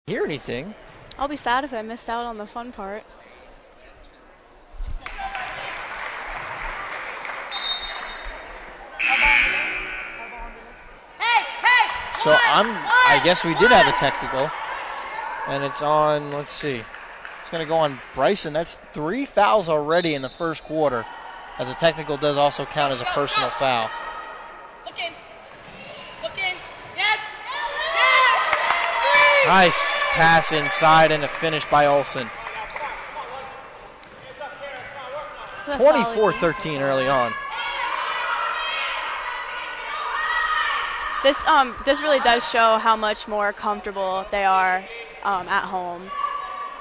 Hear anything? I'll be sad if I missed out on the fun part. So I guess we did have a technical, and it's on. Let's see. It's going to go on Bryson. That's 3 fouls already in the first quarter, as a technical does also count as a personal foul. Nice pass inside and a finish by Olsen. 24-13 early on. This really does show how much more comfortable they are at home,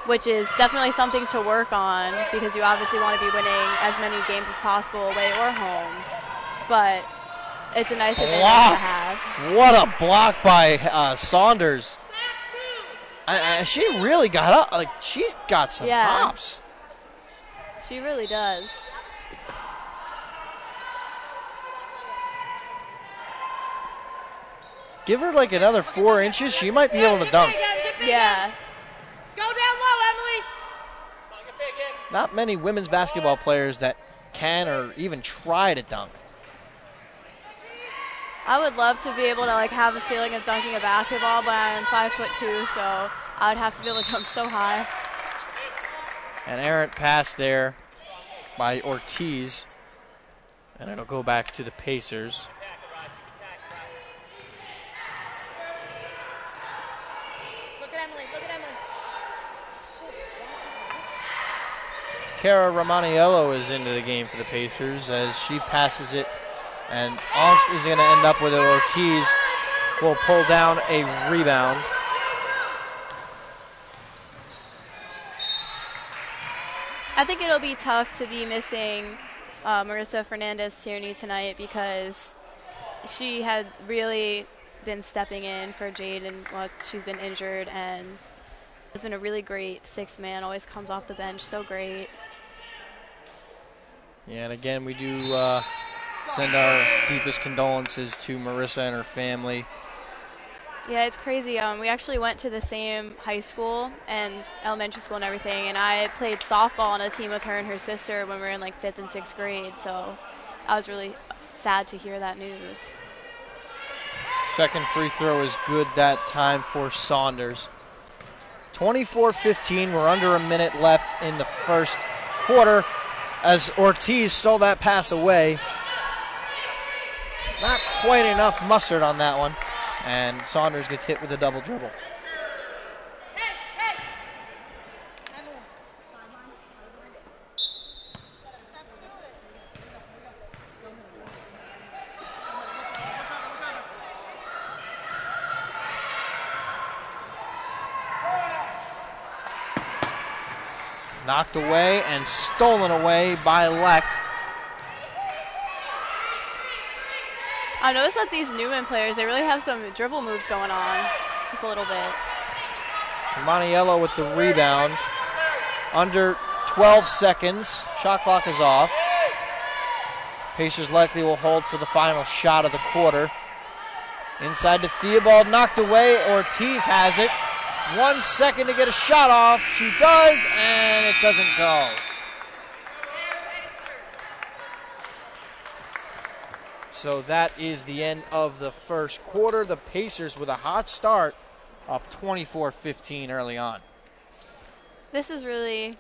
which is definitely something to work on because you obviously want to be winning as many games as possible away or home. But it's a nice advantage to have. What a block by Saunders. She really got up. Like, she's got some hops. She really does. Give her like another 4 inches, she might be able to dunk. Yeah. Go down low, Emily. Not many women's basketball players that can or even try to dunk. I would love to be able to like have a feeling of dunking a basketball, but I'm 5'2", so I would have to be able to jump so high. An errant pass there by Ortiz, and it'll go back to the Pacers. Kara Romaniello is into the game for the Pacers as she passes it, and Ongst is going to end up with it. Ortiz will pull down a rebound. I think it'll be tough to be missing Marissa Fernandez-Tierney tonight because she had really been stepping in for Jade and she's been injured, and has been a really great sixth man, always comes off the bench, so great. Yeah, and again, we do send our deepest condolences to Marissa and her family. Yeah, it's crazy. We actually went to the same high school and elementary school and everything, and I played softball on a team with her and her sister when we were in like 5th and 6th grade, so I was really sad to hear that news. Second free throw is good that time for Saunders. 24-15, we're under a minute left in the first quarter as Ortiz stole that pass away. Not quite enough mustard on that one, and Saunders gets hit with a double dribble. Knocked away and stolen away by Leck. I noticed that these Neumann players, they really have some dribble moves going on, just a little bit. Maniello with the rebound. Under 12 seconds. Shot clock is off. Pacers likely will hold for the final shot of the quarter. Inside to Theobald, knocked away. Ortiz has it. 1 second to get a shot off. She does, and it doesn't go. So that is the end of the first quarter. The Pacers with a hot start, up 24-15 early on. This is really,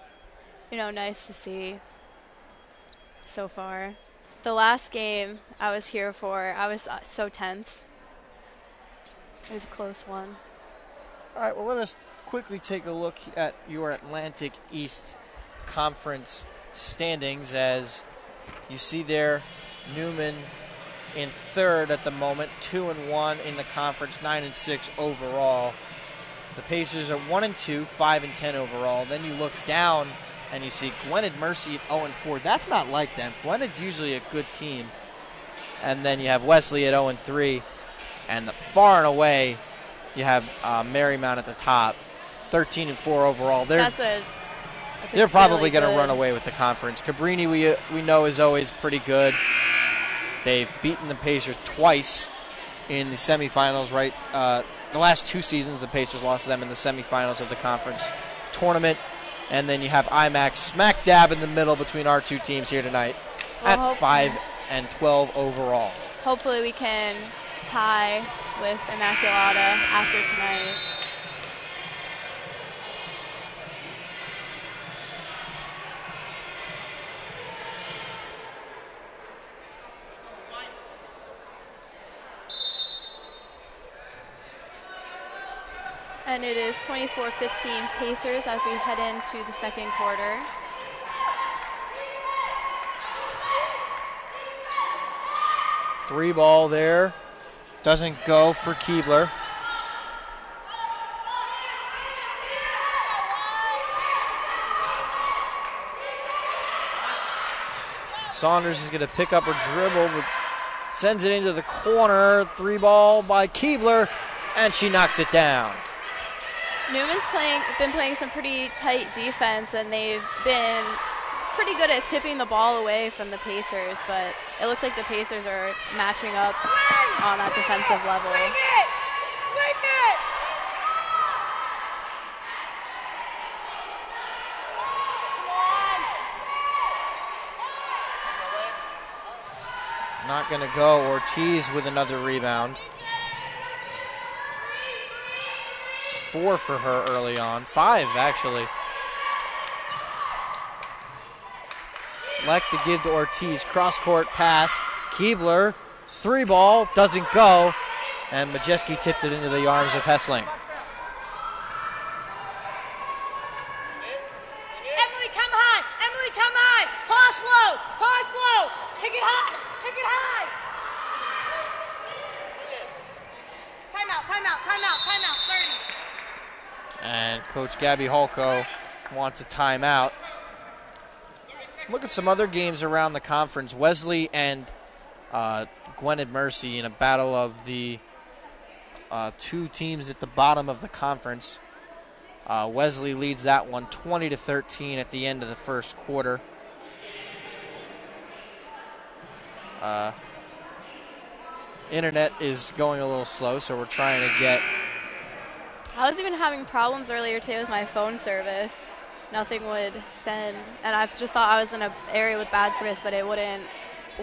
nice to see so far. The last game I was here for, I was so tense. It was a close one. All right, well, let us quickly take a look at your Atlantic East Conference standings. As you see there, Neumann in third at the moment, 2-1 in the conference, 9-6 overall. The Pacers are 1-2, 5-10 overall. Then you look down and you see Gwynedd Mercy at 0-4. That's not like them. Gwynedd's usually a good team. And then you have Wesley at 0-3, and far and away you have Marymount at the top, 13-4 overall. They're probably going to run away with the conference. Cabrini, we know, is always pretty good. They've beaten the Pacers twice in the semifinals, right the last 2 seasons, the Pacers lost to them in the semifinals of the conference tournament. And then you have IMAC smack dab in the middle between our 2 teams here tonight at 5-12 overall. Hopefully we can tie with Immaculata after tonight. And it is 24-15 Pacers as we head into the second quarter. Three ball there. Doesn't go for Keebler. Saunders is going to pick up her dribble, but sends it into the corner. Three ball by Keebler, and she knocks it down. Newman's been playing some pretty tight defense, and they've been pretty good at tipping the ball away from the Pacers, but it looks like the Pacers are matching up on that defensive level. Swing it! Swing it! Not going to go. Ortiz with another rebound. 4 for her early on. 5, actually. Leck to give to Ortiz. Cross-court pass. Keebler. Three ball. Doesn't go. And Majeski tipped it into the arms of Hessling. Emily, come high! Emily, come high! Toss low! Toss low! Kick it high! Kick it high! Timeout, timeout, timeout, timeout, 30. And Coach Gabby Holko wants a timeout. Look at some other games around the conference. Wesley and Gwynedd Mercy in a battle of the 2 teams at the bottom of the conference. Wesley leads that one 20-13 at the end of the first quarter. Internet is going a little slow, so we're trying to get... I was even having problems earlier today with my phone service. Nothing would send, and I just thought I was in an area with bad service, but it wouldn't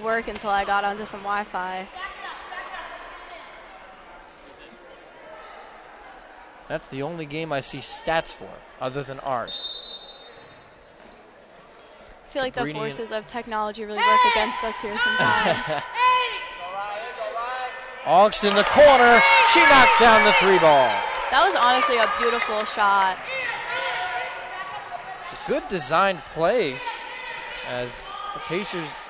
work until I got onto some Wi-Fi. That's the only game I see stats for, other than ours. I feel like the forces of technology really work against us here sometimes. Augs in the corner. She knocks down the 3 ball. That was honestly a beautiful shot. It's a good designed play as the Pacers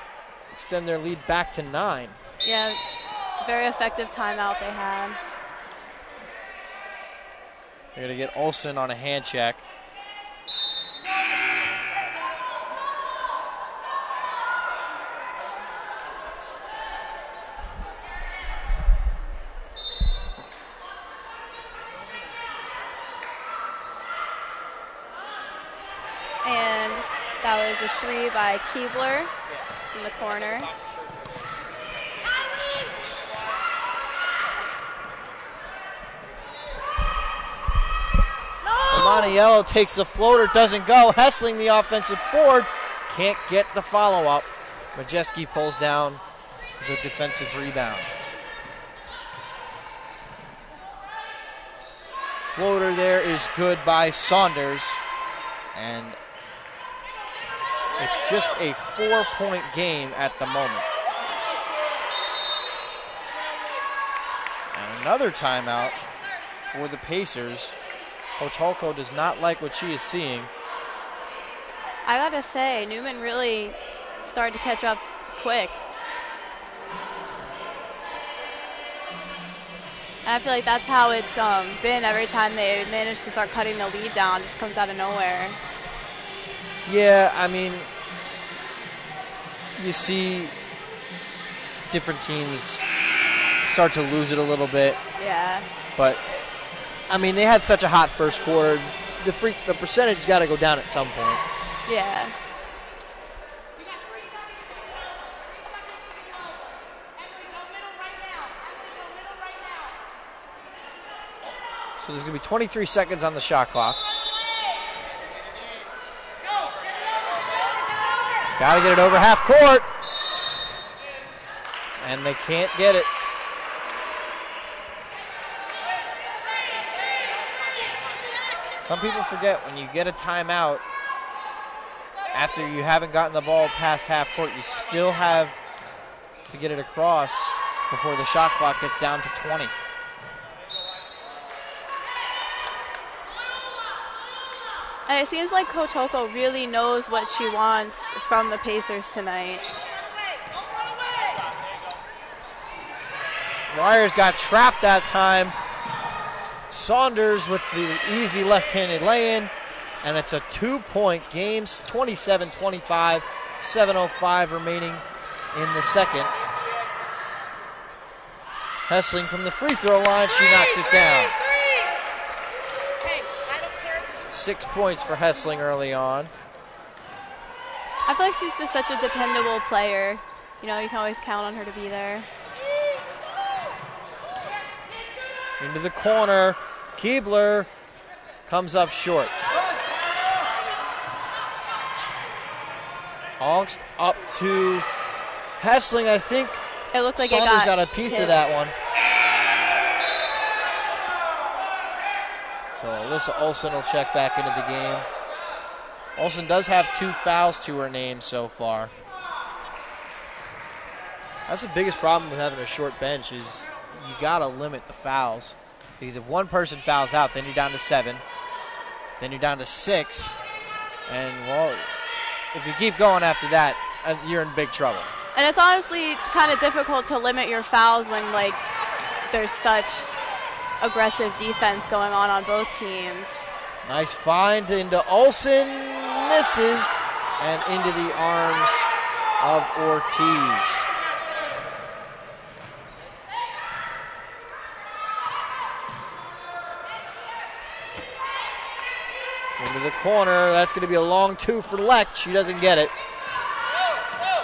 extend their lead back to 9. Yeah, very effective timeout they had. They're going to get Olsen on a hand check. And that was a 3 by Keebler in the corner. Maniello takes the floater, doesn't go. Hessling, the offensive board, can't get the follow-up. Majeski pulls down the defensive rebound. Floater there is good by Saunders. And it's just a 4-point game at the moment. And another timeout for the Pacers. Coach Holko does not like what she is seeing. I gotta say, Neumann really started to catch up quick. And I feel like that's how it's been every time they manage to start cutting the lead down. It just comes out of nowhere. Yeah, I mean, you see different teams start to lose it a little bit. Yeah. But, I mean, they had such a hot first quarter. The percentage got to go down at some point. Yeah. So there's going to be 23 seconds on the shot clock. Got to get it over half court. And they can't get it. Some people forget when you get a timeout, after you haven't gotten the ball past half court, you still have to get it across before the shot clock gets down to 20. And it seems like Coach Holko really knows what she wants from the Pacers tonight. Warriors got trapped that time. Saunders with the easy left-handed lay-in, and it's a 2-point game, 27-25, 7:05 remaining in the second. Hessling from the free throw line, she knocks it down. 6 points for Hessling early on. I feel like she's just such a dependable player. You know, you can always count on her to be there. Into the corner. Keebler comes up short. Augst up to Hessling, I think. It looked like Saunders got a piece of that one. So Alyssa Olsen will check back into the game. Olsen does have 2 fouls to her name so far. That's the biggest problem with having a short bench is you got to limit the fouls. Because if one person fouls out, then you're down to 7. Then you're down to 6. And, well, if you keep going after that, you're in big trouble. And it's honestly kind of difficult to limit your fouls when, like, there's such aggressive defense going on both teams. Nice find into Olsen. Misses. And into the arms of Ortiz. Into the corner. That's going to be a long 2 for Lecht. She doesn't get it.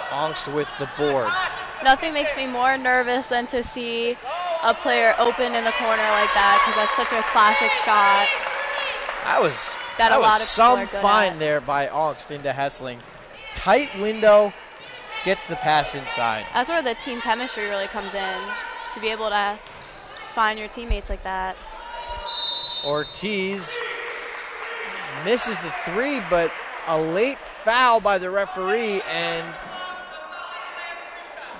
Ongst with the board. Nothing makes me more nervous than to see a player open in the corner like that, because that's such a classic shot. That was some find there by Ongst into Hessling. Tight window, gets the pass inside. That's where the team chemistry really comes in, to be able to find your teammates like that. Ortiz misses the 3, but a late foul by the referee, and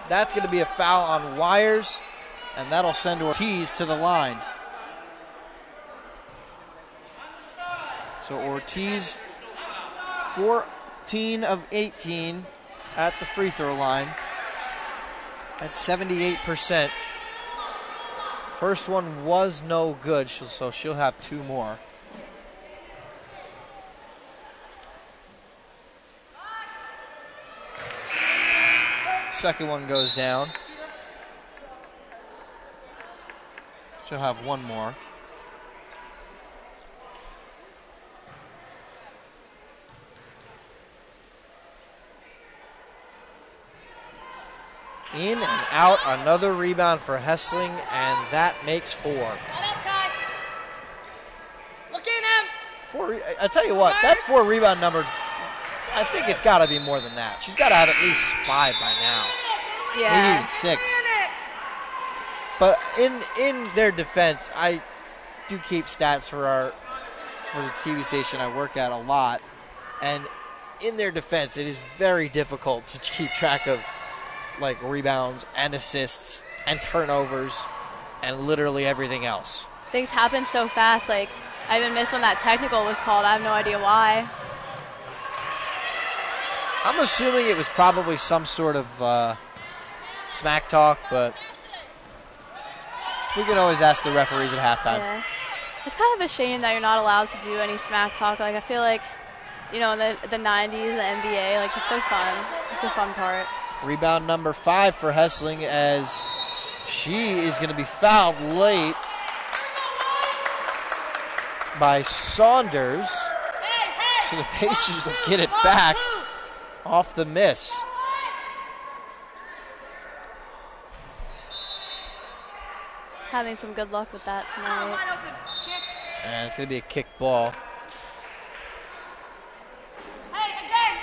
that's going to be a foul on Wires, and that'll send Ortiz to the line. So Ortiz, 14 of 18 at the free throw line at 78%. First one was no good, so she'll have 2 more. Second one goes down. She'll have 1 more. In and out, another rebound for Hessling, and that makes 4. Look in him. 4. I tell you what, that 4 rebound number, I think it's got to be more than that. She's got to have at least 5 by now. Yeah. Maybe even 6. But in their defense, I do keep stats for the TV station I work at a lot, and in their defense, it is very difficult to keep track of like rebounds and assists and turnovers and literally everything else. Things happen so fast. Like, I even missed when that technical was called. I have no idea why. I'm assuming it was probably some sort of smack talk, but we can always ask the referees at halftime. Yeah. It's kind of a shame that you're not allowed to do any smack talk. Like, I feel like, you know, in the 90s, the NBA, like, it's so fun. It's the fun part. Rebound number 5 for Hessling as she is going to be fouled late by Saunders. So the Pacers will get it back off the miss. Having some good luck with that tonight. And it's going to be a kick ball. Hey, again.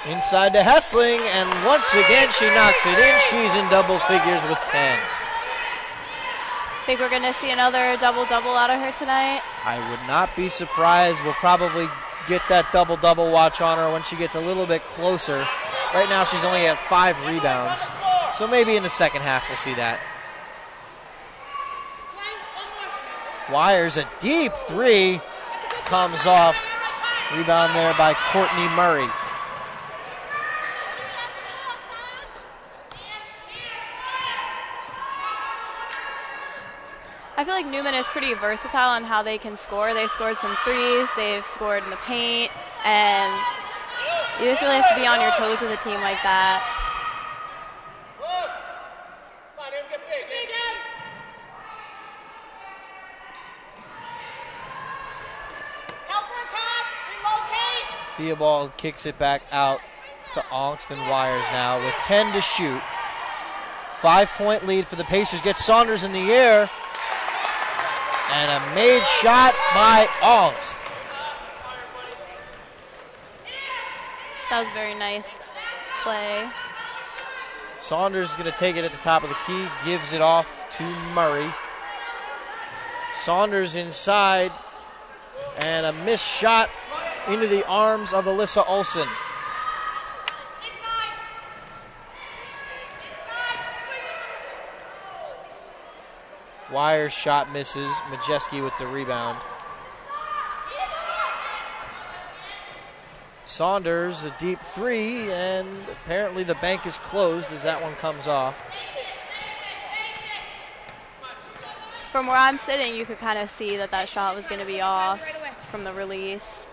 Inside to Hessling, and once again she knocks it in. She's in double figures with 10. Think we're going to see another double-double out of her tonight? I would not be surprised. We'll probably get that double-double watch on her when she gets a little bit closer. Right now she's only at 5 rebounds, so maybe in the second half we'll see that. Wires, a deep 3, comes off. Rebound there by Courtney Murray. I feel like Neumann is pretty versatile on how they can score. They've scored some threes, they've scored in the paint, and you just really have to be on your toes with a team like that. Theobald kicks it back out to Angston Wires now with 10 to shoot. 5-point lead for the Pacers. Gets Saunders in the air. And a made shot by Augst. That was very nice play. Saunders is going to take it at the top of the key, gives it off to Murray. Saunders inside, and a missed shot into the arms of Alyssa Olsen. Wires shot misses. Majeski with the rebound. Saunders, a deep 3, and apparently the bank is closed as that one comes off. From where I'm sitting, you could kind of see that that shot was going to be off from the release.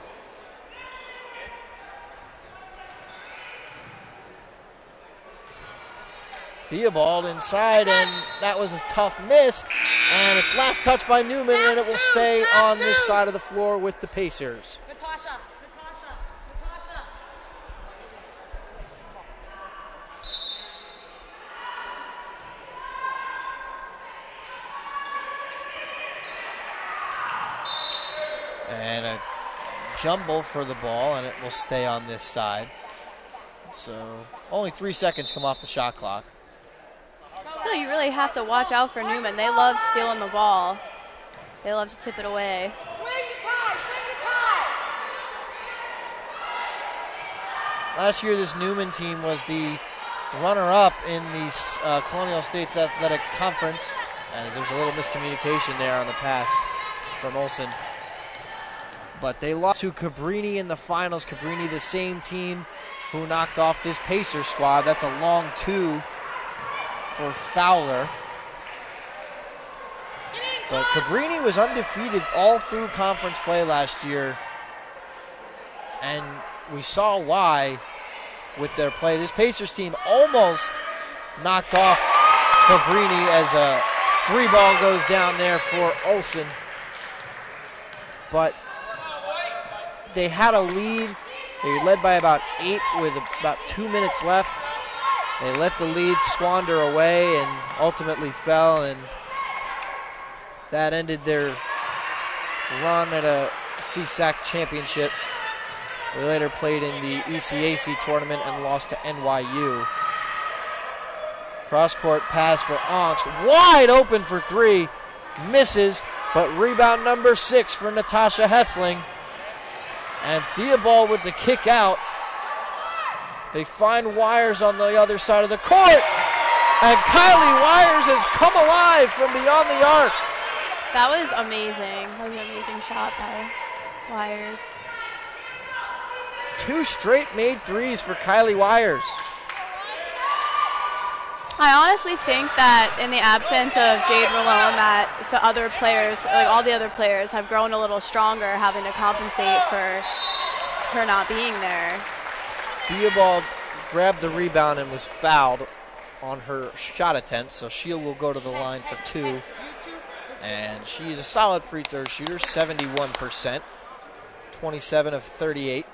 Theobald inside, and that was a tough miss. And it's last touch by Neumann, and it will stay on this side of the floor with the Pacers. Natasha. And a jumble for the ball, and it will stay on this side. So only 3 seconds come off the shot clock. So you really have to watch out for Neumann. They love stealing the ball. They love to tip it away. Last year, this Neumann team was the runner-up in the Colonial States Athletic Conference, as there's a little miscommunication there on the pass from Olsen. But they lost to Cabrini in the finals. Cabrini, the same team who knocked off this Pacers squad. That's a long 2 for Fowler. But Cabrini was undefeated all through conference play last year. And we saw why with their play. This Pacers team almost knocked off Cabrini as a 3-ball goes down there for Olsen. But they had a lead. They led by about 8 with about 2 minutes left. They let the lead squander away and ultimately fell, and that ended their run at a CSAC championship. They later played in the ECAC tournament and lost to NYU. Cross-court pass for Ongst. Wide open for 3. Misses, but rebound number 6 for Natasha Hessling. And Theobald with the kick out. They find Wires on the other side of the court. And Kylie Wires has come alive from beyond the arc. That was amazing. That was an amazing shot by Wires. 2 straight made 3s for Kylie Wires. I honestly think that in the absence of Jade Malone, that other players, like all the other players, have grown a little stronger, having to compensate for her not being there. Theobald grabbed the rebound and was fouled on her shot attempt, so Shield will go to the line for 2. And she is a solid free throw shooter, 71%, 27 of 38.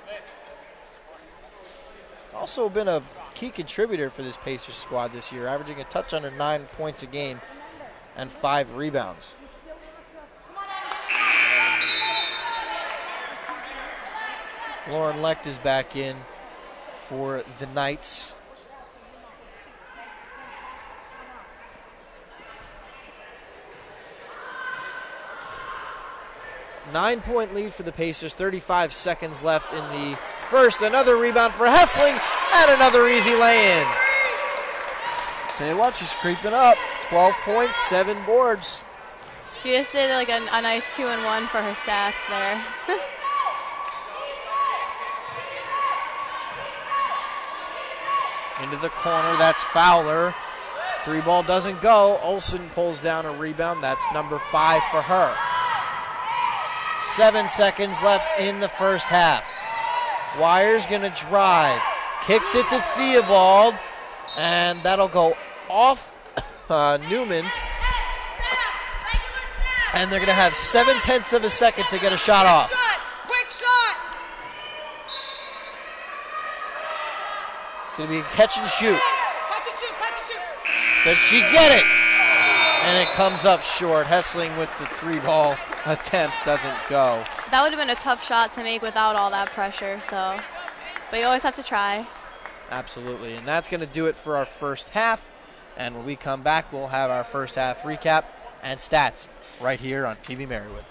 Also been a key contributor for this Pacers squad this year, averaging a touch under 9 points a game and 5 rebounds. Lauren Lecht is back in for the Knights. Nine-point lead for the Pacers, 35 seconds left in the first. Another rebound for Hessling, and another easy lay-in. Tell you what, she's creeping up. 12 points, 7 boards. She just did like a nice 2-and-1 for her stats there. Into the corner, that's Fowler. 3 ball doesn't go. Olsen pulls down a rebound. That's number 5 for her. 7 seconds left in the first half. Wire's going to drive. Kicks it to Theobald. And that'll go off Neumann. And they're going to have 7/10 of a second to get a shot off. Quick shot! It's going to be a catch and shoot. Catch and shoot, catch and shoot! Does she get it? And it comes up short. Hessling with the 3-ball attempt doesn't go. That would have been a tough shot to make without all that pressure, so. But you always have to try. Absolutely. And that's going to do it for our first half. And when we come back, we'll have our first half recap and stats right here on TV-Marywood.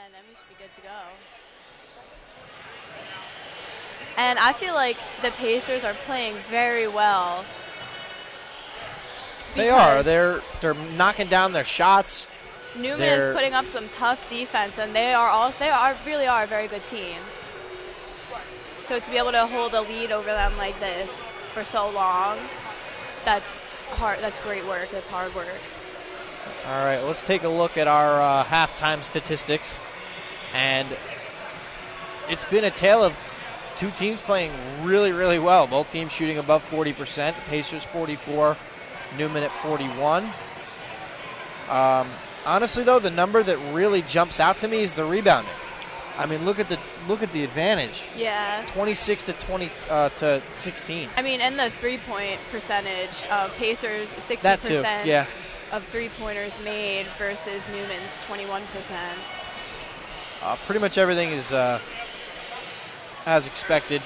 and then we should be good to go. And I feel like the Pacers are playing very well. They are. They're knocking down their shots. Neumann is putting up some tough defense, and they really are a very good team. So to be able to hold a lead over them like this for so long, that's hard. That's great work. That's hard work. All right, let's take a look at our halftime statistics. And it's been a tale of two teams playing really, really well. Both teams shooting above 40%. Pacers 44, Neumann at 41. Honestly, though, the number that really jumps out to me is the rebounding. I mean, look at the advantage. Yeah. 26 to 16. I mean, and the 3-point percentage, Pacers 60% that too. Yeah. of 3-pointers made versus Neumann's 21%. Pretty much everything is as expected.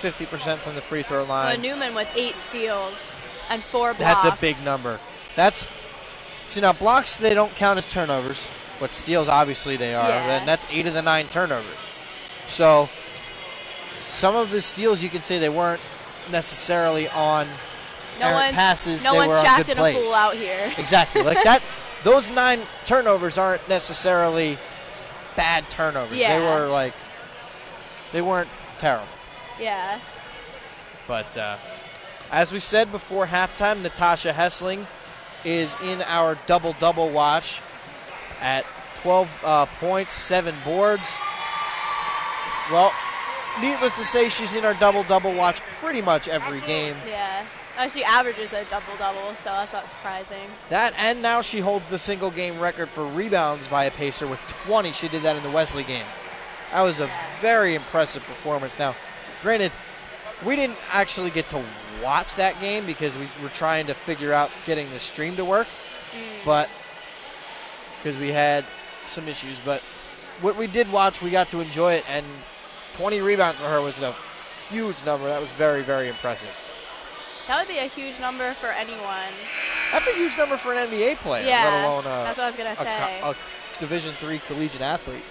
50% from the free throw line. Neumann with 8 steals and 4 blocks. That's a big number. See, now blocks, they don't count as turnovers, but steals, obviously, they are. Yeah. And that's 8 of the 9 turnovers. So some of the steals, you can say they weren't necessarily on errant passes. No they one's were on shacked good in plays. a fool out here. Exactly. Like that. Those 9 turnovers aren't necessarily bad turnovers. Yeah. They weren't terrible. Yeah. But as we said before halftime, Natasha Hessling is in our double-double watch at 12 points, 7 boards. Well, needless to say, she's in our double-double watch pretty much every game. Yeah. She averages a double-double, so that's not surprising. That, and now she holds the single-game record for rebounds by a Pacer with 20. She did that in the Wesley game. That was a very impressive performance. Now, granted, we didn't actually get to watch that game because we were trying to figure out getting the stream to work, but because we had some issues. But what we did watch, we got to enjoy it, and 20 rebounds for her was a huge number. That was very, very impressive. That would be a huge number for anyone. That's a huge number for an NBA player, yeah, let alone that's what I was going to say. A Division III collegiate athlete.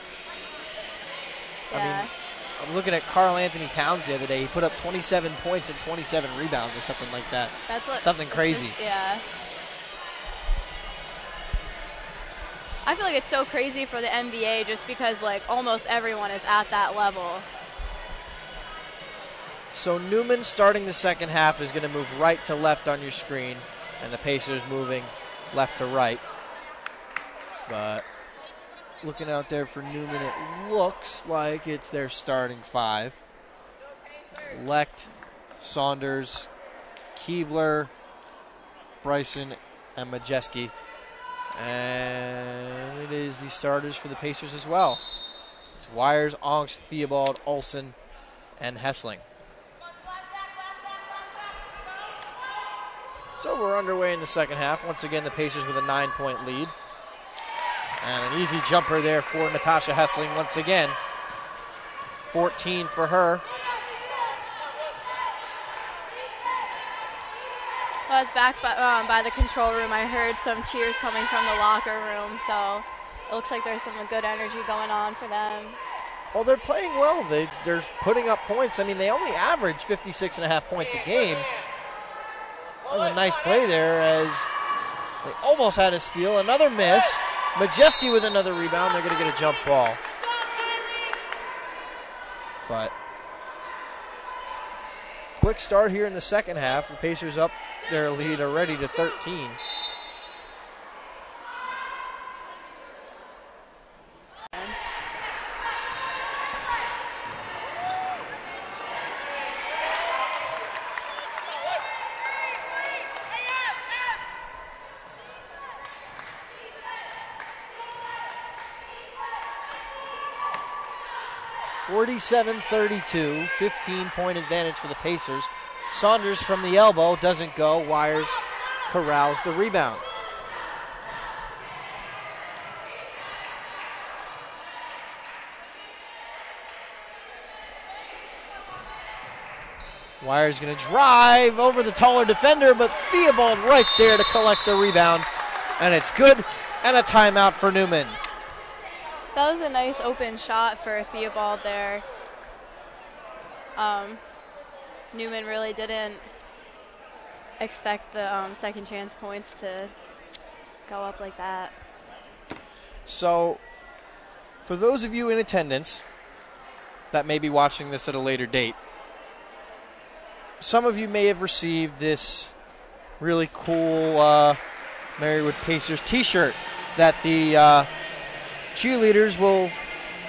Yeah. I mean, I'm looking at Karl Anthony Towns the other day. He put up 27 points and 27 rebounds or something like that. That's something crazy. Yeah. I feel like it's so crazy for the NBA just because, almost everyone is at that level. So Neumann starting the second half is going to move right to left on your screen, and the Pacers moving left to right. But looking out there for Neumann, it looks like it's their starting 5. Lecht, Saunders, Keebler, Bryson, and Majeski. And it is the starters for the Pacers as well. It's Wires, Ongst, Theobald, Olsen, and Hessling. So we're underway in the second half. Once again, the Pacers with a 9-point lead. And an easy jumper there for Natasha Hessling once again. 14 for her. Well, I was back by the control room. I heard some cheers coming from the locker room, so it looks like there's some good energy going on for them. Well, they're playing well. They're putting up points. I mean, they only average 56.5 points a game. That was a nice play there as they almost had a steal. Another miss. Majeski with another rebound. They're going to get a jump ball. But quick start here in the second half. The Pacers up their lead already to 13. (47-32), 15-point advantage for the Pacers. Saunders from the elbow doesn't go. Wires corrals the rebound. Wires going to drive over the taller defender, but Theobald right there to collect the rebound. And it's good, and a timeout for Neumann. That was a nice open shot for Theobald there. Neumann really didn't expect the second chance points to go up like that. So, for those of you in attendance that may be watching this at a later date, some of you may have received this really cool Marywood Pacers t-shirt that the cheerleaders will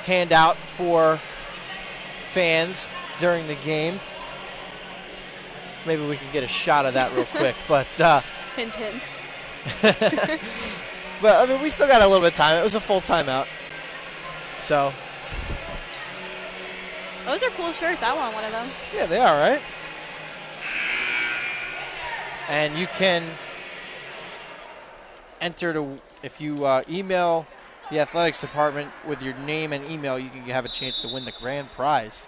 hand out for fans during the game. Maybe we can get a shot of that real quick, but Hint, hint. but I mean, we still got a little bit of time. It was a full timeout, so Those are cool shirts. I want one of them. yeah, they are, right? And you can enter to, if you email the athletics department with your name and email, you can have a chance to win the grand prize.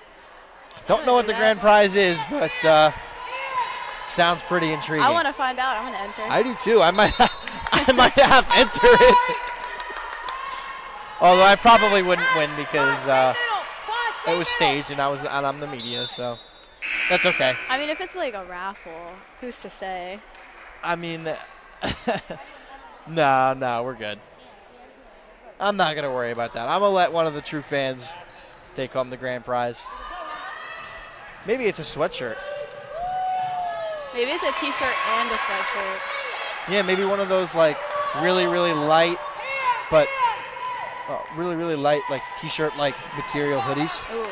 Don't know what the grand prize is, but sounds pretty intriguing. I want to find out. I'm going to enter. I do too. I might have to enter it. Although I probably wouldn't win because it was staged and I'm the media, so that's okay. I mean, if it's like a raffle, who's to say? I mean, no, we're good. I'm not going to worry about that. I'm going to let one of the true fans take home the grand prize. Maybe it's a sweatshirt. Maybe it's a t-shirt and a sweatshirt. Yeah, maybe one of those like really, really light, but really, really light like t-shirt like material hoodies. Ooh.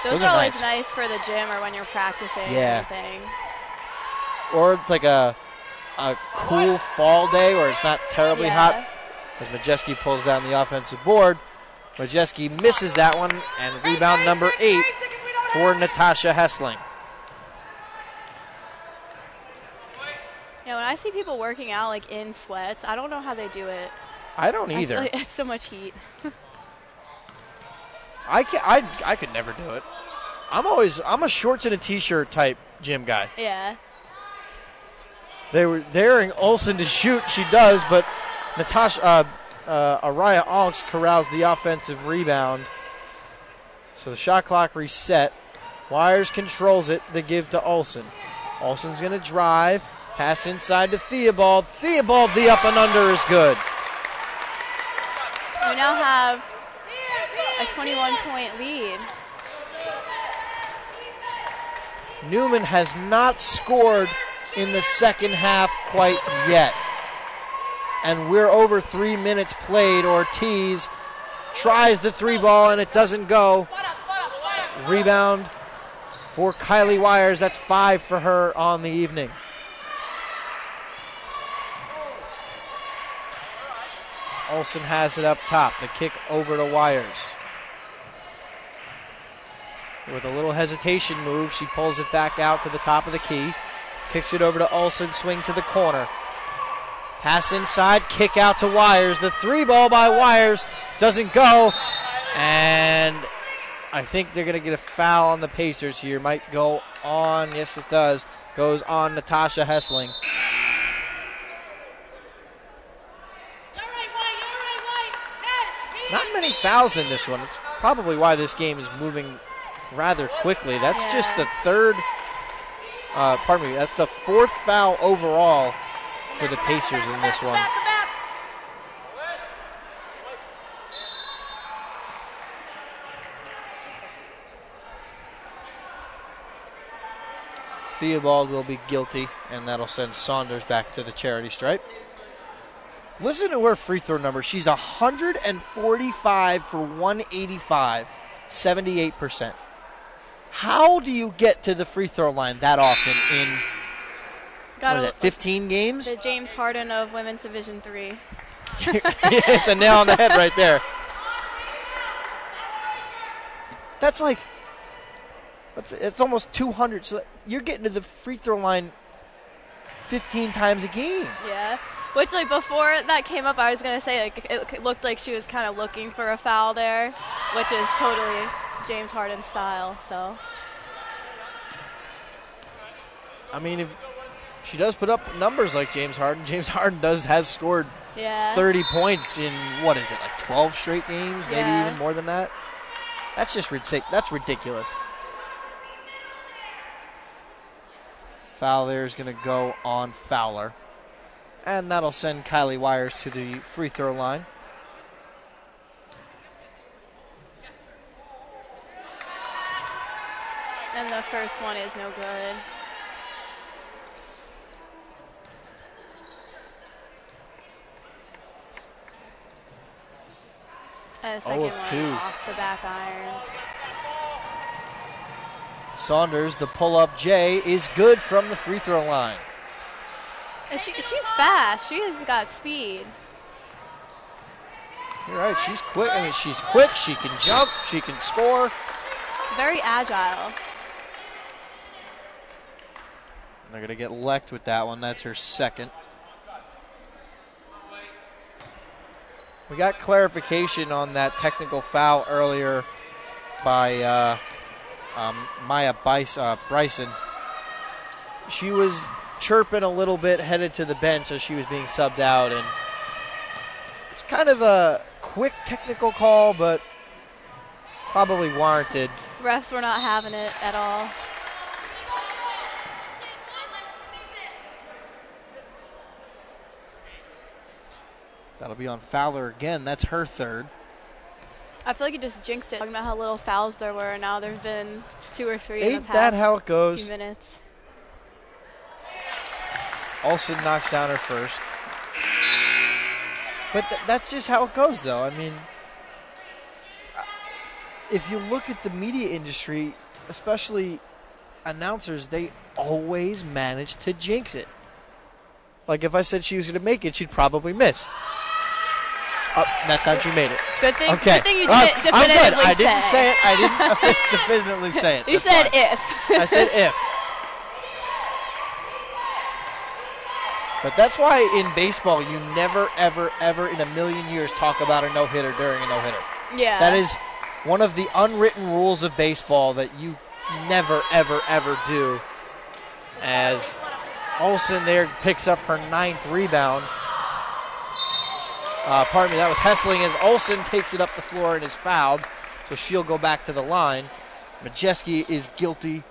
Those are always nice for the gym or when you're practicing or anything. Or it's like a cool fall day where it's not terribly hot. As Majeski pulls down the offensive board, Majeski misses that one, and rebound number 8 for Natasha Hessling. Yeah, when I see people working out like in sweats, I don't know how they do it. I don't either. It's so much heat. I could never do it. I'm a shorts and a t-shirt type gym guy. Yeah. They were daring Olsen to shoot. She does, but Natasha Araya Onks corrals the offensive rebound. So the shot clock reset. Wires controls it. The give to Olsen. Olsen's going to drive. Pass inside to Theobald. Theobald, the up and under is good. We now have a 21-point lead. Neumann has not scored in the second half quite yet. And we're over 3 minutes played. Ortiz tries the three ball and it doesn't go. Rebound for Kylie Wires. That's 5 for her on the evening. Olsen has it up top. The kick over to Wires. With a little hesitation move, she pulls it back out to the top of the key. Kicks it over to Olsen, swing to the corner. Pass inside, kick out to Wires. The three ball by Wires doesn't go. And I think they're going to get a foul on the Pacers here. Might go on, yes it does. Goes on Natasha Hessling. Not many fouls in this one. It's probably why this game is moving rather quickly. That's just the third, that's the 4th foul overall for the Pacers in this one. Theobald will be guilty, and that'll send Saunders back to the charity stripe. Listen to her free throw number. She's 145 for 185, 78%. How do you get to the free throw line that often in, 15 games? The James Harden of Women's Division III. You hit the nail on the head right there. That's like, it's almost 200. So you're getting to the free throw line 15 times a game. Yeah. Which, like, before that came up, I was going to say, like, it looked like she was kind of looking for a foul there, which is totally James Harden style, so. I mean, if she does put up numbers like James Harden has scored Yeah. 30 points in, what is it, like 12 straight games? Maybe even more than that? That's just that's ridiculous. Foul there is going to go on Fowler. And that'll send Kylie Wires to the free throw line. And the first one is no good. And the second 0 of 2. one off the back iron. Saunders, the pull-up J, is good from the free throw line. And she's fast. She has got speed. You're right. She's quick. I mean, she's quick. She can jump. She can score. Very agile. They're going to get Lecht with that one. That's her second. We got clarification on that technical foul earlier by Maya Bryson. She was chirping a little bit headed to the bench as she was being subbed out, and it's kind of a quick technical call, but probably warranted. Refs were not having it at all. That'll be on Fowler again. That's her third. I feel like you just jinxed it. Talking about how little fouls there were, and now there's been 2 or 3 in the Ain't past that how it goes? few minutes. Olsen knocks down her first. But that's just how it goes, though. I mean, if you look at the media industry, especially announcers, they always manage to jinx it. Like if I said she was going to make it, she'd probably miss. Oh, that time she made it. Good thing, okay. Good thing you I'm definitively good. I said didn't say it. I didn't definitively say it. You That's said fine. if. I said if. But that's why in baseball you never, ever, ever in a million years talk about a no-hitter during a no-hitter. Yeah. That is one of the unwritten rules of baseball that you never, ever, ever do. As Olsen there picks up her 9th rebound. Pardon me, that was Hessling as Olsen takes it up the floor and is fouled. So she'll go back to the line. Majeski is guilty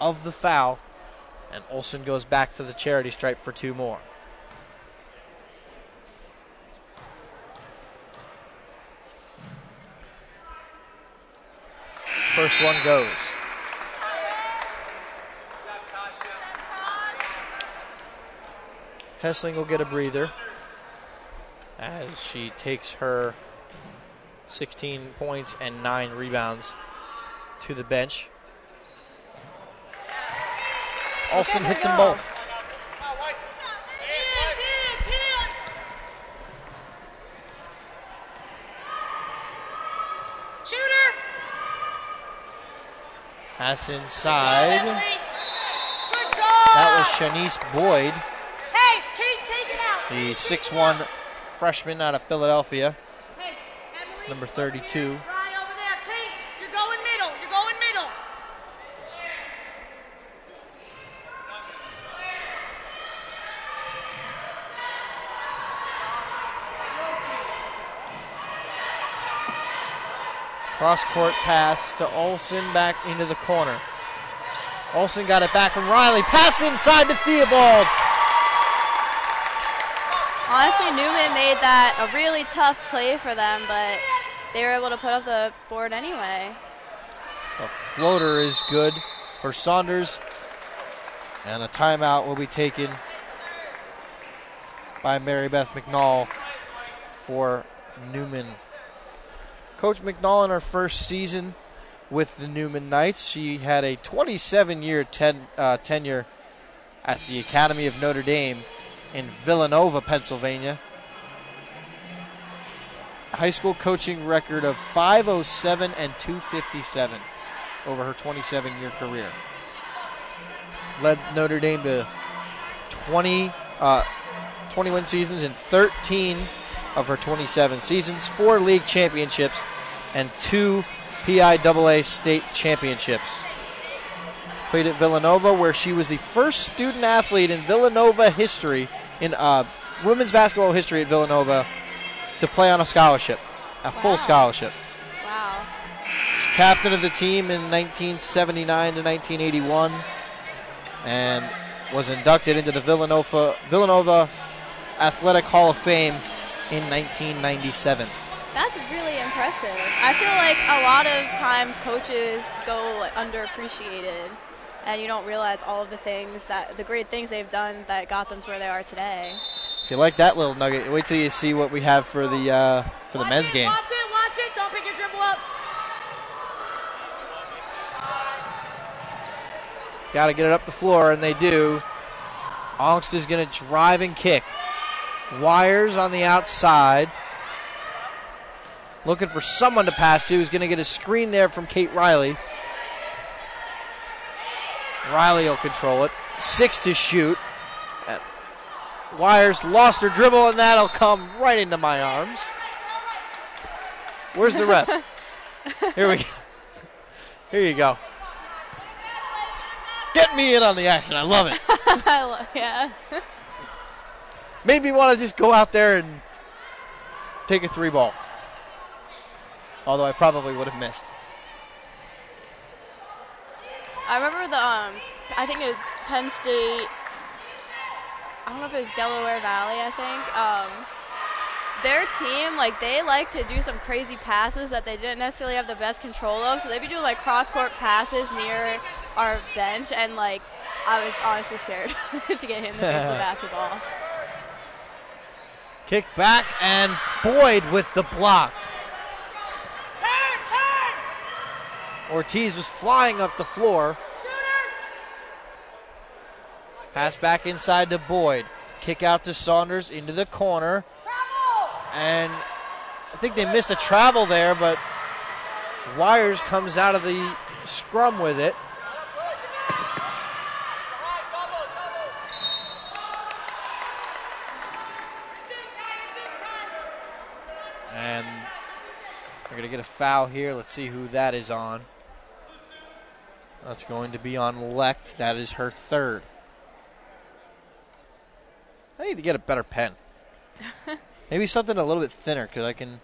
of the foul. And Olsen goes back to the charity stripe for 2 more. First one goes. Hessling will get a breather as she takes her 16 points and 9 rebounds to the bench. Olsen hits them both. Shooter! Pass inside. Good job! That was Shanice Boyd, Hey, Kate, take it out. the 6'1 freshman out of Philadelphia, Hey, Emily, number 32. right over there. Kate, you're going middle. You're going middle. Cross-court pass to Olsen back into the corner. Olsen got it back from Riley. Pass inside to Theobald. Honestly, Neumann made that a really tough play for them, but they were able to put up the board anyway. The floater is good for Saunders. And a timeout will be taken by Mary Beth McNall for Neumann. Coach McNall in her first season with the Neumann Knights. She had a 27-year tenure at the Academy of Notre Dame in Villanova, Pennsylvania. High school coaching record of 507 and 257 over her 27-year career. Led Notre Dame to 21 seasons in 13 of her 27 seasons, 4 league championships, and 2 PIAA state championships. She played at Villanova, where she was the first student athlete in Villanova history in women's basketball history at Villanova to play on a scholarship, a full scholarship. Wow. She's captain of the team in 1979 to 1981 and was inducted into the Villanova Athletic Hall of Fame in 1997. That's really impressive. I feel like a lot of times coaches go underappreciated, and you don't realize all of the great things they've done that got them to where they are today. If you like that little nugget, wait till you see what we have for the men's game. Watch it. Don't pick your dribble up. Got to get it up the floor, and they do. Ongst is going to drive and kick. Wires on the outside. Looking for someone to pass to. He's going to get a screen there from Kate Riley. Riley will control it. 6 to shoot. Wires lost her dribble, and that'll come right into my arms. Where's the ref? Here we go. Here you go. Get me in on the action. I love it. Yeah. Made me want to just go out there and take a 3-ball. Although I probably would have missed. I remember I think it was Penn State, I don't know if it was Delaware Valley, I think. Their team, they like to do some crazy passes that they didn't necessarily have the best control of. So they'd be doing, cross-court passes near our bench, and, I was honestly scared to get hit in the face with the basketball. Kick back, and Boyd with the block. Ortiz was flying up the floor. Pass back inside to Boyd. Kick out to Saunders into the corner. And I think they missed a travel there, but Wires comes out of the scrum with it. And we're going to get a foul here. Let's see who that is on. That's going to be on Lecht. That is her third. I need to get a better pen. Maybe something a little bit thinner because I can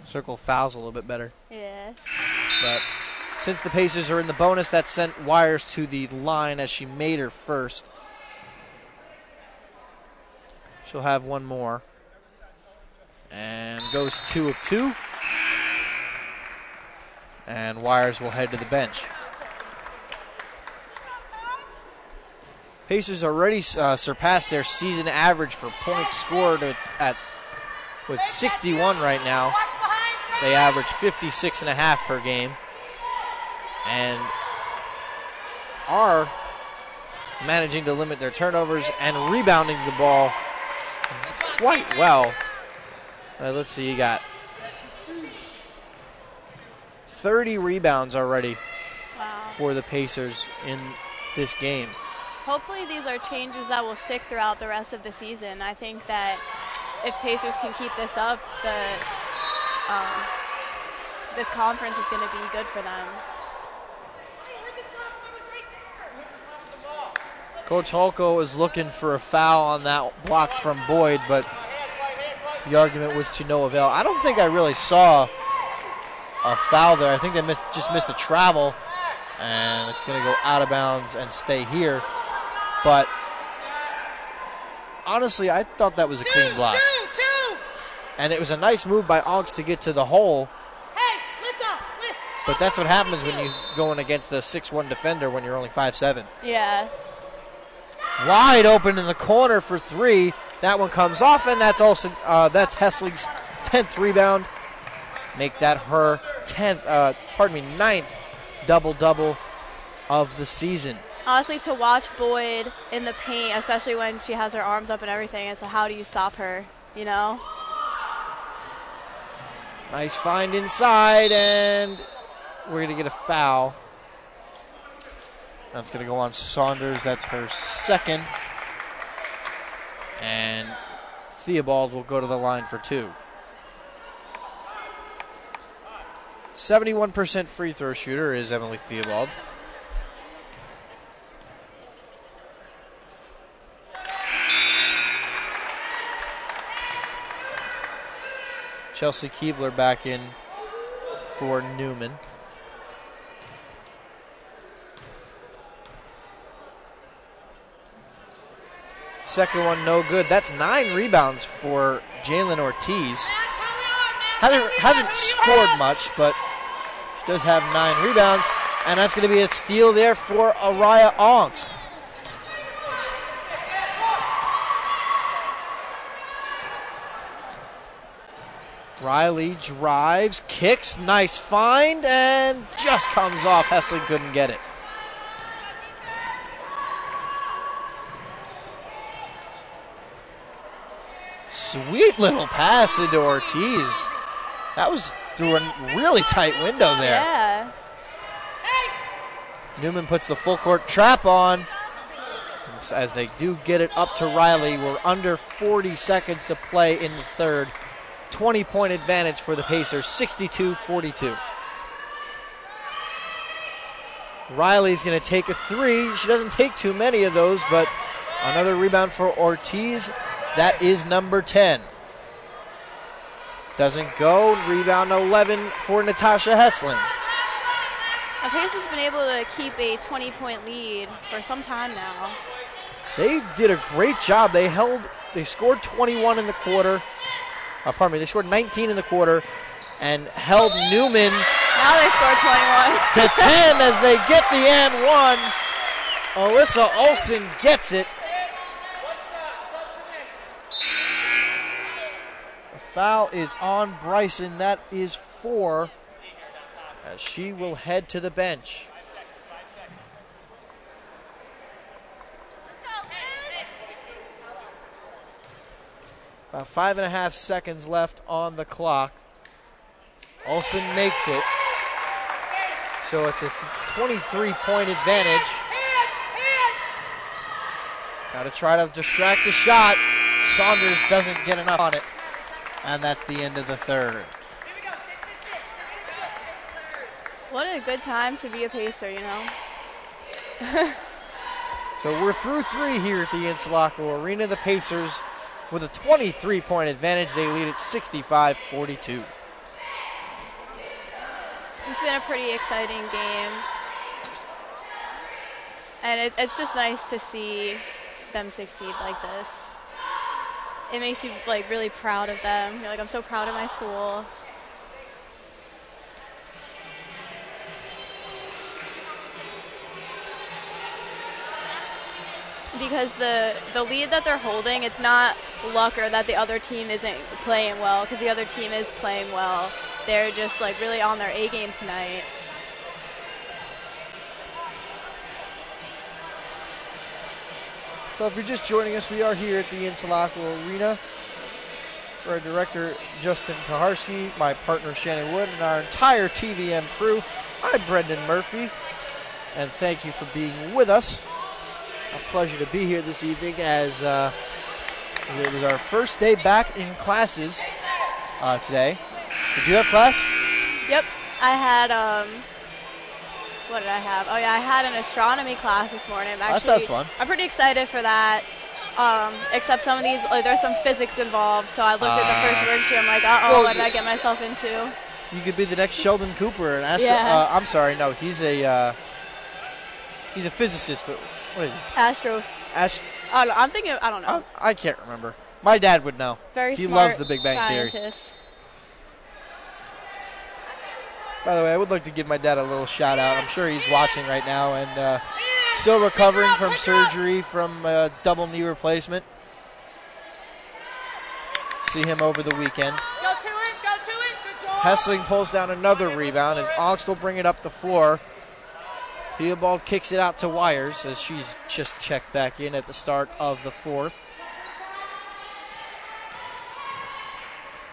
circle fouls a little bit better. Yeah. But since the Pacers are in the bonus, that sent Wires to the line as she made her first. She'll have one more. And goes 2 of 2. And Wires will head to the bench. Pacers already surpassed their season average for points scored with 61 right now. They average 56.5 per game. And are managing to limit their turnovers and rebounding the ball quite well. Let's see, you got 30 rebounds already for the Pacers in this game. Hopefully these are changes that will stick throughout the rest of the season. I think that if Pacers can keep this up, this conference is going to be good for them. Coach Holko is looking for a foul on that block from Boyd, but the argument was to no avail. I don't think I really saw a foul there. I think they just missed a travel, and it's going to go out of bounds and stay here. But honestly, I thought that was a clean block. And it was a nice move by Ongst to get to the hole. Hey, listen. But that's what happens when you're going against a 6'1 defender when you're only 5'7. Yeah. Wide open in the corner for 3. That one comes off, and that's that's Hessling's 10th rebound. Make that her 9th double-double of the season. Honestly, to watch Boyd in the paint, especially when she has her arms up and everything, it's how do you stop her, you know? Nice find inside, and we're going to get a foul. That's going to go on Saunders. That's her second. And Theobald will go to the line for 2. 71% free throw shooter is Emily Theobald. Chelsea Keebler back in for Neumann. Second one, no good. That's 9 rebounds for Jalen Ortiz. Hasn't scored much, but she does have 9 rebounds. And that's going to be a steal there for Araya Ongst. Riley drives, kicks, nice find, and just comes off. Hessling couldn't get it. Sweet little pass into Ortiz. That was through a really tight window there. Yeah. Neumann puts the full court trap on. As they do get it up to Riley, we're under 40 seconds to play in the third. 20-point advantage for the Pacers, 62-42. Riley's going to take a 3. She doesn't take too many of those, but another rebound for Ortiz. That is number 10. Doesn't go. Rebound 11 for Natasha Hessling. The Pacers have been able to keep a 20-point lead for some time now. They did a great job. They scored 21 in the quarter. They scored 19 in the quarter and held Neumann. Now they score 21. To 10 as they get the and one. Alyssa Olsen gets it. The foul is on Bryson. That is 4 as she will head to the bench. About 5.5 seconds left on the clock. Olsen makes it. So it's a 23-point advantage. Got to try to distract the shot. Saunders doesn't get enough on it. And that's the end of the third. What a good time to be a Pacer, you know? So we're through 3 here at the Insulaco Arena. The Pacers with a 23-point advantage. They lead at 65-42. It's been a pretty exciting game. And it's just nice to see them succeed like this. It makes you really proud of them. You're like, I'm so proud of my school. Because the lead that they're holding, it's not luck or that the other team isn't playing well, because the other team is playing well. They're just really on their A game tonight. So if you're just joining us, we are here at the Insulaco Arena. For our director, Justin Kaharski, my partner, Shannon Wood, and our entire TVM crew, I'm Brendan Murphy, and thank you for being with us. A pleasure to be here this evening as it was our first day back in classes today. Did you have class? Yep. I had, what did I have? Oh, yeah, I had an astronomy class this morning. That sounds fun. I'm pretty excited for that, except some of these, there's some physics involved, so I looked at the first worksheet. I'm like, uh-oh, what did I get myself into? You could be the next Sheldon Cooper. I'm sorry, no, he's a physicist, but what is he? I'm thinking, I don't know. I can't remember. My dad would know. Very he smart loves the Big Bang scientist. Theory. By the way, I would like to give my dad a little shout out. I'm sure he's watching right now and still recovering from surgery from double knee replacement. See him over the weekend. Go to it, good job. Hessling pulls down another rebound as Ongst will bring it up the floor. Theobald kicks it out to Wires as she's just checked back in at the start of the fourth.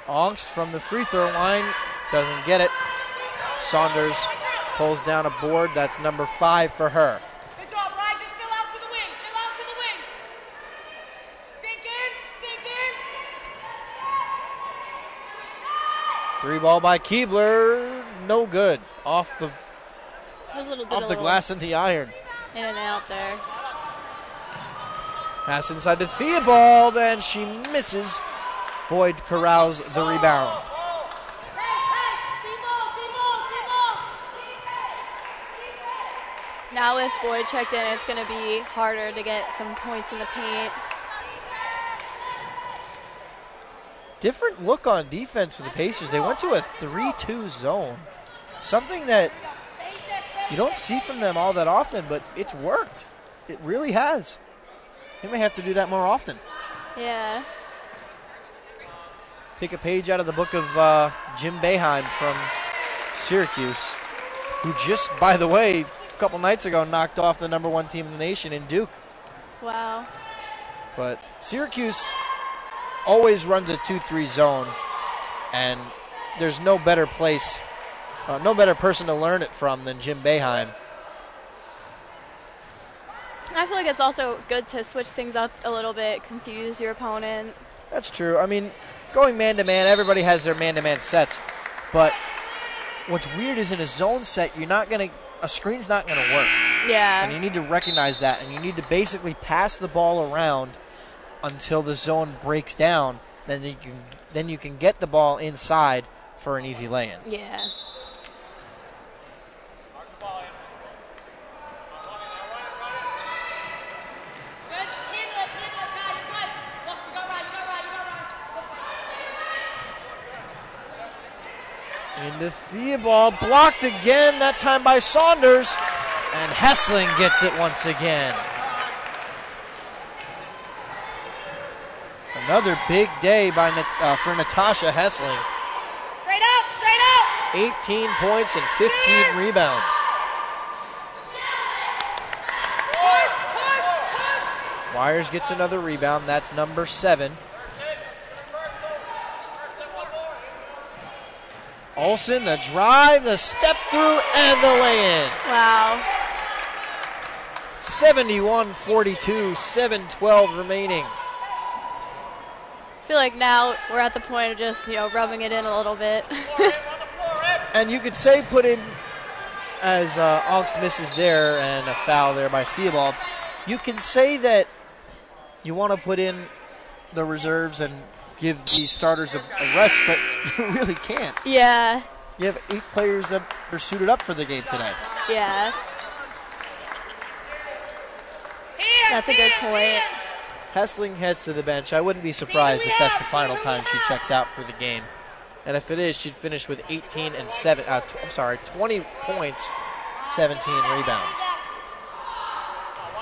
Ongst from the free throw line doesn't get it. Saunders pulls down a board. That's number 5 for her. Good job, Ryan. Just fill out to the wing. Sink in. 3 ball by Keebler. No good. Off the glass and the iron. In and out there. Pass inside to Theobald, and she misses. Boyd corrals the rebound. Now with Boyd checked in, it's going to be harder to get some points in the paint. Different look on defense for the Pacers. They went to a 3-2 zone. Something that you don't see from them all that often, but it's worked. It really has. They may have to do that more often. Yeah. Take a page out of the book of Jim Boeheim from Syracuse, who just, by the way, a couple nights ago knocked off the #1 team in the nation in Duke. Wow. But Syracuse always runs a 2-3 zone, and there's no better place, no better person to learn it from than Jim Boeheim. I feel like it's also good to switch things up a little bit, confuse your opponent. That's true. I mean, going man-to-man, everybody has their man-to-man sets, but what's weird is in a zone set, a screen's not going to work. Yeah. And you need to recognize that, and you need to basically pass the ball around until the zone breaks down. Then you can get the ball inside for an easy lay-in. Yeah. Into Theobald, blocked again, that time by Saunders, and Hessling gets it once again. Another big day for Natasha Hessling. Straight out! 18 points and 15 rebounds. Wires gets another rebound, that's number 7. Olsen, the drive, the step through, and the lay-in. Wow. 71-42, 7:12 remaining. I feel like now we're at the point of just, rubbing it in a little bit. And you could say put in, as Augst misses there and a foul there by Theobald, you can say that you want to put in the reserves and give the starters a rest, but you really can't. Yeah. You have 8 players that are suited up for the game tonight. Yeah. That's a good point. Hessling heads to the bench. I wouldn't be surprised if that's the final time she checks out for the game. And if it is, she'd finish with 20 points, 17 rebounds.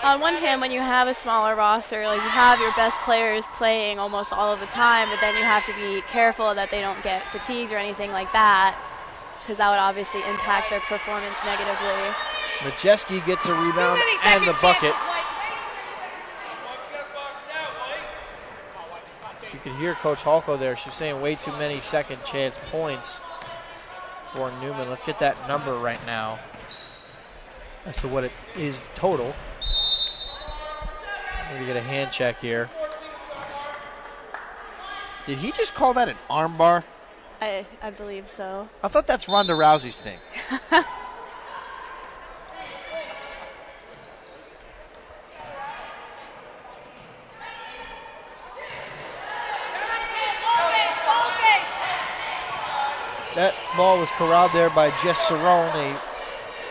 On one hand, when you have a smaller roster, like you have your best players playing almost all of the time, but then you have to be careful that they don't get fatigued or anything like that, because that would obviously impact their performance negatively. Majeski gets a rebound and the bucket. You could hear Coach Halko there. She's saying way too many second chance points for Neumann. Let's get that number right now as to what it is total. We're going to get a hand check here. Did he just call that an arm bar? I believe so. I thought that's Ronda Rousey's thing. That ball was corralled there by Jess Cerrone, a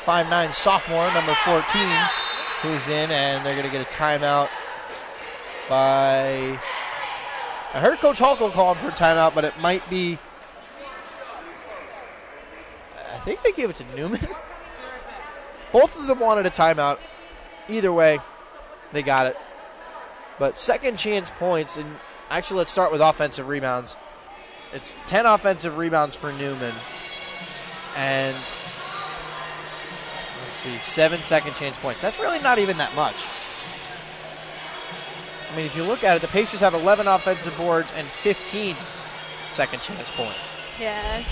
5'9" sophomore, number 14, who's in, and they're going to get a timeout by... I heard Coach Halko calling for a timeout, but it might be... I think they gave it to Neumann. Both of them wanted a timeout. Either way, they got it. But second chance points, and actually let's start with offensive rebounds. It's 10 offensive rebounds for Neumann. And let's see, 7 second chance points. That's really not even that much. I mean, if you look at it, the Pacers have 11 offensive boards and 15 second chance points. Yeah.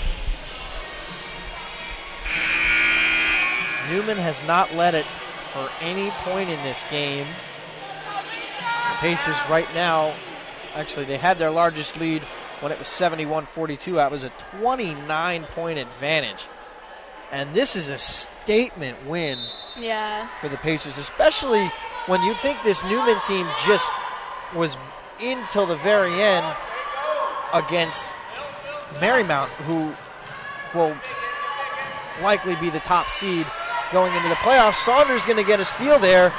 Neumann has not led it for any point in this game. The Pacers right now, actually, they had their largest lead when it was 71-42. That was a 29-point advantage. And this is a statement win for the Pacers, especially when you think this Neumann team just was in till the very end against Marymount, who will likely be the top seed going into the playoffs. Saunders going to get a steal there.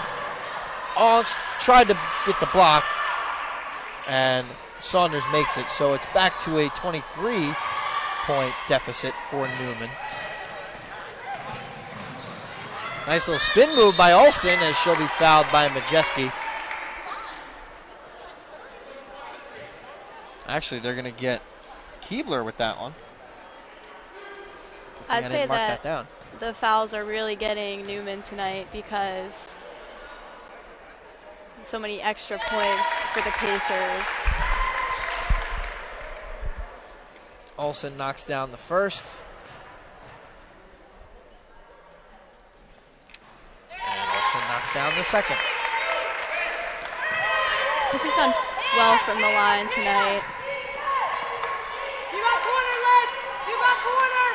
Ongst tried to get the block, and Saunders makes it. So it's back to a 23-point deficit for Neumann. Nice little spin move by Olsen as she'll be fouled by Majeski. Actually, they're going to get Keebler with that one. I'd say that down. The fouls are really getting Neumann tonight because so many extra points for the Pacers. Olsen knocks down the first. And Olsen knocks down the second. She's done well from the line tonight. You got corner, Liz! You got corner!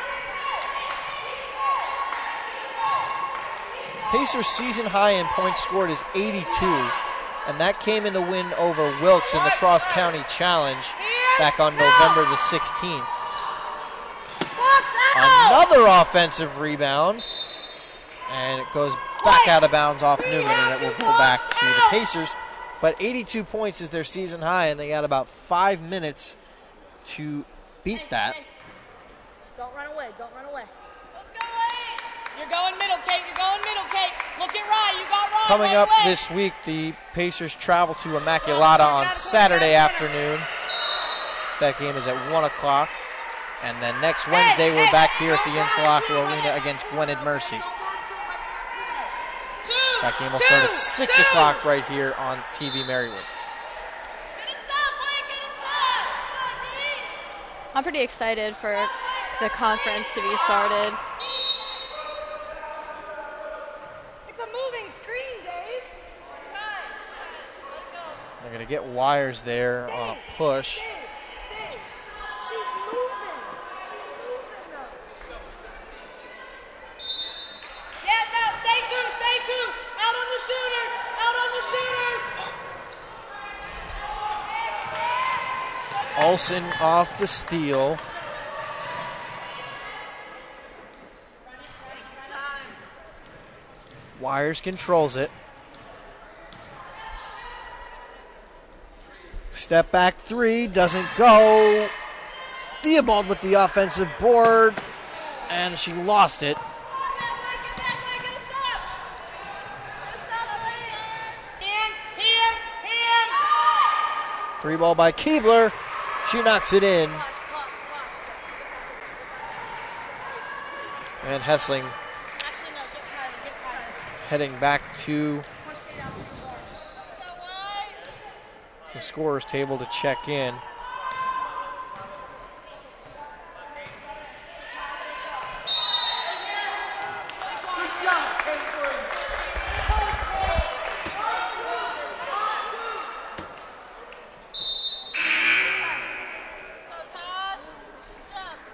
Pacers' season high in points scored is 82, and that came in the win over Wilkes in the Cross County Challenge back on November the 16th. Another offensive rebound, and it goes back out of bounds off Neumann, and it will go back to the Pacers. But 82 points is their season high, and they got about 5 minutes to beat that. Don't run away. Don't run away. You're going middle, Kate. You're going middle, Kate. Look at Rye. You got Rye. Coming up this week, the Pacers travel to Immaculata on Saturday afternoon. That game is at 1 o'clock. And then next Wednesday, we're back here at the Insulaco Arena against Gwynedd Mercy. That game will start at 6 o'clock right here on TV-Marywood. I'm pretty excited for the conference to be started. It's a moving screen, Dave. They're going to get Wires there on a push. Dave. She's moving. She's moving though. Yeah, no, stay two. Out on the shooters. Out on the shooters. Olsen off the steal. Wires controls it. Step back three, doesn't go. Theobald with the offensive board, and she lost it. Three ball by Keebler. She knocks it in. And Hessling heading back to the scorer's table to check in.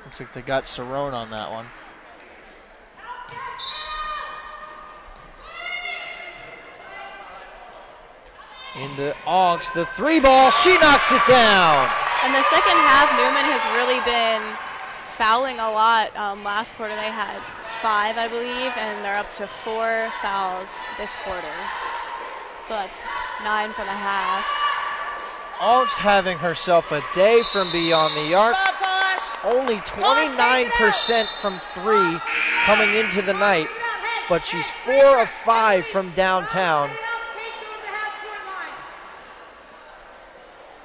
Looks like they got Cerrone on that one. Into Oggs, the three ball, she knocks it down. In the second half, Neumann has really been fouling a lot. Last quarter they had 5, I believe, and they're up to 4 fouls this quarter. So that's 9 for the half. Oggs having herself a day from beyond the arc. Only 29% from 3 coming into the night, but she's 4 of 5 from downtown.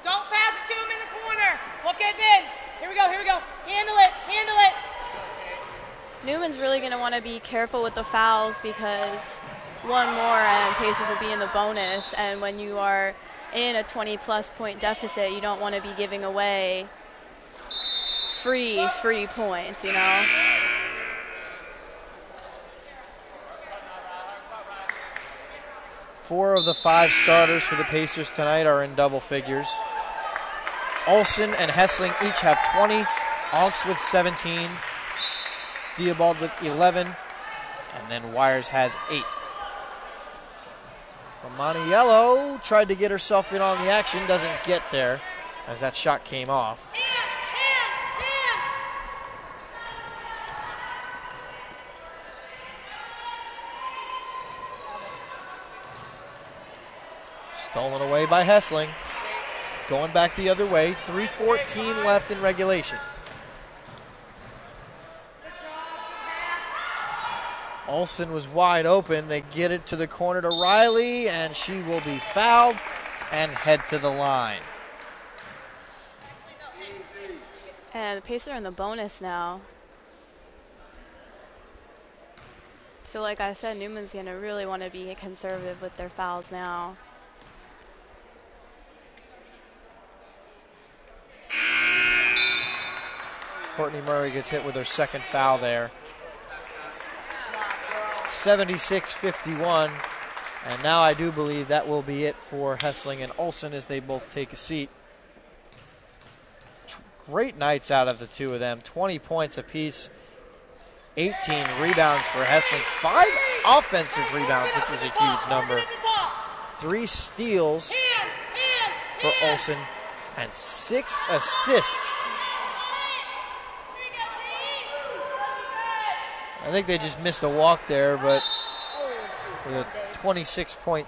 Don't pass it to him in the corner. Look at it. Here we go. Handle it. Newman's really going to want to be careful with the fouls because one more and Pacers will be in the bonus. And when you are in a 20-plus point deficit, you don't want to be giving away free points, you know. Four of the 5 starters for the Pacers tonight are in double figures. Olsen and Hessling each have 20. Oggs with 17. Theobald with 11. And then Wires has 8. Romaniello tried to get herself in on the action. Doesn't get there as that shot came off. Stolen away by Hessling. Going back the other way. 3:14 left in regulation. Olsen was wide open. They get it to the corner to Riley, and she will be fouled and head to the line. And the Pacers are in the bonus now. So like I said, Newman's going to really want to be conservative with their fouls now. Courtney Murray gets hit with her second foul there. 76-51. And now I do believe that will be it for Hessling and Olsen as they both take a seat. Great nights out of the two of them. 20 points apiece. 18 rebounds for Hessling. 5 offensive rebounds, which is a huge number. 3 steals for Olsen. And 6 assists. I think they just missed a walk there, but with a 26-point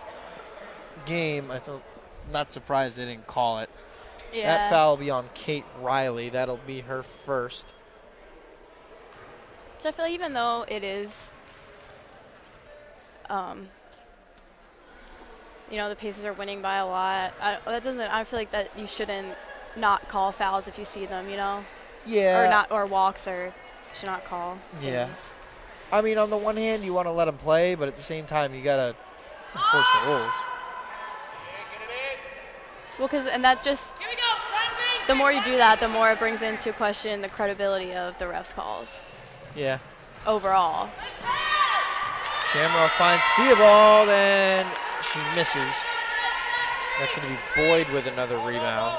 game, I thought, not surprised they didn't call it. Yeah. That foul will be on Kate Riley. That'll be her first. So I feel even though it is, you know, the Pacers are winning by a lot, I feel like that you shouldn't not call fouls if you see them, you know? Yeah. Or walks, or should not call. Yeah. things. I mean, on the one hand, you want to let them play, but at the same time, you got to enforce the rules. Well, and that just, the more you do that, the more it brings into question the credibility of the refs' calls. Yeah. Overall. Shamrock finds Theobald, and she misses. That's going to be Boyd with another rebound.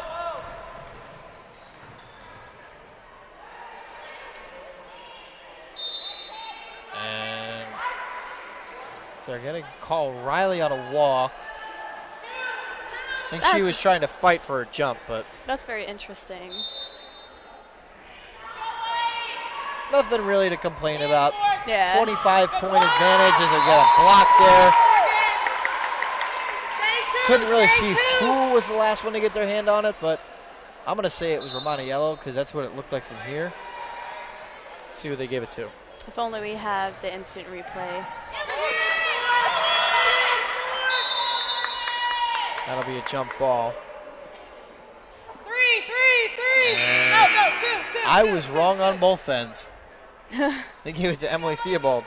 And they're going to call Riley on a walk. I think she was trying to fight for a jump, but That's very interesting. nothing really to complain about. Yeah. 25-point advantage as they get a block there. Couldn't really see who was the last one to get their hand on it, but I'm going to say it was Romaniello because that's what it looked like from here. Let's see who they gave it to. If only we have the instant replay. That'll be a jump ball. Three. And No, two. I was wrong on both ends. They gave it to Emily Theobald.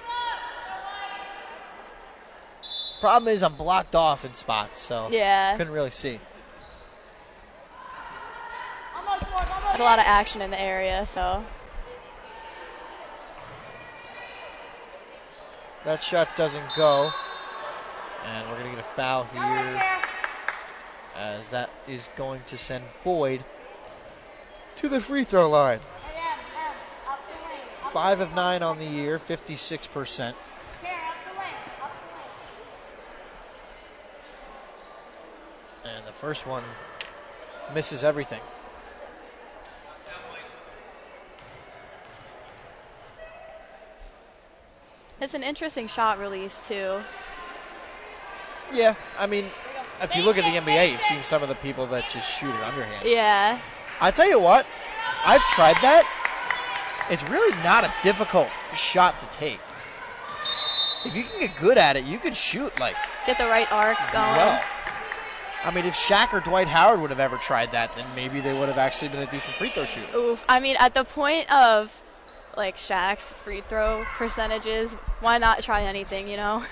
Problem is I'm blocked off in spots, so Yeah. couldn't really see. There's a lot of action in the area, so. That shot doesn't go. And we're going to get a foul here, as that is going to send Boyd to the free throw line. 5 of 9 on the year, 56%. And the first one misses everything. It's an interesting shot release, too. Yeah, I mean, if you look at the NBA, you've seen some of the people that just shoot it underhand. Yeah. I tell you what, I've tried that. It's really not a difficult shot to take. If you can get good at it, you can shoot like Get the right arc going. well. I mean, if Shaq or Dwight Howard would have ever tried that, then maybe they would have actually been a decent free throw shooter. Oof. I mean, at the point of, like, Shaq's free throw percentages, why not try anything, you know?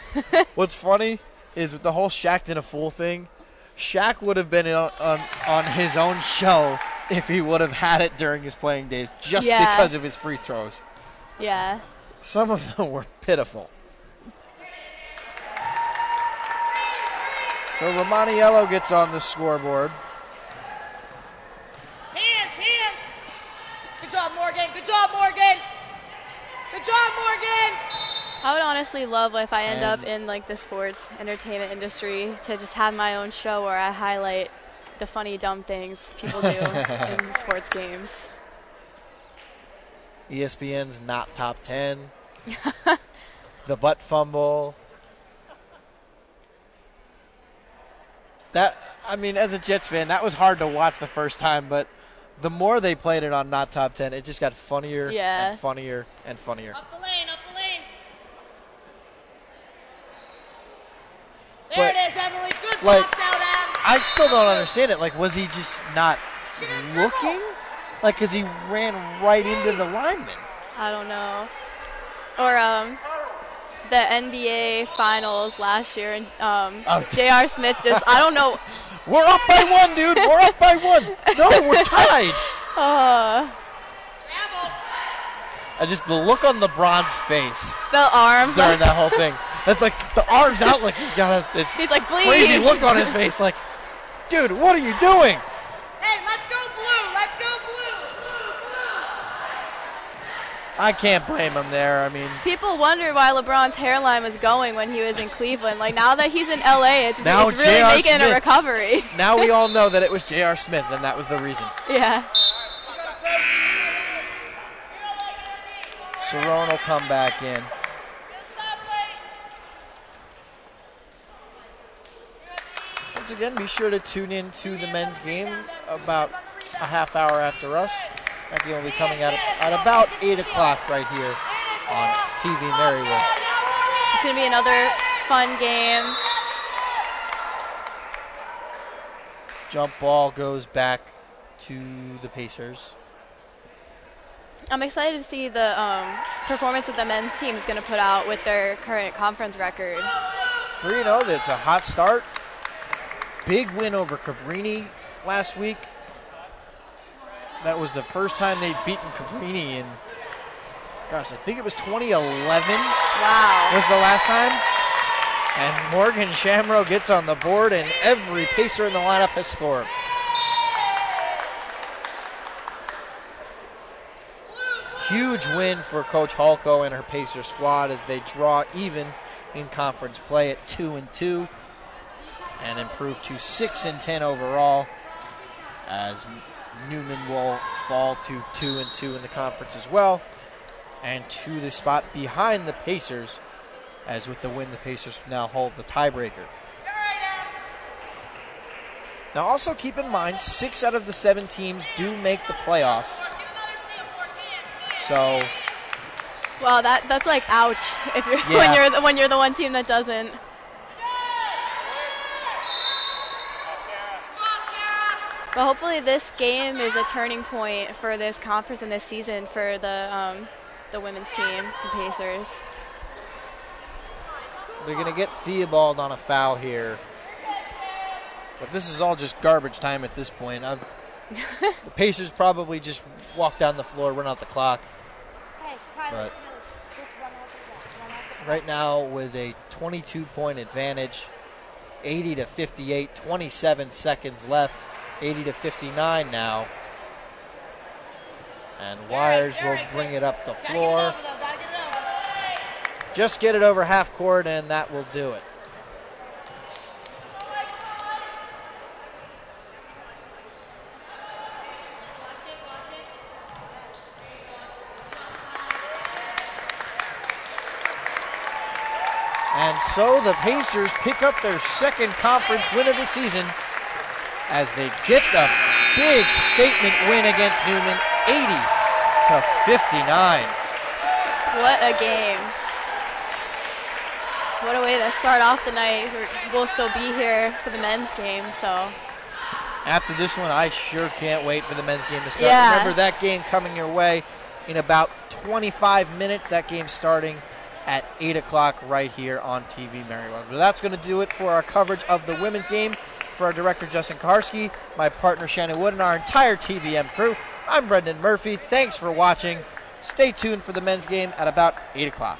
What's funny is with the whole Shaq did a fool thing, Shaq would have been on his own show if he would have had it during his playing days just because of his free throws. Yeah. Some of them were pitiful. So Romaniello gets on the scoreboard. Hands. Good job, Morgan. I would honestly love if I end up in, like, the sports entertainment industry to just have my own show where I highlight the funny, dumb things people do in sports games. ESPN's not top 10. The butt fumble. I mean, as a Jets fan, that was hard to watch the first time, but the more they played it on Not Top 10, it just got funnier and funnier and funnier. Up the lane, up the lane. There it is, Emily. Good box out, Em. I still don't understand it. Like, was he just not looking? Like, because he ran right into the lineman. I don't know. Or the NBA Finals last year, and J.R. Smith just, I don't know. We're up by one, dude. We're up by one. No, we're tied. The look on LeBron's face. The arms. During that whole thing. It's like the arms out like he's got he's like, please. Crazy look on his face. Like, dude, what are you doing? Hey, let's go blue. Let's go blue. I can't blame him there. I mean, people wonder why LeBron's hairline was going when he was in Cleveland. Like, now that he's in LA, it's really making a recovery. Now we all know that it was J.R. Smith, and that was the reason. Yeah. Cerrone will come back in. Once again, be sure to tune in to the men's game about a half hour after us. That game will be coming out at about 8 o'clock right here on TV-Marywood. It's going to be another fun game. Jump ball goes back to the Pacers. I'm excited to see the performance that the men's team is going to put out with their current conference record. 3-0, that's a hot start. Big win over Cabrini last week. That was the first time they'd beaten Cabrini in, gosh, I think it was 2011. Wow. Was the last time. And Morgan Shamrow gets on the board, and every Pacer in the lineup has scored. Huge win for Coach Halko and her Pacer squad as they draw even in conference play at 2-2 and improve to 6-10 overall, as Neumann will fall to 2-2 in the conference as well, and to the spot behind the Pacers, as with the win the Pacers now hold the tiebreaker. Now also keep in mind 6 out of the 7 teams do make the playoffs. So, well, that's like ouch if you're when you're the one team that doesn't. But hopefully this game is a turning point for this conference and this season for the women's team, the Pacers. They're going to get Theobald on a foul here. But this is all just garbage time at this point. The Pacers probably just walk down the floor, run out the clock. But right now with a 22-point advantage, 80-58, 27 seconds left, 80-59 now. And Wires will bring it up the floor. Just get it over half court, and that will do it. And so the Pacers pick up their second conference win of the season as they get the big statement win against Neumann, 80-59. What a game. What a way to start off the night. We'll still be here for the men's game, so. After this one, I sure can't wait for the men's game to start. Yeah. Remember that game coming your way in about 25 minutes. That game starting at 8 o'clock right here on TV-Marywood. But that's going to do it for our coverage of the women's game. For our director, Justin Karski, my partner, Shannon Wood, and our entire TVM crew, I'm Brendan Murphy. Thanks for watching. Stay tuned for the men's game at about 8 o'clock.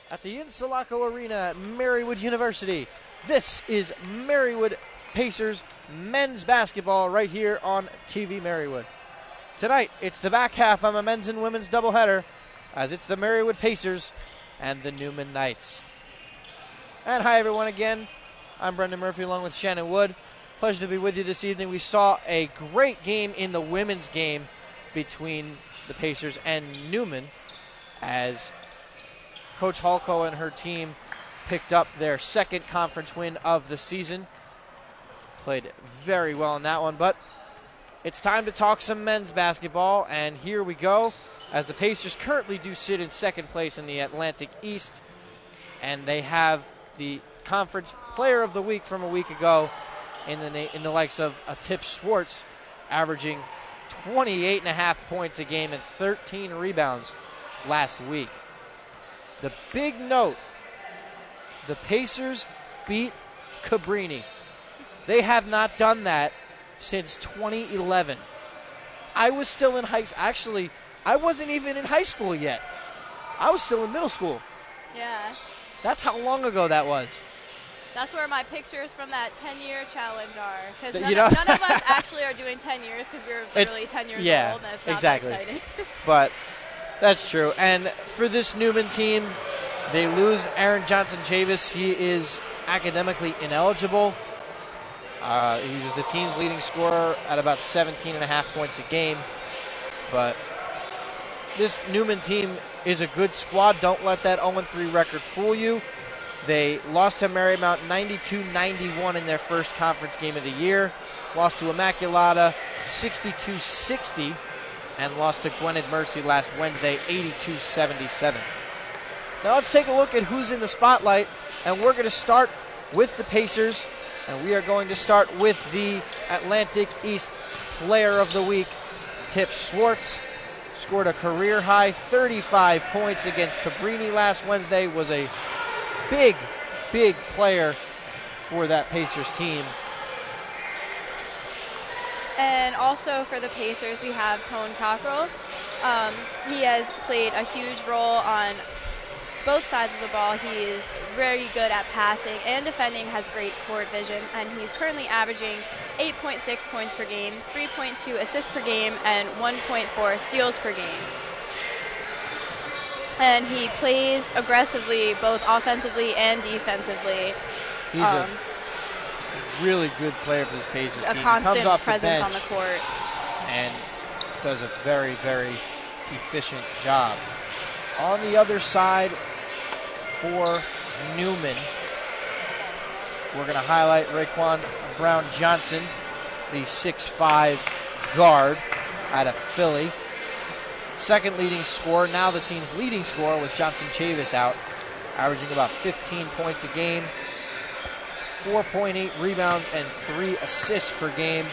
at the Insulaco Arena at Marywood University. This is Marywood Pacers men's basketball right here on TV-Marywood. Tonight, it's the back half of a men's and women's doubleheader, as it's the Marywood Pacers and the Neumann Knights. And hi, everyone, again. I'm Brendan Murphy along with Shannon Wood. Pleasure to be with you this evening. We saw a great game in the women's game between the Pacers and Neumann as Coach Halko and her team picked up their second conference win of the season. Played very well in that one, but it's time to talk some men's basketball, and here we go, as the Pacers currently do sit in second place in the Atlantic East, and they have the Conference Player of the Week from a week ago in the likes of Tip Schwartz, averaging 28.5 points a game and 13 rebounds last week. The big note, the Pacers beat Cabrini. They have not done that since 2011. I was still in high school. Actually, I wasn't even in high school yet. I was still in middle school. Yeah. That's how long ago that was. That's where my pictures from that 10-year challenge are. Because none of us actually are doing 10 years because we're literally 10 years old, and it's not exactly. that exciting. But that's true. And for this Neumann team, they lose Aaron Johnson-Chavis. He is academically ineligible. He was the team's leading scorer at about 17.5 points a game. But this Neumann team is a good squad. Don't let that 0-3 record fool you. They lost to Marymount 92-91 in their first conference game of the year. Lost to Immaculata 62-60. And lost to Gwynedd Mercy last Wednesday 82-77. Now let's take a look at who's in the spotlight. And we're going to start with the Pacers. And we are going to start with the Atlantic East Player of the Week. Tip Schwartz scored a career-high 35 points against Cabrini last Wednesday. Was a big player for that Pacers team. And also for the Pacers, we have Tone Cockrell. He has played a huge role on both sides of the ball. He is very good at passing and defending, has great court vision, and he's currently averaging 8.6 points per game, 3.2 assists per game, and 1.4 steals per game. And he plays aggressively, both offensively and defensively. He's a really good player for this Pacers team. A constant comes off presence the bench on the court. And does a very, very efficient job. On the other side for Neumann, we're going to highlight Raekwon Brown-Johnson, the 6'5" guard out of Philly. Second leading scorer, now the team's leading scorer with Johnson-Chavis out, averaging about 15 points a game, 4.8 rebounds and 3 assists per game.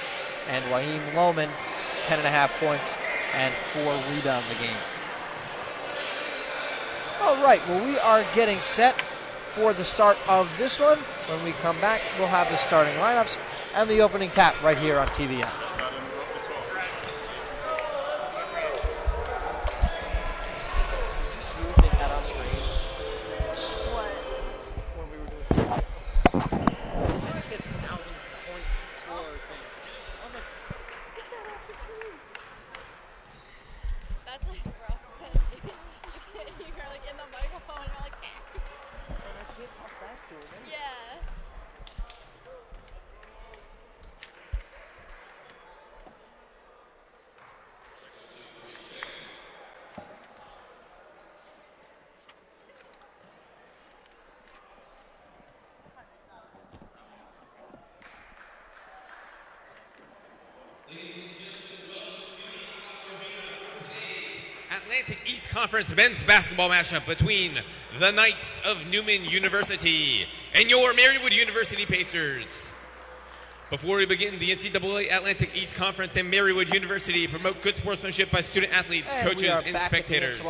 And Waheem Lohman, 10.5 points and 4 rebounds a game. All right, well, we are getting set for the start of this one. When we come back, we'll have the starting lineups and the opening tap right here on TVM. Atlantic East Conference men's basketball matchup between the Knights of Neumann University and your Marywood University Pacers. Before we begin, the NCAA Atlantic East Conference and Marywood University promote good sportsmanship by student athletes, coaches, and spectators.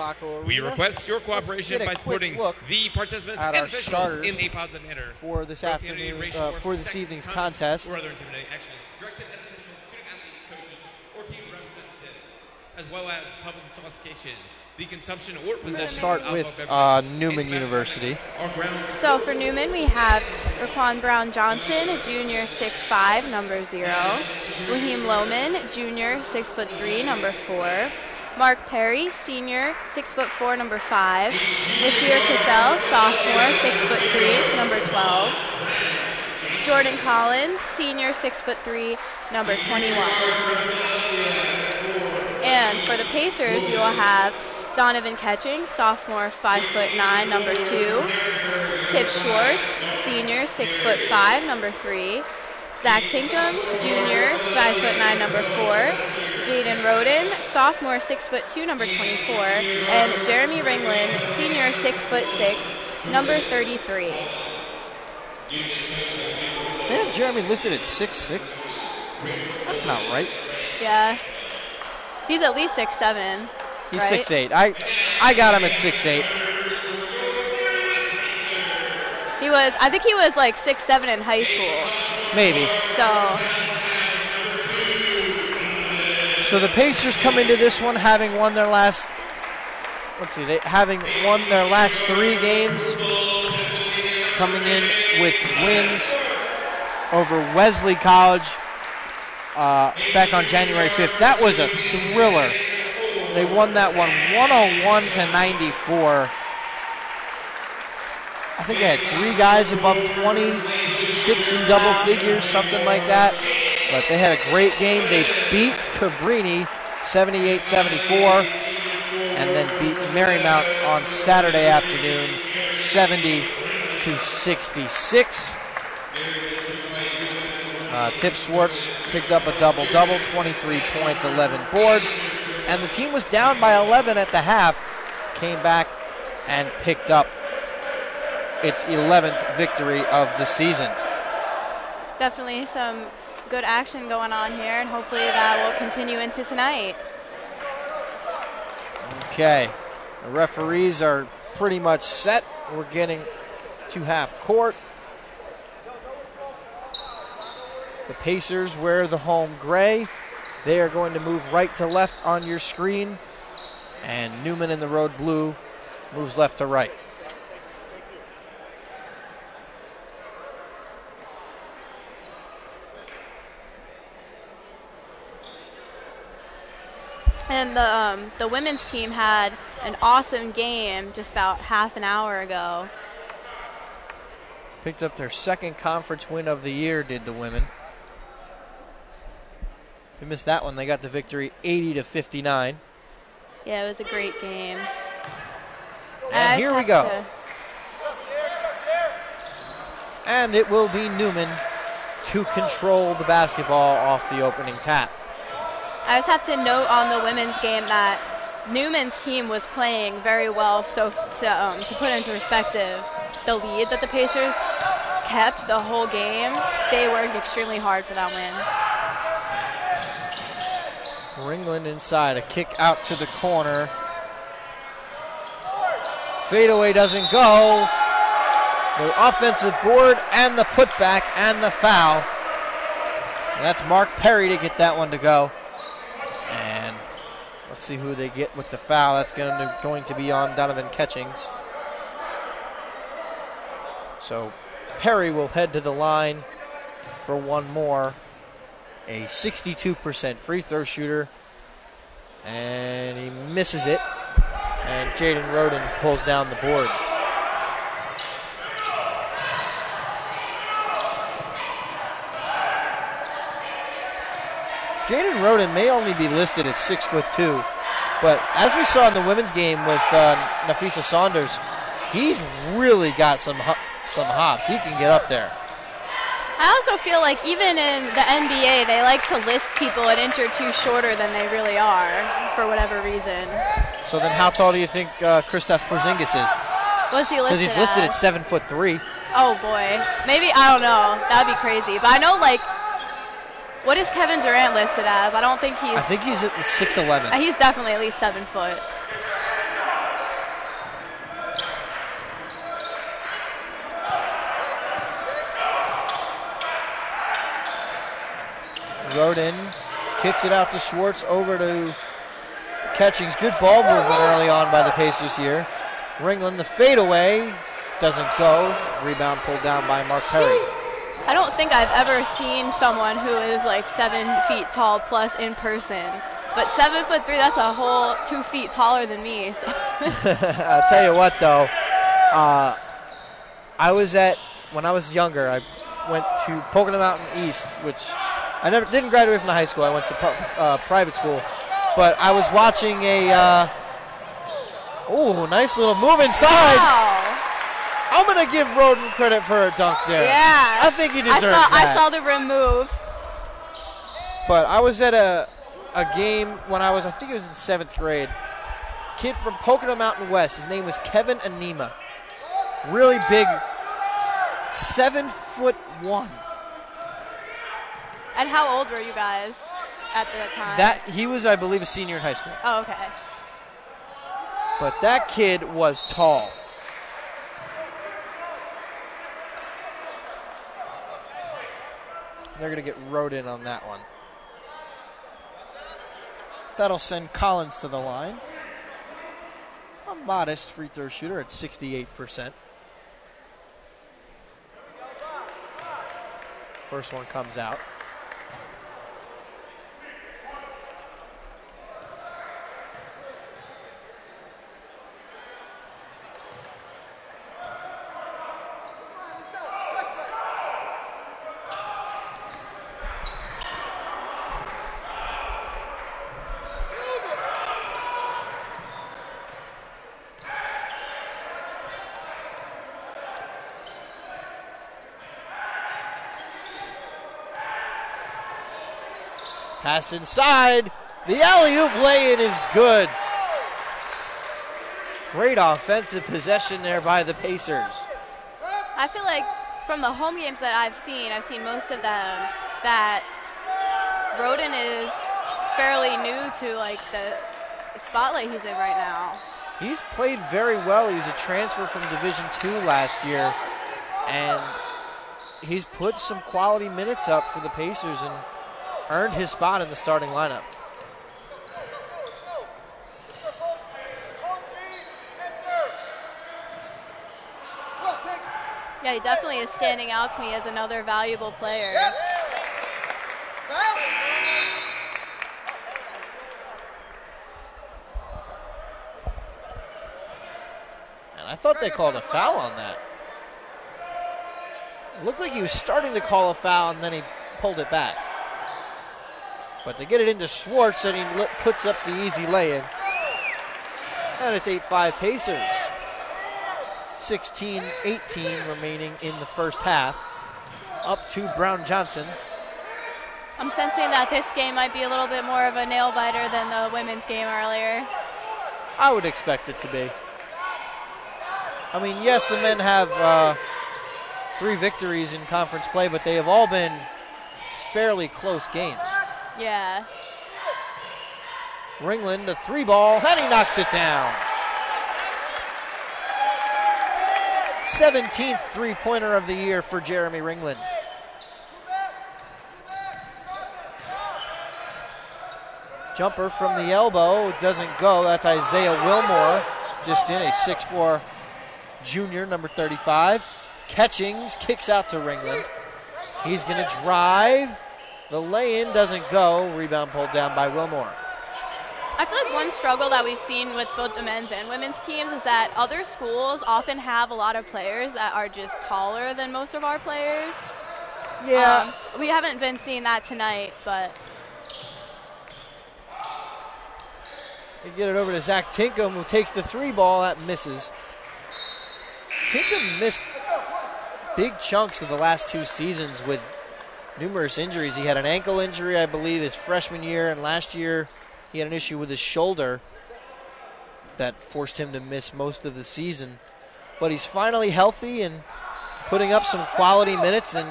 We request your cooperation by supporting the participants and officials in a positive manner. For this afternoon, for this evening's contest. Or other intimidating actions directed at officials, student athletes, coaches, or team representatives. as well as tub intoxication. The consumption or possession We'll start of with alcohol beverages Neumann and University. are grounds So for Neumann, we have Raquan Brown Johnson, junior, 6'5", number 0. Raheem Lohman, junior, 6'3", number 4. Mark Perry, senior, 6'4", number 5. Nasir Cassell, sophomore, 6'3", number 12. Jordan Collins, senior, 6'3", number 21. And for the Pacers, we will have Donovan Ketching, sophomore, 5'9", number 2. Tip Schwartz, senior, 6'5", number 3. Zach Tinkham, junior, 5'9", number 4. Jaden Roden, sophomore, 6'2", number 24. And Jeremy Ringland, senior, 6'6", number 33. They have Jeremy listed at 6'6". That's not right. Yeah. He's at least 6'7". He's right? 6'8". I got him at 6'8". I think he was like 6'7" in high school. Maybe. So the Pacers come into this one having won their last, having won their last 3 games, coming in with wins over Wesley College back on January 5th. That was a thriller. They won that one 101-94. I think they had 3 guys above 26 in double figures, something like that. But they had a great game. They beat Cabrini 78-74 and then beat Marymount on Saturday afternoon 70-66. Tip Schwartz picked up a double-double, 23 points, 11 boards. And the team was down by 11 at the half, came back and picked up its 11th victory of the season. Definitely some good action going on here, and hopefully that will continue into tonight. Okay, the referees are pretty much set. We're getting to half court. The Pacers wear the home gray. They are going to move right to left on your screen, and Neumann in the road blue moves left to right. And the women's team had an awesome game just about half an hour ago. Picked up their second conference win of the year, did the women. If you missed that one, they got the victory 80-59. Yeah, it was a great game. And here we go. And it will be Neumann to control the basketball off the opening tap. I just have to note on the women's game that Newman's team was playing very well. So to put into perspective, the lead that the Pacers kept the whole game, they worked extremely hard for that win. Ringland inside, a kick out to the corner. Fadeaway doesn't go. The offensive board and the putback and the foul. And that's Mark Perry to get that one to go. And let's see who they get with the foul. That's going to be on Donovan Ketchings. So Perry will head to the line for one more. A 62% free throw shooter. And he misses it. And Jaden Roden pulls down the board. Jaden Roden may only be listed at 6'2", but as we saw in the women's game with Nafisa Saunders, he's really got some hops. He can get up there. I also feel like even in the NBA, they like to list people an inch or two shorter than they really are for whatever reason. So then how tall do you think Kristaps Porzingis is? What's he listed Because he's listed as? at 7'3". Oh, boy. Maybe, I don't know. That would be crazy. But I know, like, what is Kevin Durant listed as? I think he's at 6'11". He's definitely at least 7 foot. Roden kicks it out to Schwartz, over to Catchings, good ball movement early on by the Pacers here. Ringland, the fadeaway, doesn't go. Rebound pulled down by Mark Perry. I don't think I've ever seen someone who is like 7 feet tall plus in person. But 7'3", that's a whole 2 feet taller than me. So. I'll tell you what, though. When I was younger, I went to Pocono Mountain East, which I didn't graduate from the high school. I went to private school. But I was watching a nice little move inside. Wow. I'm going to give Roden credit for a dunk there. Yeah. I think he deserves that. I saw the rim move. But I was at a game when I think it was in 7th grade. Kid from Pocono Mountain West. His name was Kevin Anima. Really big, 7'1". And how old were you guys at that time? He was, I believe, a senior in high school. Oh, okay. But that kid was tall. They're going to get rode in on that one. That'll send Collins to the line. A modest free throw shooter at 68%. First one comes out. Pass inside. The alley-oop lay-in is good. Great offensive possession there by the Pacers. I feel like from the home games that I've seen most of them, that Roden is fairly new to like the spotlight he's in right now. He's played very well. He was a transfer from Division II last year, and he's put some quality minutes up for the Pacers and earned his spot in the starting lineup. Yeah, he definitely is standing out to me as another valuable player. And I thought they called a foul on that. It looked like he was starting to call a foul and then he pulled it back. But they get it into Schwartz and he puts up the easy lay-in. And it's 8-5 Pacers. 16-18 remaining in the first half. Up to Brown Johnson. I'm sensing that this game might be a little bit more of a nail-biter than the women's game earlier. I would expect it to be. I mean, yes, the men have 3 victories in conference play, but they have all been fairly close games. Yeah. Ringland, a 3-ball, and he knocks it down. 17th three-pointer of the year for Jeremy Ringland. Jumper from the elbow doesn't go. That's Isaiah Wilmore, just in, a 6'4" junior, number 35. Catchings, kicks out to Ringland. He's going to drive. The lay-in doesn't go. Rebound pulled down by Wilmore. I feel like one struggle that we've seen with both the men's and women's teams is that other schools often have a lot of players that are just taller than most of our players. Yeah. We haven't been seeing that tonight, but... They get it over to Zach Tinkham, who takes the 3-ball. That misses. Tinkham missed big chunks of the last 2 seasons with numerous injuries. He had an ankle injury, I believe, his freshman year, and last year he had an issue with his shoulder that forced him to miss most of the season. But he's finally healthy and putting up some quality minutes and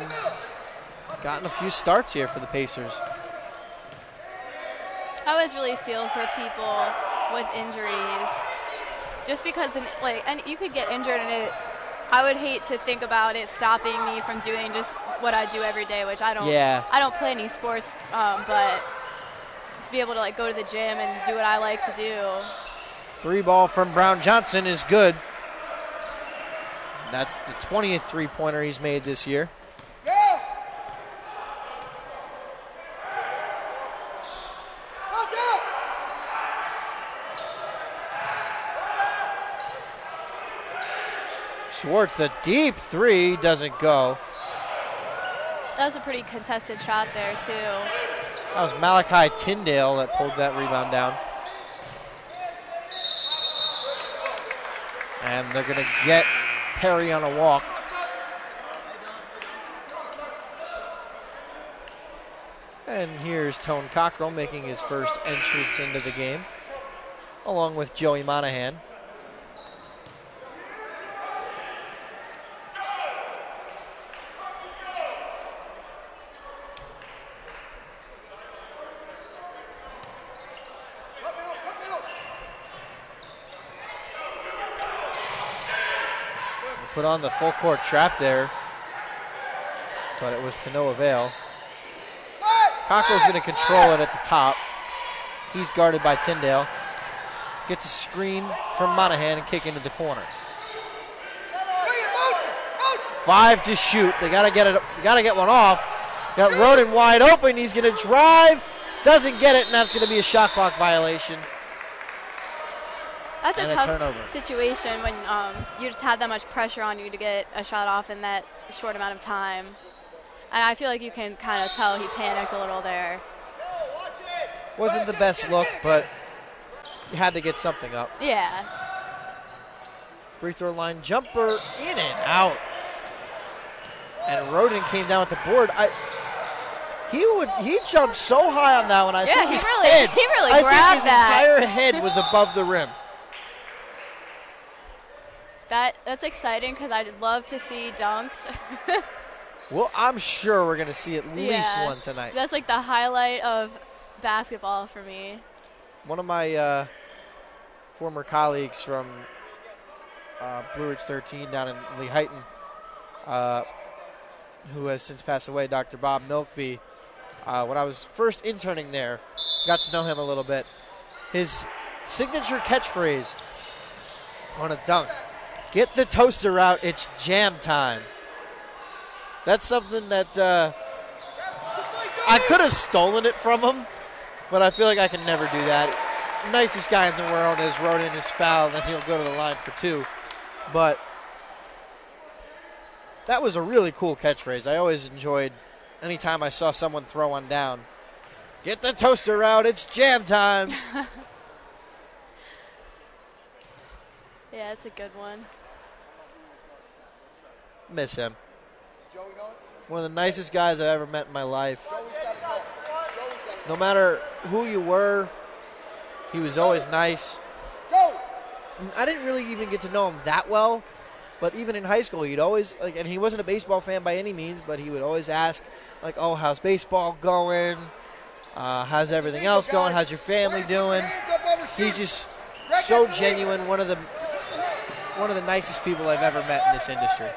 gotten a few starts here for the Pacers. I always really feel for people with injuries, just because, and you could get injured, and I would hate to think about it stopping me from doing just what I do every day, which I don't. Yeah. I don't play any sports, but be able to like go to the gym and do what I like to do. 3 ball from Brown Johnson is good. That's the 20th three-pointer he's made this year. Schwartz, the deep 3 doesn't go. That was a pretty contested shot there, too. That was Malachi Tyndale that pulled that rebound down. And they're going to get Perry on a walk. And here's Tone Cockrell making his first entrance into the game, along with Joey Monahan. Put on the full court trap there, but it was to no avail. Cockrell's going to control it at the top. He's guarded by Tyndale. Gets a screen from Monahan and kick into the corner. 5 to shoot. They got to get it. Got to get one off. Got Roden wide open. He's going to drive. Doesn't get it, and that's going to be a shot clock violation. That's a tough turnover situation when you just have that much pressure on you to get a shot off in that short amount of time. And I feel like you can kind of tell he panicked a little there. Wasn't the best look, but you had to get something up. Yeah. Free throw line jumper in and out. And Roden came down with the board. He jumped so high on that one. I think his entire head was above the rim. That's exciting because I'd love to see dunks. Well, I'm sure we're going to see at least one tonight. That's like the highlight of basketball for me. One of my former colleagues from Blue Ridge 13 down in Lehighton, who has since passed away, Dr. Bob Milkvey, when I was first interning there, got to know him a little bit. His signature catchphrase on a dunk: "Get the toaster out, it's jam time." That's something that I could have stolen it from him, but I feel like I can never do that. Nicest guy in the world is Roden is fouled, and he'll go to the line for 2. But that was a really cool catchphrase. I always enjoyed anytime I saw someone throw one down. "Get the toaster out, it's jam time." Yeah, it's a good one. Miss him. One of the nicest guys I've ever met in my life. No matter who you were, he was always nice. I didn't really even get to know him that well, but even in high school, he'd always, and he wasn't a baseball fan by any means, but he would always ask, "Oh, how's baseball going? How's everything else going? How's your family doing?" He's just so genuine, one of the nicest people I've ever met in this industry.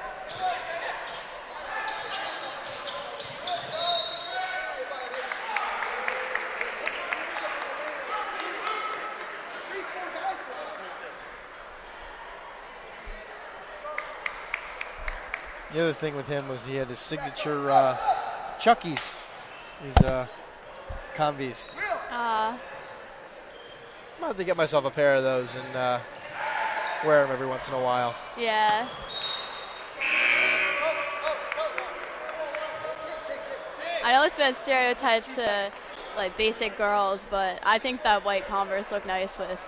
The other thing with him was he had his signature Chuckies, his Convies. I'm going to have to get myself a pair of those and wear them every once in a while. Yeah. I know it's been stereotyped to like basic girls, but I think that white Converse look nice with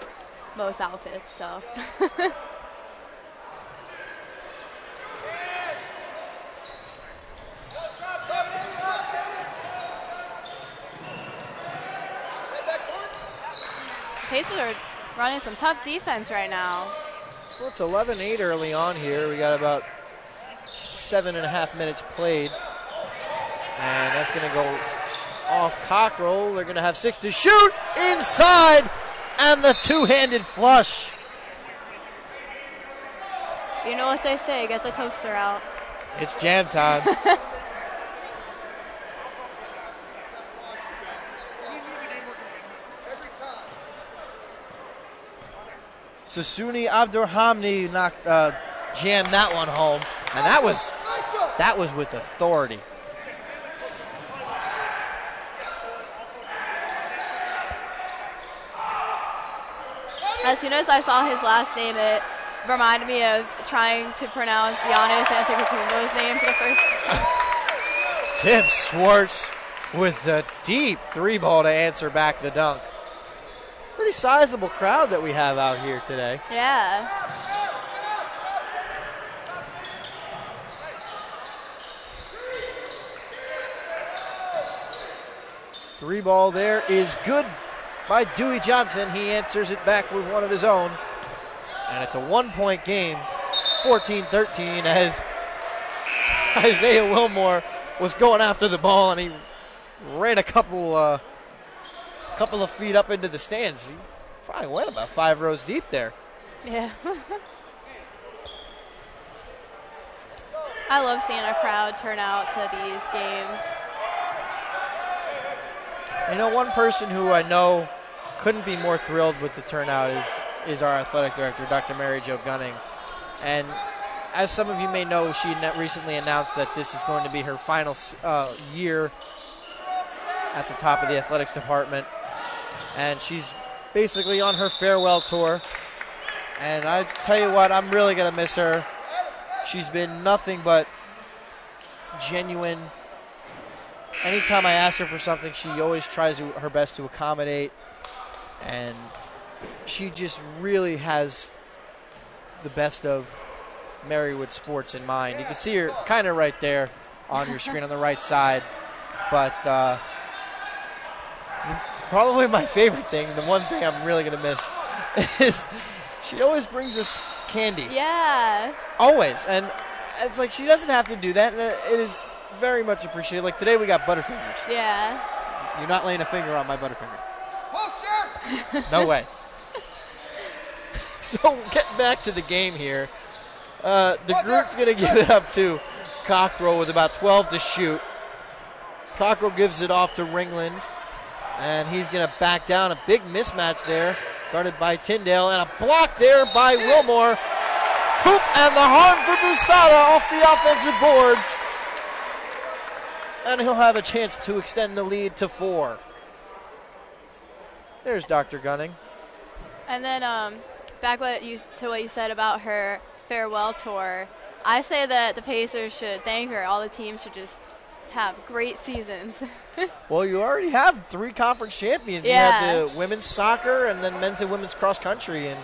most outfits, so. Pacers are running some tough defense right now. Well, it's 11-8 early on here. We got about 7.5 minutes played. And that's going to go off Cockrell. They're going to have 6 to shoot inside. And the two-handed flush. You know what they say, get the toaster out. It's jam time. Sassouni Abdurhamni jammed that one home, and that was with authority. As soon as I saw his last name, it reminded me of trying to pronounce Giannis Antetokounmpo's name for the first time. Tim Swartz with the deep three ball to answer back the dunk. It's a pretty sizable crowd that we have out here today. Yeah. Three ball there is good by Dewey Johnson. He answers it back with one of his own. And it's a 1-point game, 14-13, as Isaiah Wilmore was going after the ball, and he ran a couple of feet up into the stands. He probably went about 5 rows deep there. Yeah. I love seeing a crowd turn out to these games. You know, one person who I know couldn't be more thrilled with the turnout is our athletic director, Dr. Mary Jo Gunning. And as some of you may know, she recently announced that this is going to be her final year at the top of the athletics department. And she's basically on her farewell tour. And I tell you what, I'm really going to miss her. She's been nothing but genuine. Anytime I ask her for something, she always tries her best to accommodate. And she just really has the best of Marywood sports in mind. You can see her kind of right there on your screen on the right side. But probably my favorite thing, the one thing I'm really going to miss, is she always brings us candy. Yeah. Always. And it's like she doesn't have to do that. And it is very much appreciated. Like today we got Butterfingers. Yeah. You're not laying a finger on my Butterfinger. No way. So getting back to the game here. The group's going to give it up to Cockrell with about 12 to shoot. Cockrell gives it off to Ringland. And he's going to back down. A big mismatch there. Guarded by Tyndale. And a block there by Wilmore. Hoop and the harm for Busada off the offensive board. And he'll have a chance to extend the lead to 4. There's Dr. Gunning. And then back to what you said about her farewell tour, I say that the Pacers should thank her. All the teams should just have great seasons. Well, you already have 3 conference champions. Yeah. You have the women's soccer and then men's and women's cross country. And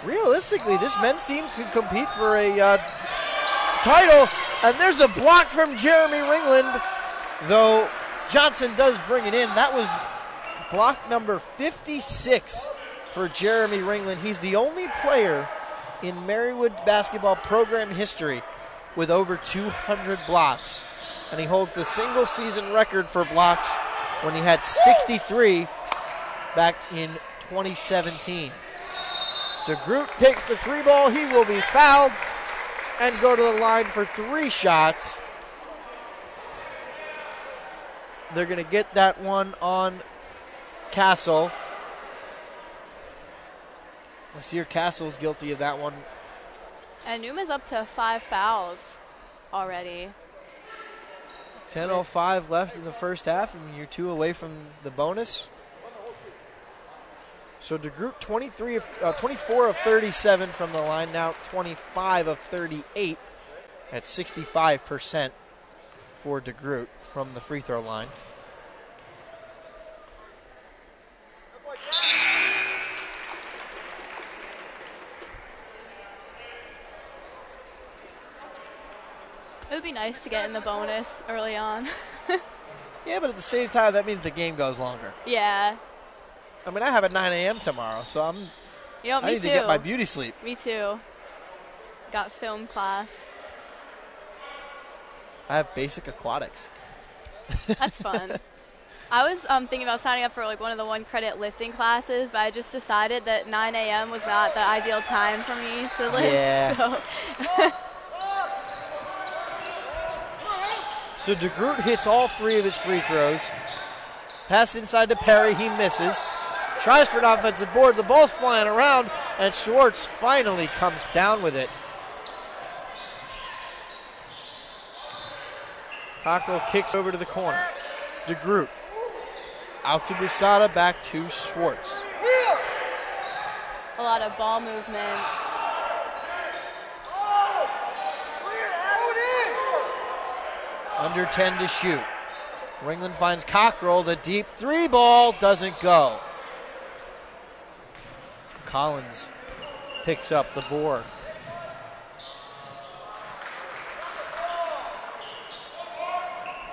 realistically, this men's team could compete for a title. And there's a block from Jeremy Ringland, though Johnson does bring it in. That was block number 56 for Jeremy Ringland. He's the only player in Marywood basketball program history with over 200 blocks. And he holds the single season record for blocks when he had 63 back in 2017. DeGroot takes the 3 ball. He will be fouled and go to the line for 3 shots. They're going to get that one on Castle. Nasir Castle's guilty of that one. And Newman's up to 5 fouls already. 10:05 left in the first half, and you're 2 away from the bonus. So DeGroot 24 of 37 from the line, now 25 of 38 at 65% for DeGroot from the free throw line. It would be nice to get in the bonus early on. Yeah, but at the same time, that means the game goes longer. Yeah. I mean, I have a 9 a.m. tomorrow, so I Me need too. to get my beauty sleep. Me too. Got film class. I have basic aquatics. That's fun. I was thinking about signing up for like one of the 1-credit lifting classes, but I just decided that 9 a.m. was not the ideal time for me to lift. Yeah. So. So DeGroot hits all 3 of his free throws. Pass inside to Perry. He misses. Tries for an offensive board. The ball's flying around. And Schwartz finally comes down with it. Cockrell kicks over to the corner. DeGroot. Out to Busada, back to Schwartz. A lot of ball movement. Under 10 to shoot. Ringland finds Cockrell. The deep three ball doesn't go. Collins picks up the board.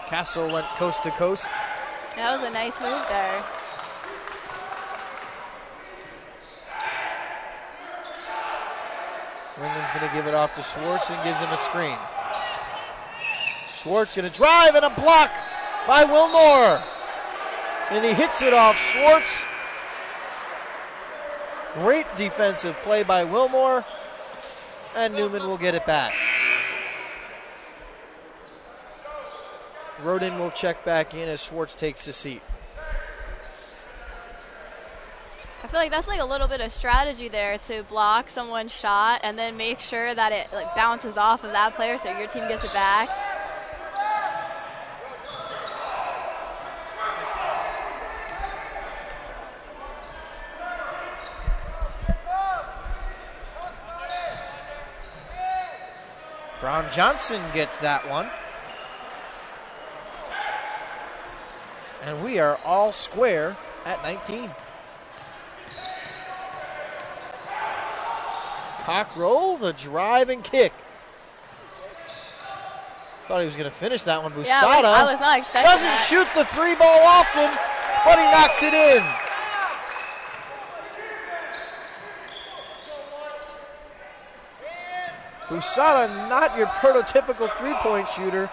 Castle went coast to coast. That was a nice move there. Ringland's going to give it off to Schwartz and gives him a screen. Schwartz going to drive and a block by Wilmore. And he hits it off Schwartz. Great defensive play by Wilmore. And Neumann will get it back. Rodin will check back in as Schwartz takes his seat. I feel like that's like a little bit of strategy there to block someone's shot and then make sure that it like bounces off of that player so your team gets it back. Brown Johnson gets that one. And we are all square at 19. Cockrell, the drive and kick. Thought he was going to finish that one. Busada yeah, I was not expecting doesn't that. shoot the three ball often, but he knocks it in. Busada, not your prototypical three-point shooter,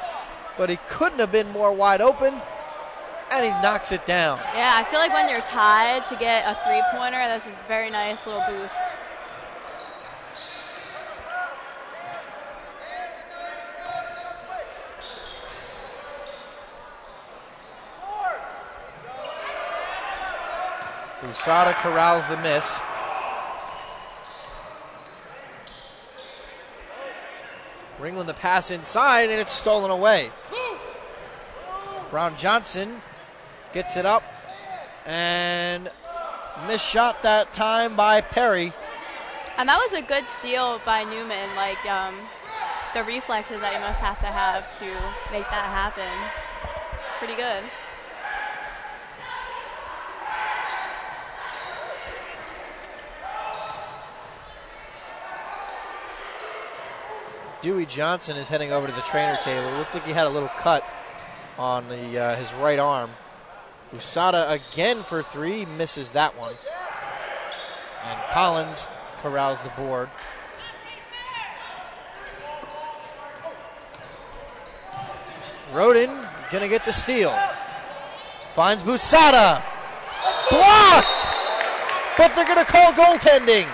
but he couldn't have been more wide open, and he knocks it down. Yeah, I feel like when you're tied to get a three-pointer, that's a very nice little boost. Busada corrals the miss. Ringland the pass inside, and it's stolen away. Brown Johnson gets it up, and missed shot that time by Perry. And that was a good steal by Neumann, like the reflexes that you must have to make that happen. Pretty good. Dewey Johnson is heading over to the trainer table. It looked like he had a little cut on his right arm. Busada again for three, misses that one. And Collins corrals the board. Rodin gonna get the steal. Finds Busada. Blocked! But they're gonna call goaltending.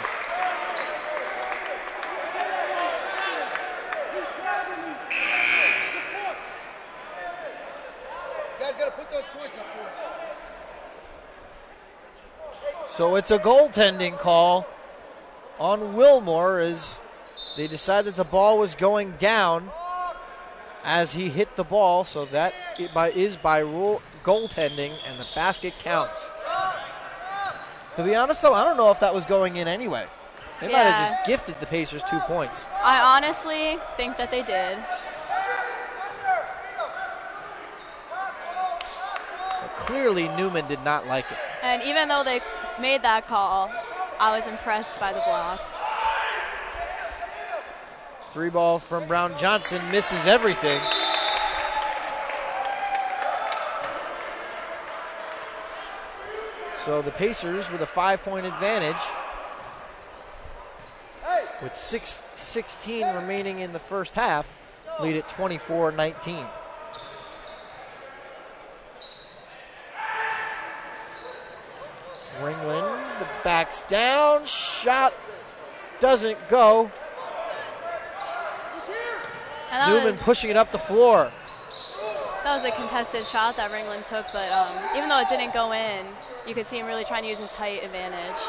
So it's a goaltending call on Wilmore as they decided the ball was going down as he hit the ball. So that is by rule goaltending, and the basket counts. To be honest, though, I don't know if that was going in anyway. They might have just gifted the Pacers 2 points. I honestly think that they did. But clearly, Neumann did not like it. And even though they made that call, I was impressed by the block. Three ball from Brown Johnson, misses everything. So the Pacers with a 5-point advantage with 6:16 remaining in the first half, lead at 24-19. Ringland, the back's down, shot doesn't go. Neumann pushing it up the floor. That was a contested shot that Ringland took, but even though it didn't go in, you could see him really trying to use his height advantage.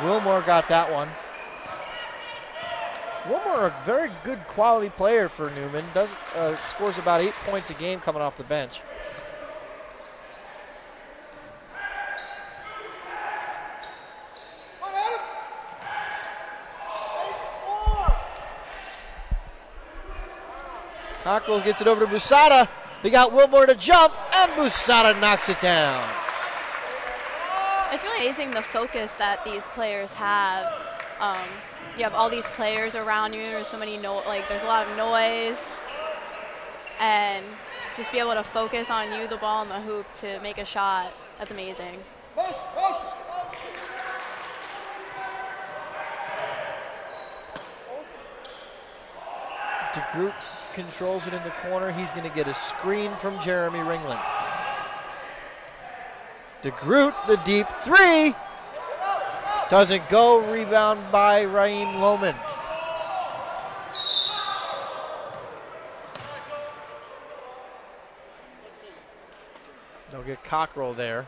Wilmore got that one. Wilmore, a very good quality player for Neumann. Scores about 8 points a game coming off the bench. Cockrell gets it over to Busada. They got Wilmore to jump, and Busada knocks it down. It's really amazing the focus that these players have. You have all these players around you. There's so many there's a lot of noise, and just be able to focus on you, the ball, and the hoop to make a shot. That's amazing. DeGroot controls it in the corner. He's going to get a screen from Jeremy Ringland. DeGroot, the deep three. Doesn't go. Rebound by Raheem Lohman. They'll get Cockrell there.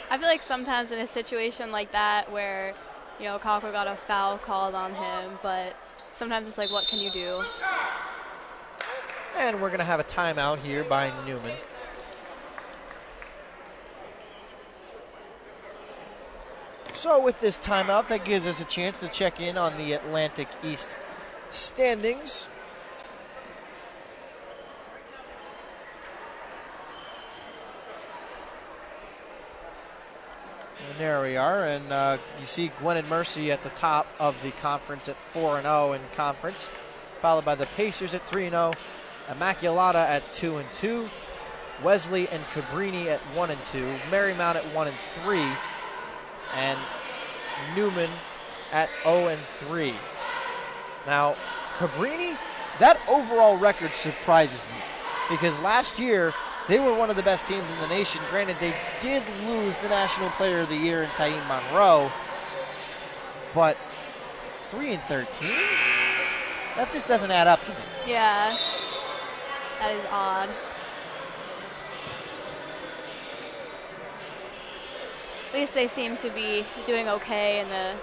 I feel like sometimes in a situation like that where, Cockrell got a foul called on him, but sometimes it's like, what can you do? And we're going to have a timeout here by Neumann. So with this timeout, that gives us a chance to check in on the Atlantic East standings. And there we are, and you see Gwen and Mercy at the top of the conference at 4-0 in conference, followed by the Pacers at 3-0, Immaculata at 2-2, Wesley and Cabrini at 1-2, Marymount at 1-3, and Neumann at 0-3. Now, Cabrini, that overall record surprises me because last year they were one of the best teams in the nation. Granted, they did lose the National Player of the Year in Taim Monroe, but 3-13? That just doesn't add up to me. Yeah, that is odd. At least they seem to be doing okay in the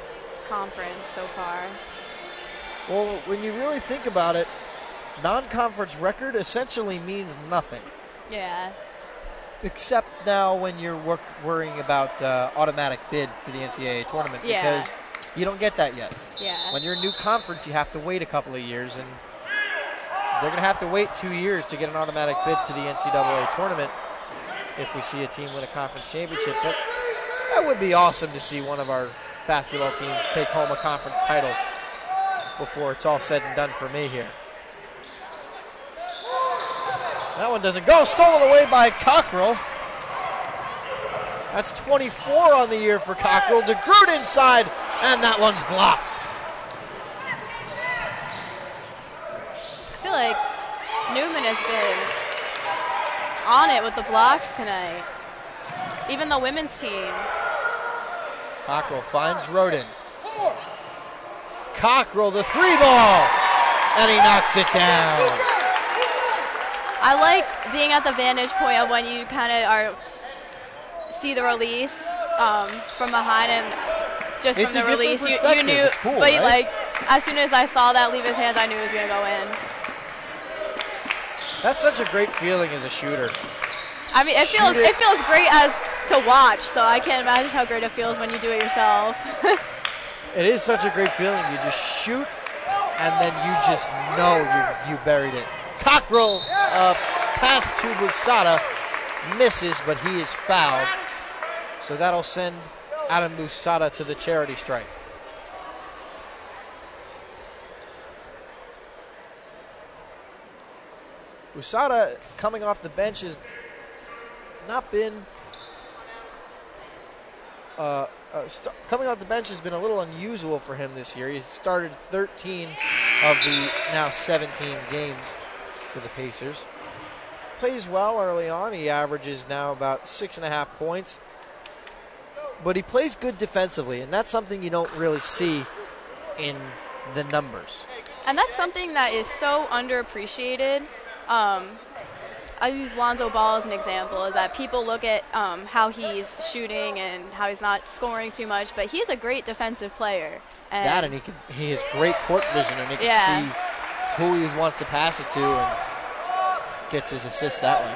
conference so far. Well, when you really think about it, non-conference record essentially means nothing. Yeah. Except now when you're worrying about automatic bid for the NCAA tournament because you don't get that yet. Yeah. When you're a new conference, you have to wait a couple of years, and they're going to have to wait 2 years to get an automatic bid to the NCAA tournament if we see a team win a conference championship. But that would be awesome to see one of our basketball teams take home a conference title before it's all said and done for me here. That one doesn't go. Stolen away by Cockrell. That's 24 on the year for Cockrell. DeGroot inside, and that one's blocked. I feel like Neumann has been on it with the blocks tonight. Even the women's team. Cockrell finds Rodin. Cockrell, the three ball, and he knocks it down. I like being at the vantage point of when you kind of see the release from behind, and just It's from the a release, different you knew. perspective. It's cool, but right? as soon as I saw that leave his hands, I knew it was going to go in. That's such a great feeling as a shooter. I mean, it feels great as to watch, so I can't imagine how great it feels when you do it yourself. It is such a great feeling. You just shoot, and then you just know you buried it. Cockrell, pass to Busada, misses, but he is fouled. So that'll send Adam Busada to the charity stripe. Busada, coming off the bench, has not been coming off the bench has been a little unusual for him this year. He's started 13 of the now 17 games for the Pacers. Plays well early on. He averages now about 6.5 points. But he plays good defensively, and that's something you don't really see in the numbers. And that's something that is so underappreciated. I use Lonzo Ball as an example, is that people look at how he's shooting and how he's not scoring too much, but he's a great defensive player. And he has great court vision, and he can see who he wants to pass it to and gets his assists that way.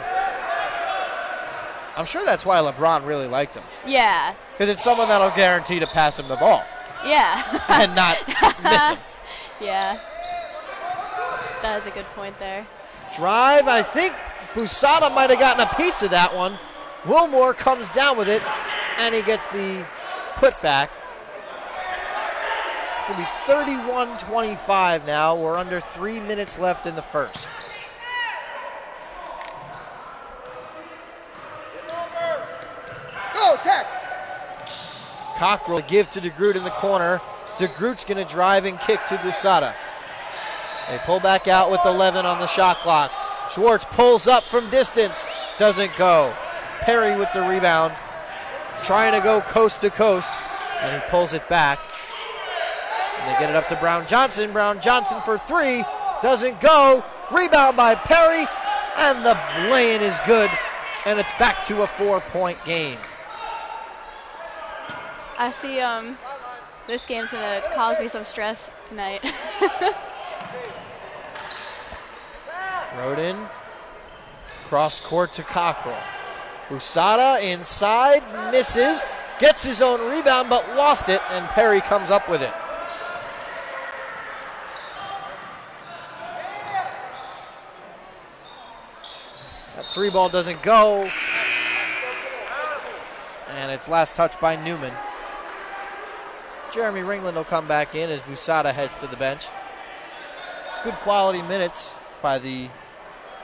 I'm sure that's why LeBron really liked him. Yeah. Because it's someone that'll guarantee to pass him the ball. Yeah. And not miss him. Yeah. That is a good point there. Drive, I think Busada might have gotten a piece of that one. Wilmore comes down with it, and he gets the putback. It's going to be 31-25 now. We're under 3 minutes left in the first. Go, Tech! Cockrell give to DeGroot in the corner. DeGroot's going to drive and kick to Busada. They pull back out with 11 on the shot clock. Schwartz pulls up from distance. Doesn't go. Perry with the rebound. Trying to go coast to coast. And he pulls it back. And they get it up to Brown Johnson. Brown Johnson for three. Doesn't go. Rebound by Perry. And the lay-in is good. And it's back to a 4-point game. I see this game's going to cause me some stress tonight. Rodin, cross court to Cockrell. Busada inside, misses, gets his own rebound but lost it, and Perry comes up with it. That three ball doesn't go, and it's last touch by Neumann. Jeremy Ringland will come back in as Busada heads to the bench. Good quality minutes by the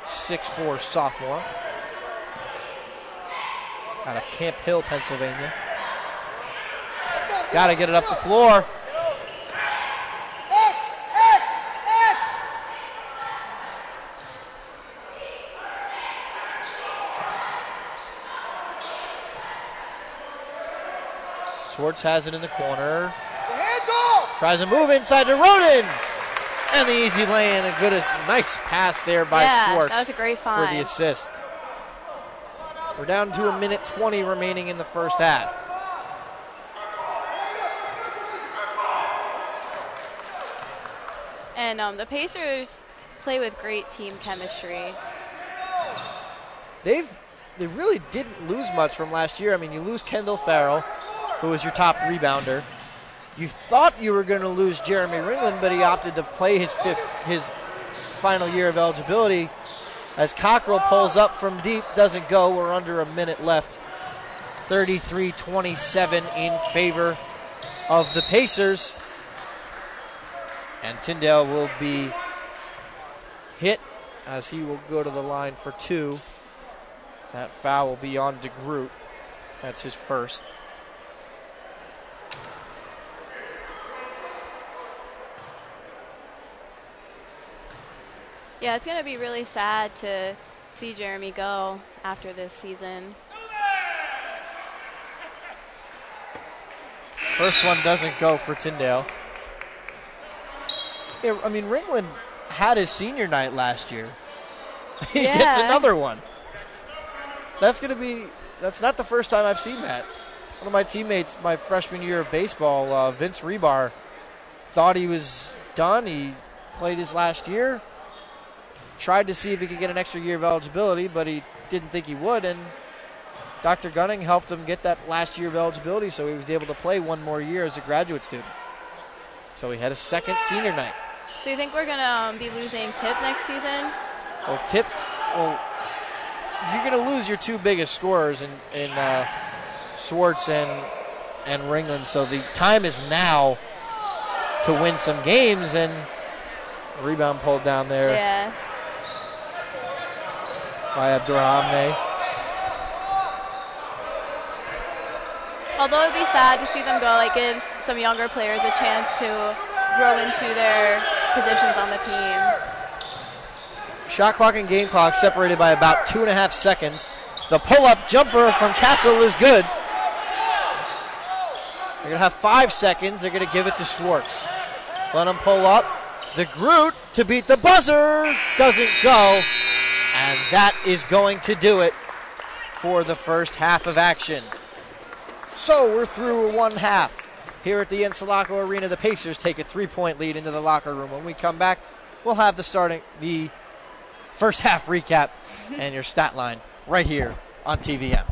6'4" sophomore out of Camp Hill, Pennsylvania. Got to get it up the floor. Schwartz has it in the corner. Tries to move inside to Rodin. And the easy lay-in, a nice pass there by Schwartz. That was a great find. For the assist. We're down to 1:20 remaining in the first half. And the Pacers play with great team chemistry. They really didn't lose much from last year. I mean, you lose Kendall Farrell, who was your top rebounder. You thought you were going to lose Jeremy Ringland, but he opted to play his final year of eligibility. As Cockrell pulls up from deep, doesn't go. We're under a minute left. 33-27 in favor of the Pacers. And Tyndale will be hit as he will go to the line for two. That foul will be on DeGroot. That's his first. Yeah, it's going to be really sad to see Jeremy go after this season. First one doesn't go for Tyndale. Yeah, I mean, Ringland had his senior night last year. He gets another one. That's not the first time I've seen that. One of my teammates, my freshman year of baseball, Vince Rebar, thought he was done. He played his last year. Tried to see if he could get an extra year of eligibility, but he didn't think he would, and Dr. Gunning helped him get that last year of eligibility, so he was able to play one more year as a graduate student. So he had a second senior night. So you think we're going to be losing Tip next season? Well, you're going to lose your two biggest scorers in Schwartz and Ringland, so the time is now to win some games, and rebound pulled down there. Yeah. By Abdurrahmane. Although it would be sad to see them go, it gives some younger players a chance to grow into their positions on the team. Shot clock and game clock separated by about 2.5 seconds. The pull-up jumper from Castle is good. They're going to have 5 seconds. They're going to give it to Schwartz. Let him pull up. DeGroot to beat the buzzer. Doesn't go. And that is going to do it for the first half of action. So we're through one half. Here at the Insulaco Arena, the Pacers take a 3-point lead into the locker room. When we come back, we'll have the first half recap and your stat line right here on TVM.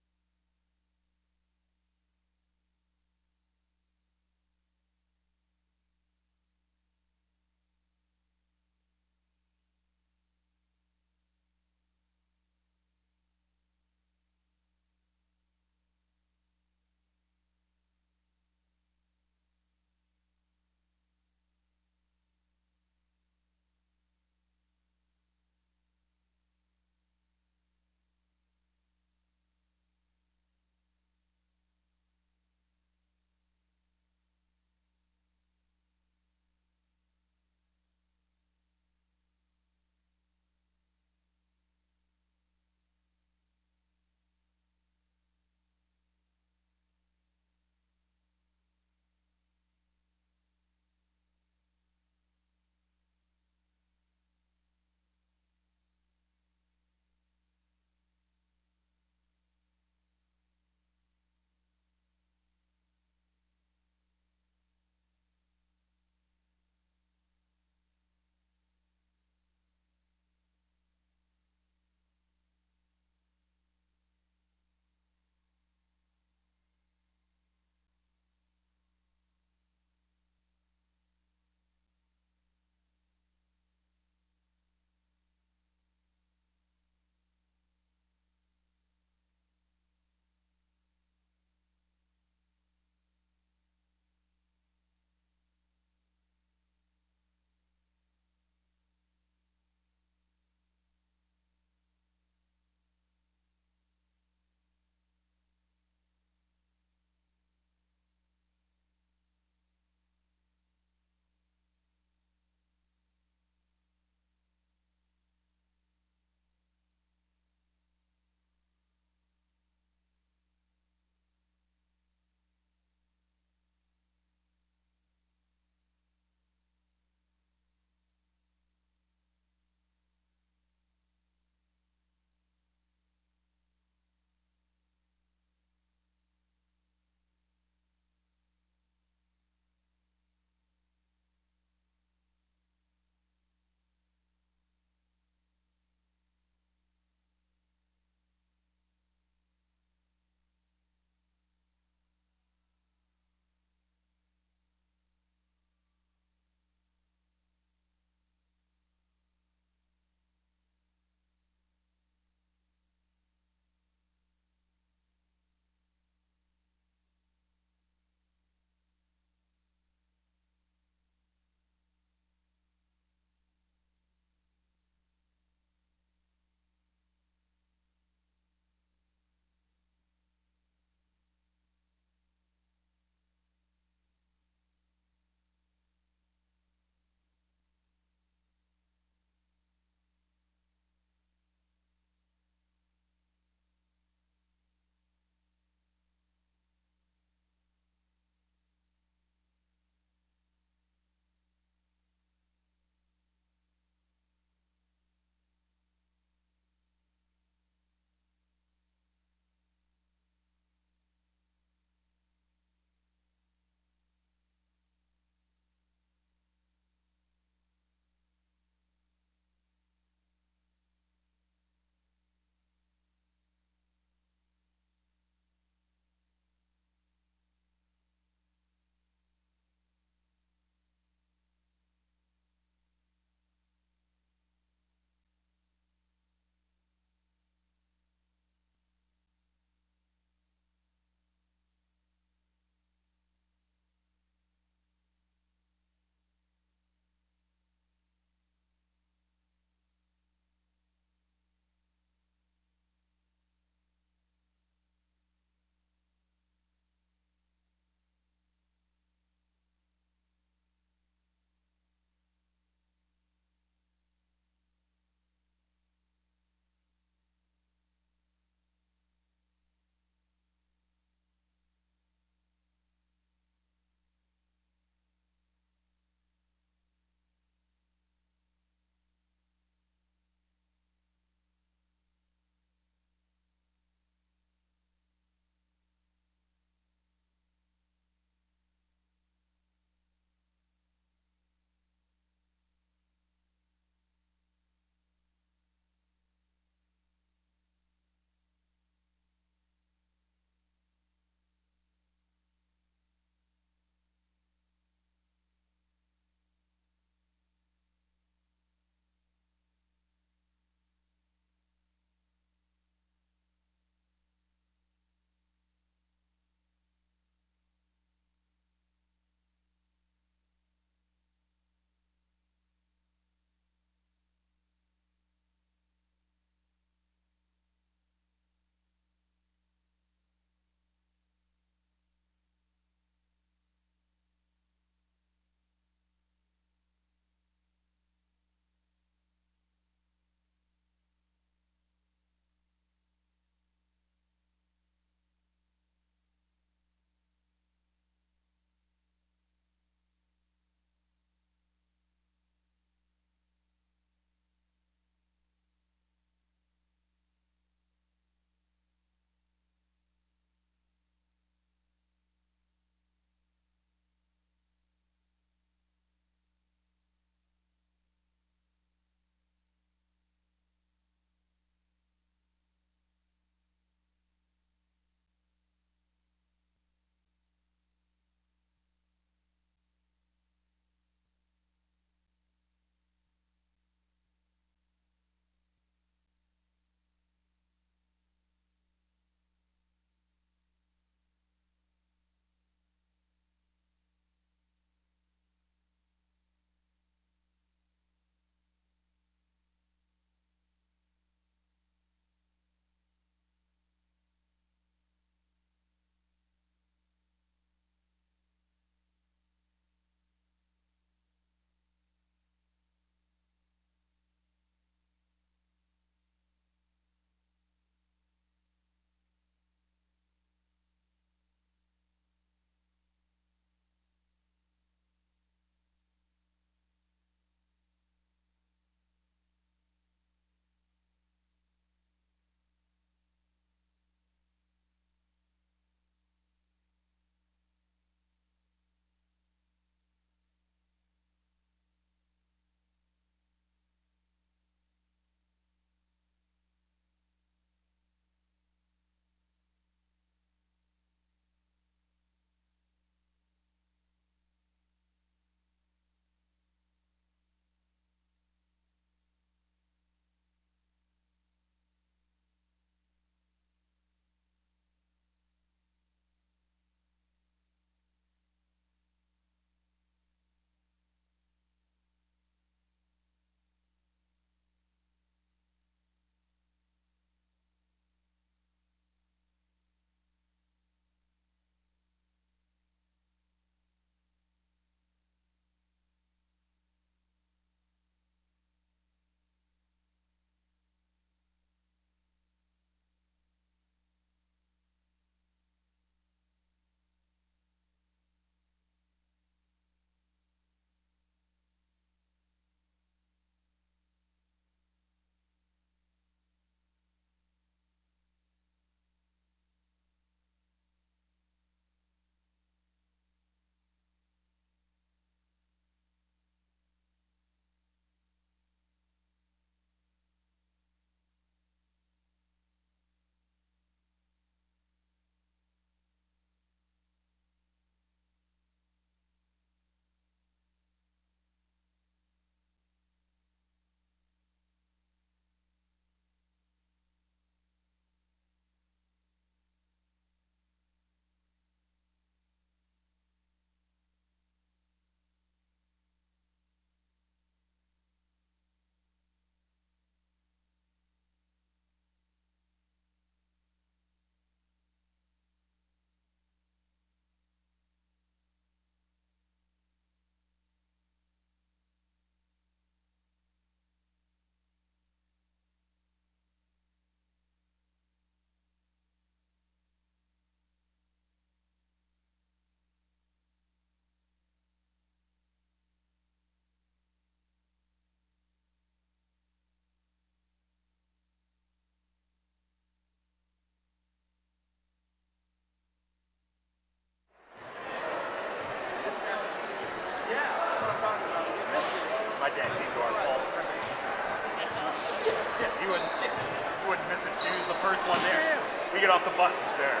first one there. We get off the buses there.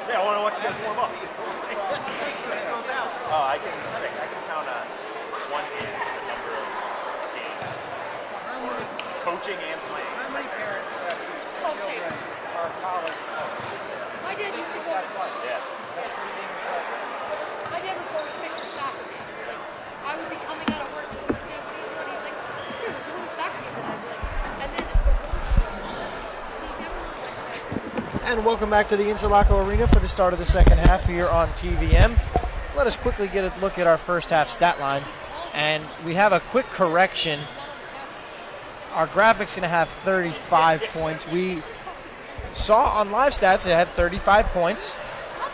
Yeah, I want to watch you guys warm up. Oh, I can count on one hand the number of games, coaching and playing. How many parents have children are college sports? My dad used to go. Yeah. That's pretty damn impressive. My dad would go to Christian soccer games. Like, I would be coming out of work and my dad would be there, and he's like, "Here, let's go to a soccer game." And I'd be like, and then the he never like. And welcome back to the Interlaco Arena for the start of the second half here on TVM. Let us quickly get a look at our first half stat line. And we have a quick correction. Our graphic's going to have 35 points. We saw on live stats it had 35 points.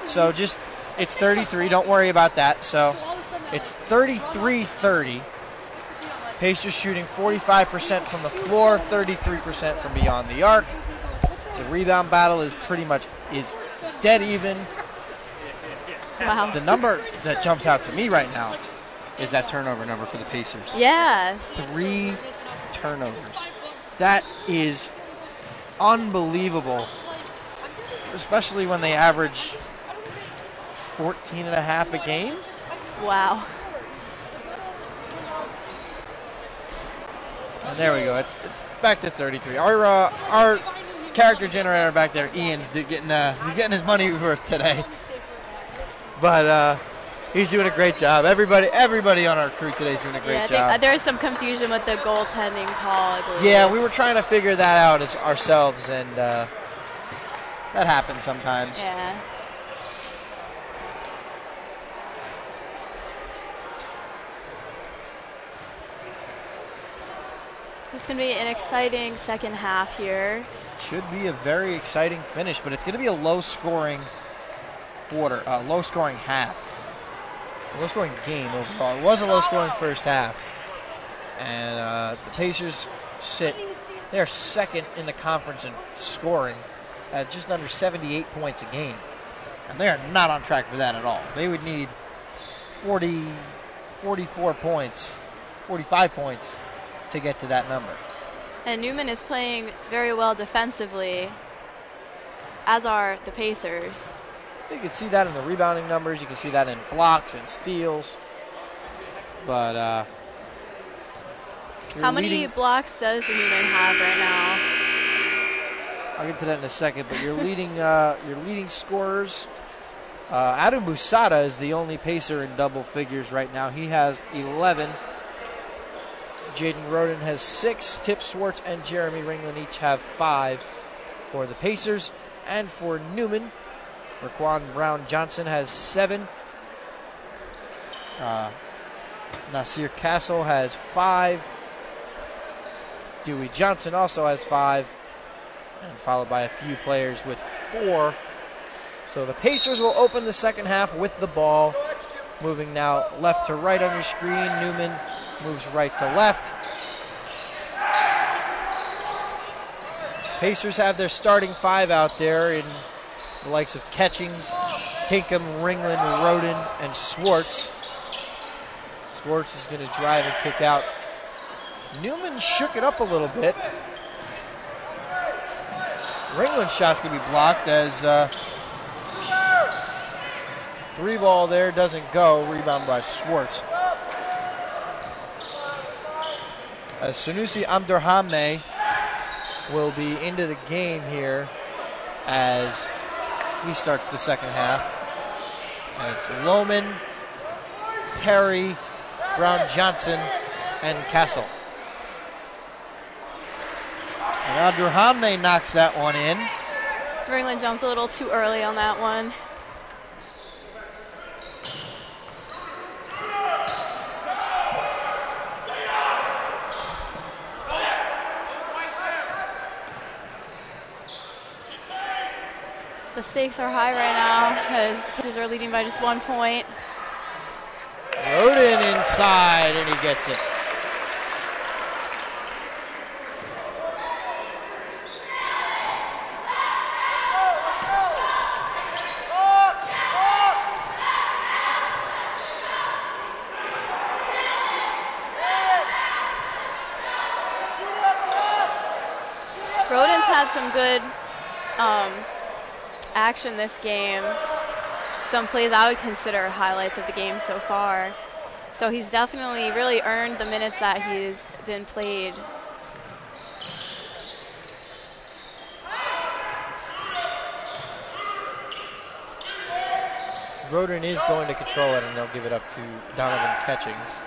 So just, it's 33. Don't worry about that. So it's 33-30. Pacers shooting 45% from the floor, 33% from beyond the arc. The rebound battle is pretty much dead even. Wow. The number that jumps out to me right now is that turnover number for the Pacers. Yeah. 3 turnovers. That is unbelievable, especially when they average 14 and a half a game. Wow. And there we go. It's back to 33. Our character generator back there, Ian's getting his money worth today. But he's doing a great job. Everybody on our crew today is doing a great job. I think there's some confusion with the goaltending call, I believe. Yeah, we were trying to figure that out ourselves, and that happens sometimes. Yeah. It's going to be an exciting second half here. Should be a very exciting finish, but it's going to be a low-scoring low-scoring half. A low-scoring game overall. It was a low-scoring first half. And the Pacers they're second in the conference in scoring at just under 78 points a game. And they are not on track for that at all. They would need 44 points, 45 points to get to that number. And Neumann is playing very well defensively, as are the Pacers. You can see that in the rebounding numbers. You can see that in blocks and steals. But how many blocks does Neumann have right now? I'll get to that in a second. But your leading scorers, Adam Busada is the only Pacer in double figures right now. He has 11. Jaden Roden has 6. Tip Swartz and Jeremy Ringland each have 5 for the Pacers. And for Neumann, Raquan Brown-Johnson has 7. Nasir Castle has 5. Dewey Johnson also has 5. And followed by a few players with 4. So the Pacers will open the second half with the ball. Moving now left to right on your screen. Neumann moves right to left. Pacers have their starting 5 out there in the likes of Catchings, Tinkham, Ringland, Roden, and Swartz. Swartz is going to drive and kick out. Neumann shook it up a little bit. Ringland's shot's going to be blocked as 3 ball there doesn't go. Rebound by Swartz. As Sanusi Abdurrahmane will be into the game here as he starts the second half. And it's Lohman, Perry, Brown-Johnson, and Castle. And Abdurrahmane knocks that one in. Ringland jumps a little too early on that one. The stakes are high right now because Pacers are leading by just 1 point. Roden inside, and he gets it. had some good action this game. Some plays I would consider highlights of the game so far. So he's definitely really earned the minutes that he's been played. Roden is going to control it, and they'll give it up to Donovan Catchings.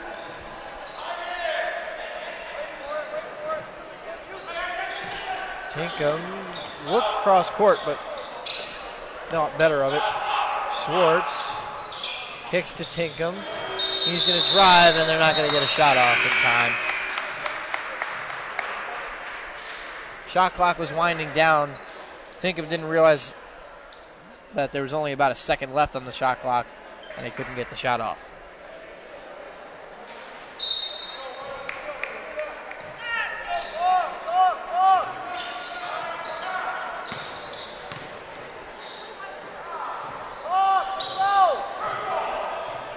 Tinkham looked cross court, but not better of it. Schwartz kicks to Tinkham. He's going to drive, and they're not going to get a shot off in time. Shot clock was winding down. Tinkham didn't realize that there was only about a second left on the shot clock, and he couldn't get the shot off.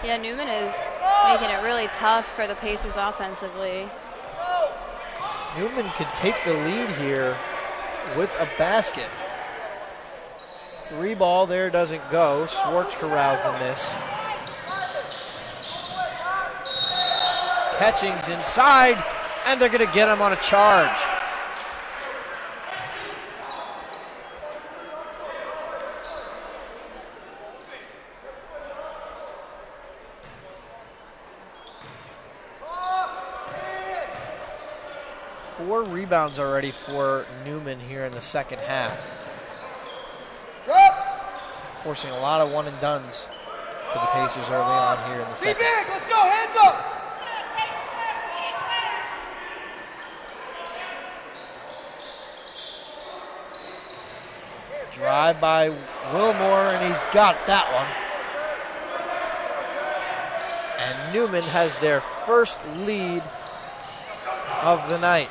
Yeah, Neumann is making it really tough for the Pacers offensively. Neumann could take the lead here with a basket. 3 ball there, doesn't go. Schwartz corrals the miss. Catchings inside, and they're going to get him on a charge. Four rebounds already for Neumann here in the second half. Forcing a lot of one and dones for the Pacers early on here in the second. Be big, let's go, hands up! Drive by Wilmore, and he's got that one. And Neumann has their first lead of the night.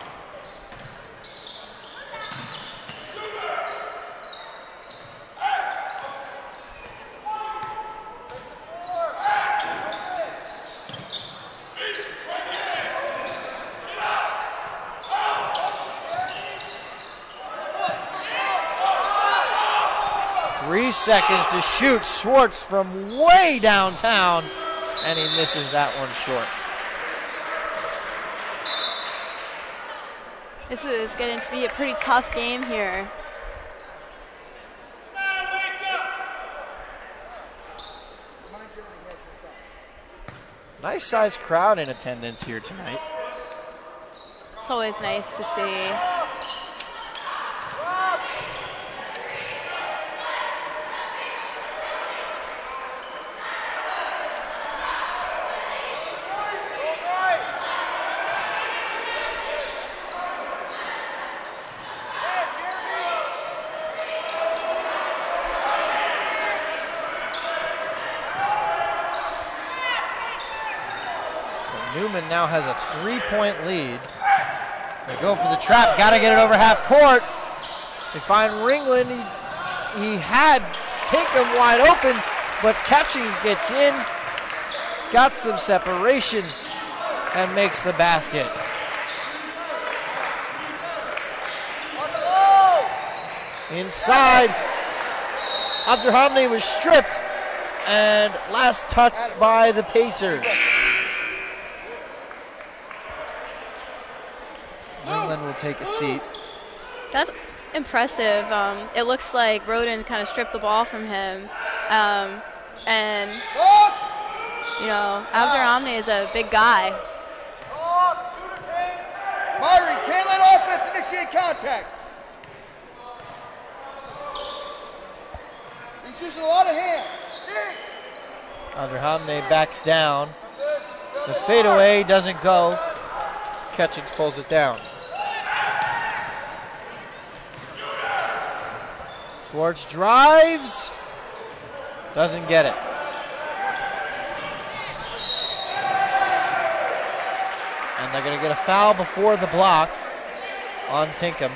Seconds to shoot. Schwartz from way downtown, and he misses that one short. This is going to be a pretty tough game here. Nice sized crowd in attendance here tonight. It's always nice to see. Neumann now has a 3-point lead. They go for the trap, got to get it over half court. They find Ringland. He had Tinkham wide open, but Catchings gets in, got some separation, and makes the basket. Inside, Abdurhamne was stripped, and last touch by the Pacers. Ringland will take a seat. That's impressive. It looks like Roden kind of stripped the ball from him. And, you know, Abdurhamne is a big guy. Myron, can't let offense initiate contact. He's using a lot of hands. Abdurhamne backs down. The fadeaway doesn't go. Catchings pulls it down. Schwartz drives. Doesn't get it. And they're going to get a foul before the block on Tinkham.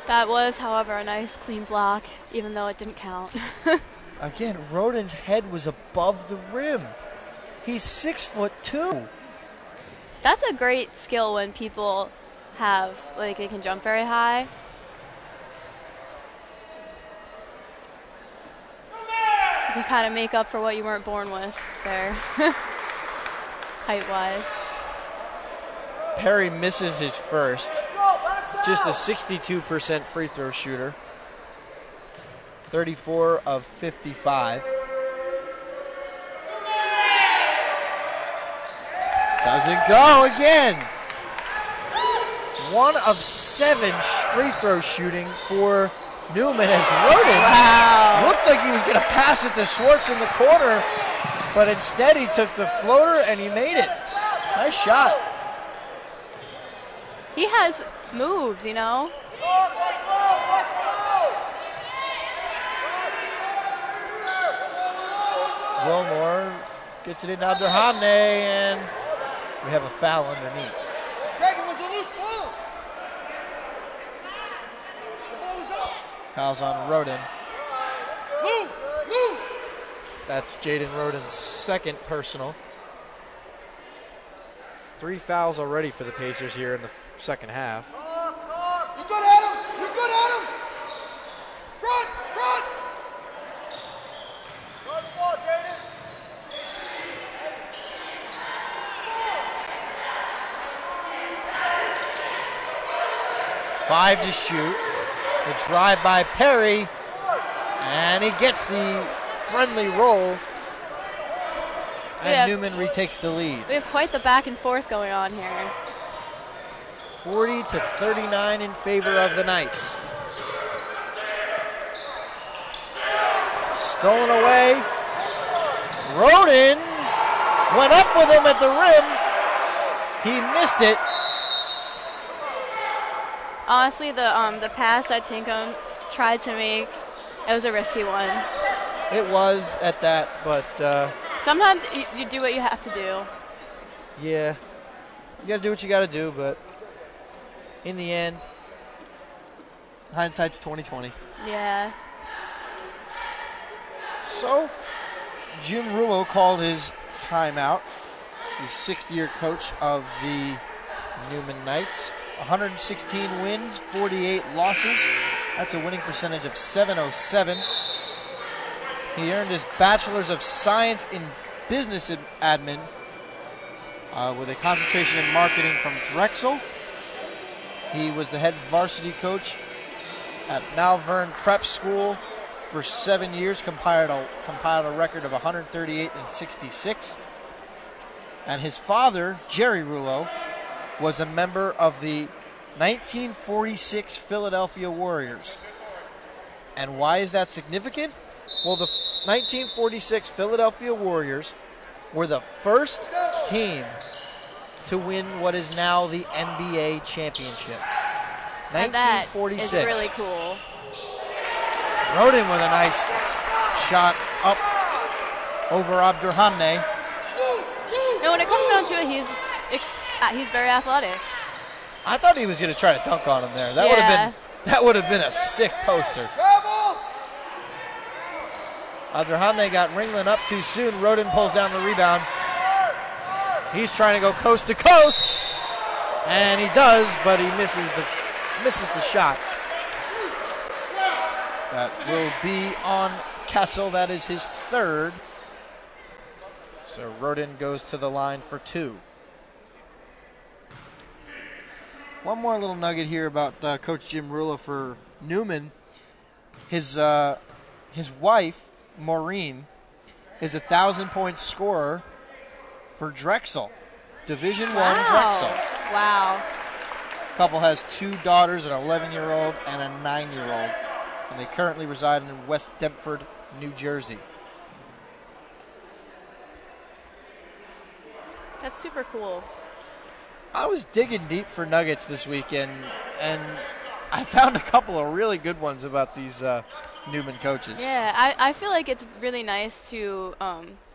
That was, however, a nice clean block, even though it didn't count. Again, Roden's head was above the rim. He's 6'2". That's a great skill when people have, like, they can jump very high. You can kind of make up for what you weren't born with there, height-wise. Perry misses his first. Just a 62% free throw shooter. 34 of 55. Doesn't go again. 1 of 7 free throw shooting for Neumann as Roden looked like he was going to pass it to Schwartz in the corner, but instead he took the floater and he made it. Nice shot. He has moves, you know. Wilmore gets it in Abderhamne, and we have a foul underneath. Greg, it was a loose ball. The ball was up. Foul's on Roden. Move, move. That's Jaden Roden's second personal. 3 fouls already for the Pacers here in the second half. You're good, Adam. You're good, Adam. Front, front. Guard the ball, Jaden. 5 to shoot. The drive by Perry, and he gets the friendly roll, and Neumann retakes the lead. We have quite the back and forth going on here. 40 to 39 in favor of the Knights. Stolen away. Roden went up with him at the rim. He missed it. Honestly, the pass that Tinkham tried to make, it was a risky one. It was at that, but sometimes you do what you have to do. yeah, you got to do what you got to do. But in the end, hindsight's 20/20. Yeah. So Jim Rulo called his timeout. The 6th-year coach of the Neumann Knights. 116 wins, 48 losses. That's a winning percentage of .707. He earned his Bachelor's of Science in Business Admin with a concentration in marketing from Drexel. He was the head varsity coach at Malvern Prep School for 7 years, compiled a record of 138 and 66. And his father, Jerry Rulo, was a member of the 1946 Philadelphia Warriors. And why is that significant? Well, the 1946 Philadelphia Warriors were the first team to win what is now the NBA championship. And that 1946. is really cool. Roden with a nice shot up over Abderhamne. No, when it comes down to it, he's very athletic. I thought he was going to try to dunk on him there. That would have been a sick poster. Abderhamne got Ringland up too soon. Roden pulls down the rebound. He's trying to go coast to coast, and he does, but he misses the shot. That will be on Kessel. That is his third. So Roden goes to the line for 2. One more little nugget here about Coach Jim Rulo for Neumann. His wife, Maureen, is a 1,000-point scorer for Drexel, Division I Drexel. Wow. Couple has 2 daughters, an 11-year-old and a 9-year-old, and they currently reside in West Deptford, New Jersey. That's super cool. I was digging deep for nuggets this weekend, and I found a couple of really good ones about these Neumann coaches. Yeah, I feel like it's really nice to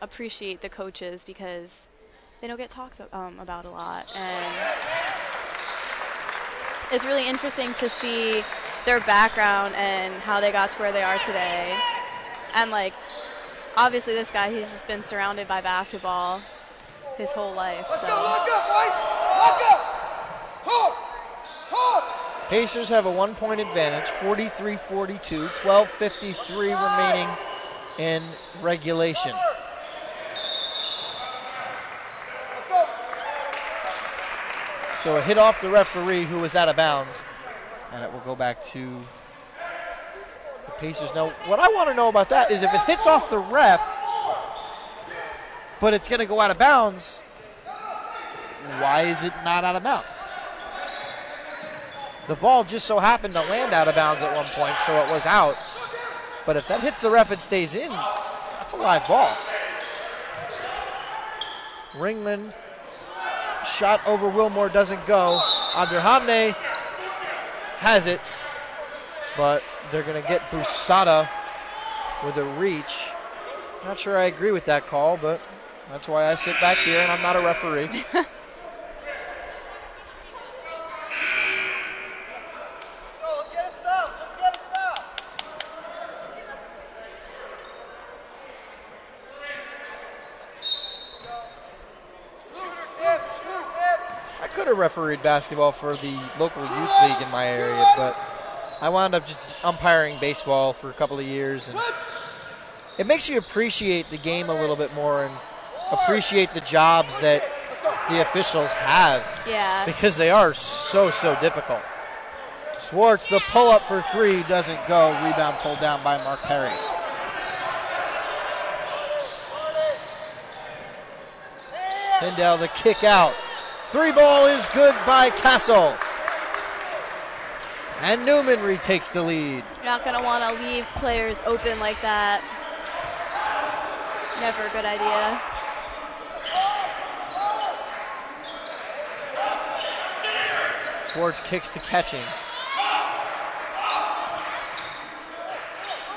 appreciate the coaches because they don't get talked about a lot. And it's really interesting to see their background and how they got to where they are today. And, like, obviously this guy, he's just been surrounded by basketball his whole life. Let's so. go, lock up, right? Lock up. Talk. Pacers have a 1-point advantage, 43-42, 12:53 remaining in regulation. Let's go. So a hit off the referee who was out of bounds, and it will go back to the Pacers. Now, what I want to know about that is if it hits off the ref, but it's going to go out of bounds, why is it not out of bounds? The ball just so happened to land out of bounds at one point, so it was out. But if that hits the ref and stays in, that's a live ball. Ringland shot over Wilmore doesn't go. Abderhamne has it, but they're going to get Busada with a reach. Not sure I agree with that call, but that's why I sit back here and I'm not a referee. Refereed basketball for the local youth league in my area, but I wound up just umpiring baseball for a couple of years, and it makes you appreciate the game a little bit more and appreciate the jobs that the officials have. Yeah. Because they are so difficult. Schwartz, the pull-up for three doesn't go. Rebound pulled down by Mark Perry. Tyndale, the kick out. Three ball is good by Castle. And Neumann retakes the lead. You're not going to want to leave players open like that. Never a good idea. Schwartz kicks to Catchings.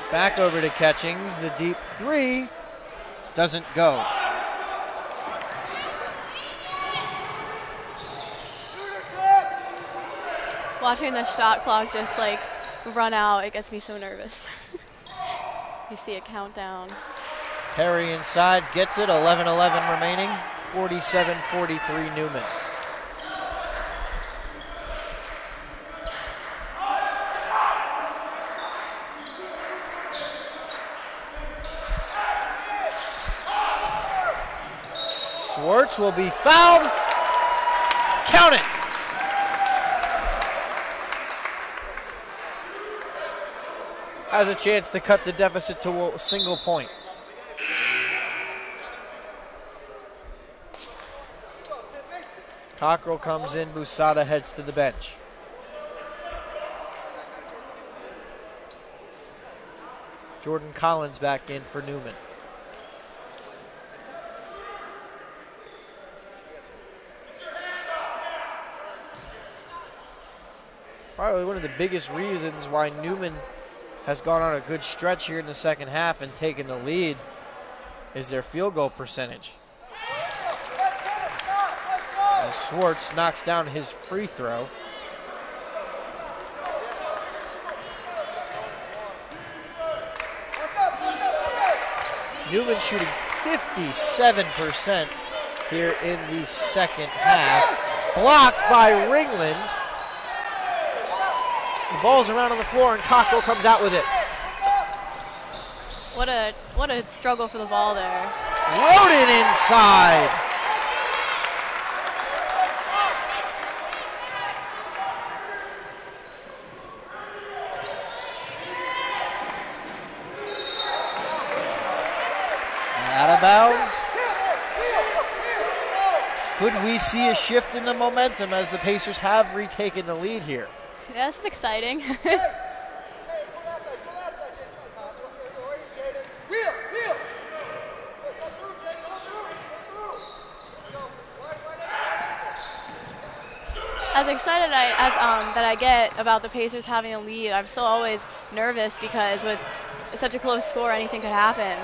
Back over to Catchings. The deep three doesn't go. Watching the shot clock just like run out, it gets me so nervous. You see a countdown. Perry inside, gets it, 11-11 remaining, 47-43 Neumann. Schwartz will be fouled. Count it. Has a chance to cut the deficit to a single point. Cockrell comes in, Busada heads to the bench. Jordan Collins back in for Neumann. Probably one of the biggest reasons why Neumann has gone on a good stretch here in the second half and taken the lead is their field goal percentage. As Schwartz knocks down his free throw. Neumann shooting 57% here in the second half. Blocked by Ringland. The ball's around on the floor and Cockrell comes out with it. What a struggle for the ball there. Roden inside. Out of bounds. Could we see a shift in the momentum as the Pacers have retaken the lead here? Yeah, this is exciting. As excited that I get about the Pacers having a lead, I'm still always nervous because with such a close score, anything could happen.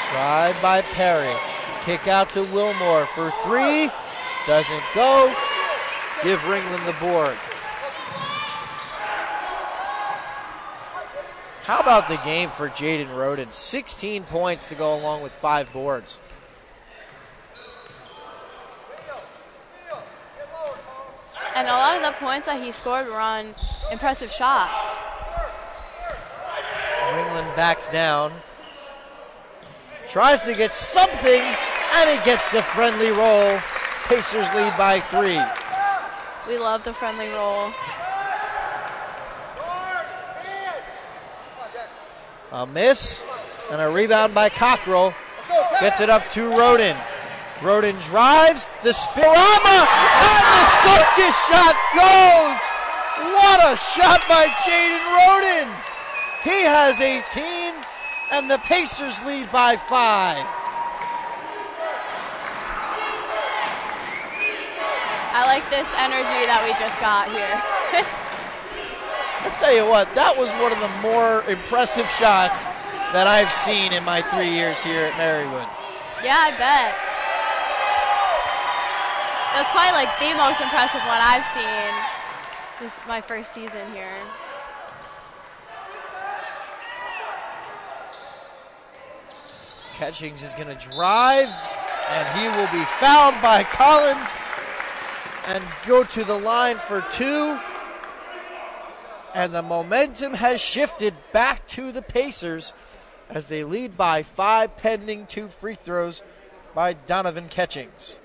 Tried by Perry. Kick out to Wilmore for three. Doesn't go. Give Ringland the board. How about the game for Jaden Roden? 16 points to go along with 5 boards. And a lot of the points that he scored were on impressive shots. Ringland backs down. Tries to get something, and he gets the friendly roll. Pacers lead by 3. We love the friendly roll. A miss and a rebound by Cockrell. Gets it up to Roden. Roden drives, the spirama, and the circus shot goes. What a shot by Jaden Roden. He has 18, and the Pacers lead by 5. I like this energy that we just got here. I'll tell you what, that was one of the more impressive shots that I've seen in my 3 years here at Marywood. Yeah, I bet. It was probably like the most impressive one I've seen. This is my first season here. Catchings is going to drive, and he will be fouled by Collins and go to the line for 2. And the momentum has shifted back to the Pacers as they lead by 5, pending 2 free throws by Donovan Catchings.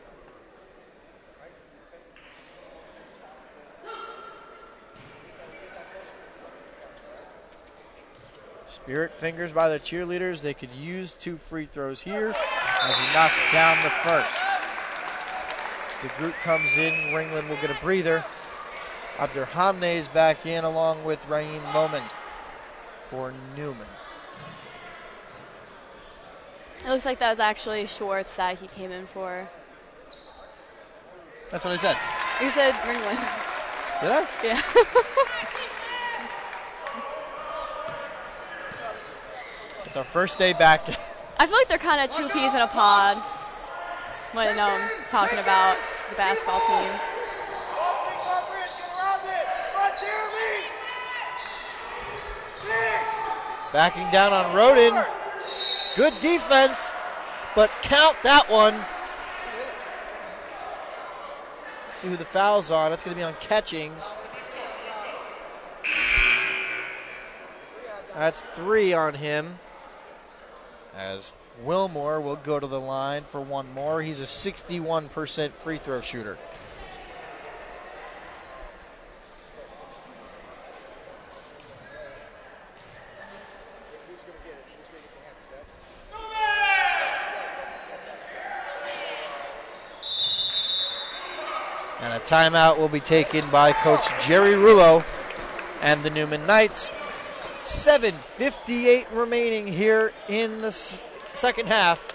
Spirit fingers by the cheerleaders. They could use 2 free throws here as he knocks down the first. The group comes in. Ringland will get a breather. Abderhamne is back in along with Raheem Loman for Neumann. It looks like that was actually Schwartz that he came in for. That's what I said. You said Ringland. Did I? Yeah. It's our first day back. I feel like they're kind of 2 peas in a pod when talking about the basketball team. Backing down on Roden. Good defense, but count that one. See who the fouls are. That's going to be on Catchings. That's 3 on him. As Wilmore will go to the line for 1 more. He's a 61% free throw shooter. And a timeout will be taken by Coach Jerry Rulo and the Neumann Knights. 7:58 remaining here in the second half.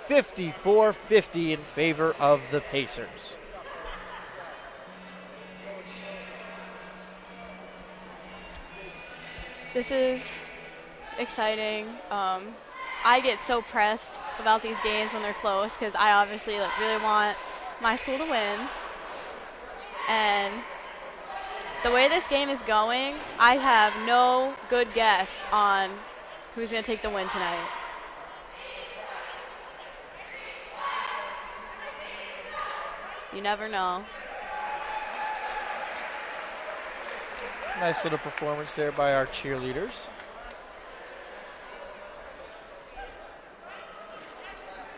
54-50 in favor of the Pacers. This is exciting. I get so pressed about these games when they're close because I obviously really want my school to win. And the way this game is going, I have no good guess on who's going to take the win tonight. You never know. Nice little performance there by our cheerleaders.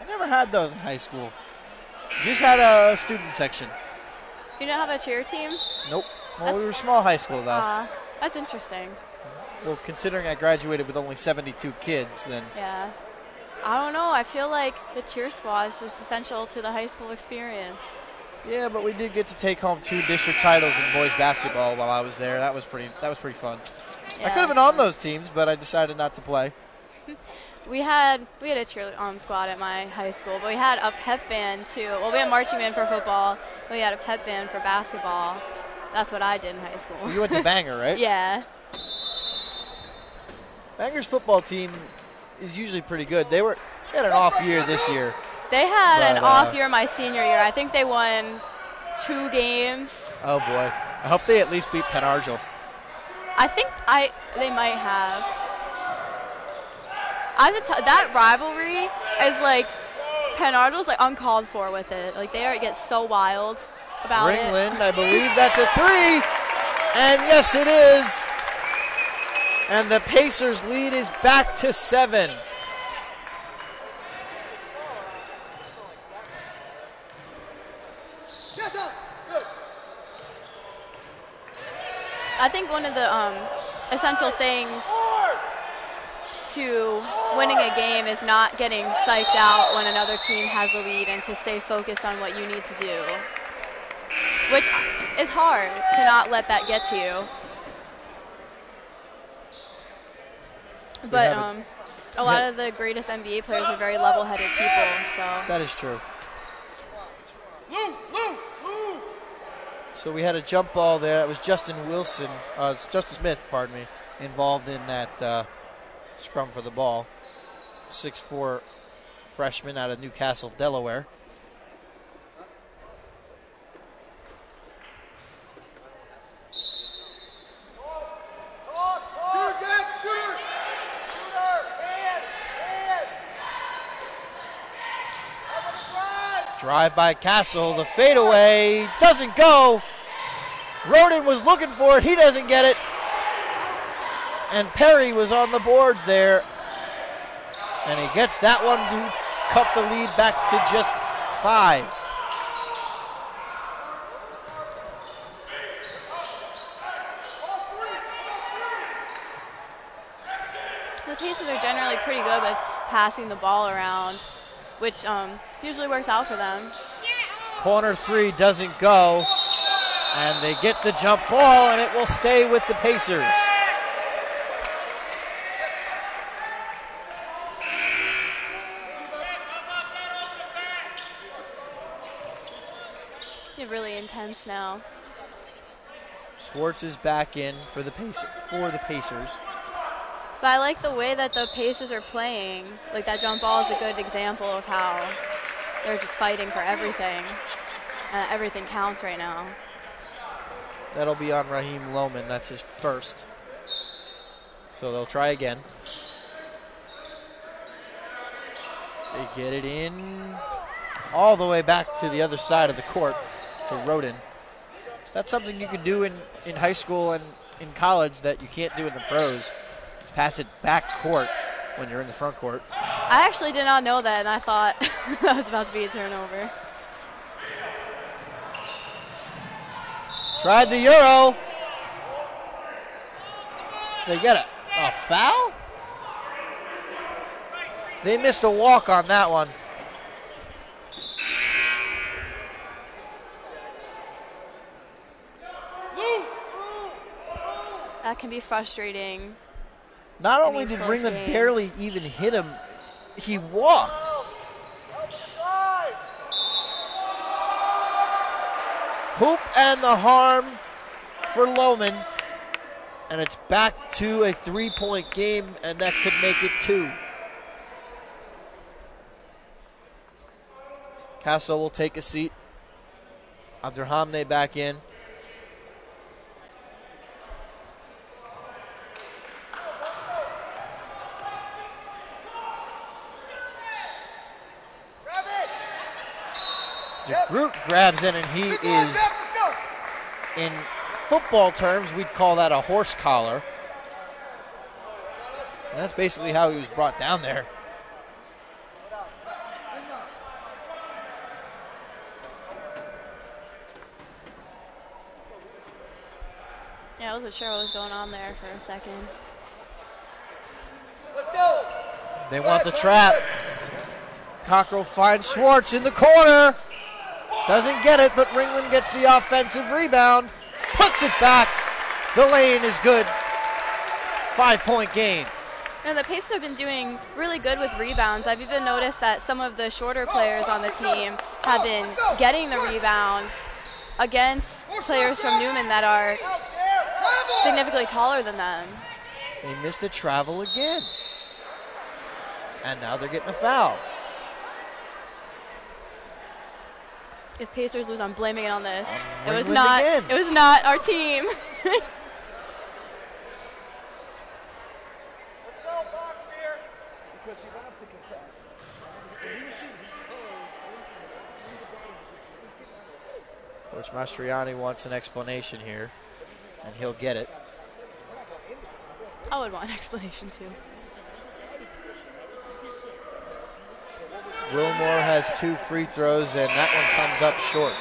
I never had those in high school. Just had a student section. You don't have a cheer team? Nope. Well, we were small high school, though. That's interesting. Well, considering I graduated with only 72 kids, then... Yeah. I don't know. I feel like the cheer squad is just essential to the high school experience. Yeah, but we did get to take home 2 district titles in boys basketball while I was there. That was pretty fun. Yeah, I could have been on those teams, but I decided not to play. We had a cheer squad at my high school, but we had a pep band too. Well, we had marching band for football, but we had a pep band for basketball. That's what I did in high school. You went to Bangor, right? Yeah. Bangor's football team is usually pretty good. They had an off year this year. They had an off year my senior year. I think they won 2 games. Oh boy! I hope they at least beat Penn Argyle. I think they might have. That rivalry is like Penn Argyle's like uncalled for with it. Like they get so wild about Ringland, I believe that's a 3. And yes, it is. And the Pacers' lead is back to 7. I think one of the essential things to winning a game is not getting psyched out when another team has a lead and to stay focused on what you need to do, which is hard to not let that get to you. But a lot of the greatest NBA players are very level-headed people. So that is true. So we had a jump ball there. That was Justin Smith, pardon me, involved in that scrum for the ball. 6'4" freshman out of Newcastle, Delaware. Drive by Castle, the fadeaway doesn't go. Roden was looking for it, he doesn't get it. And Perry was on the boards there. And he gets that one to cut the lead back to just 5. the Pacers are generally pretty good with passing the ball around, which usually works out for them. Corner 3 doesn't go, and they get the jump ball, and it will stay with the Pacers. They're really intense now. Schwartz is back in for the Pacers. But I like the way that the Pacers are playing. Like, that jump ball is a good example of how they're just fighting for everything. Everything counts right now. That'll be on Raheem Lohman. That's his first. So they'll try again. They get it in all the way back to the other side of the court to Roden. So that's something you can do in high school and in college that you can't do in the pros. Just pass it back court when you're in the front court. I actually did not know that, and I thought that was about to be a turnover. Tried the Euro. They get a foul? They missed a walk on that one. That can be frustrating. Not only did Ringland barely even hit him, he walked. Hoop and the harm for Lohman. And it's back to a 3-point game, and that could make it 2. Castle will take a seat. Abdurhamne back in. DeGroot grabs in, and he is, in football terms, we'd call that a horse collar. And that's basically how he was brought down there. Yeah, I wasn't sure what was going on there for a second. Let's go. They want the trap. Cockrell finds Schwartz in the corner. Doesn't get it, but Ringland gets the offensive rebound. Puts it back. The lane is good. 5-point game. And the Pacers have been doing really good with rebounds. I've even noticed that some of the shorter players on the team have been getting the rebounds against players from Neumann that are significantly taller than them. They missed a travel again. And now they're getting a foul. If Pacers lose, I'm blaming it on this. It was Ringland not our team. Mastriani wants an explanation here, and he'll get it. I would want an explanation too. Wilmore has 2 free throws, and that one comes up short.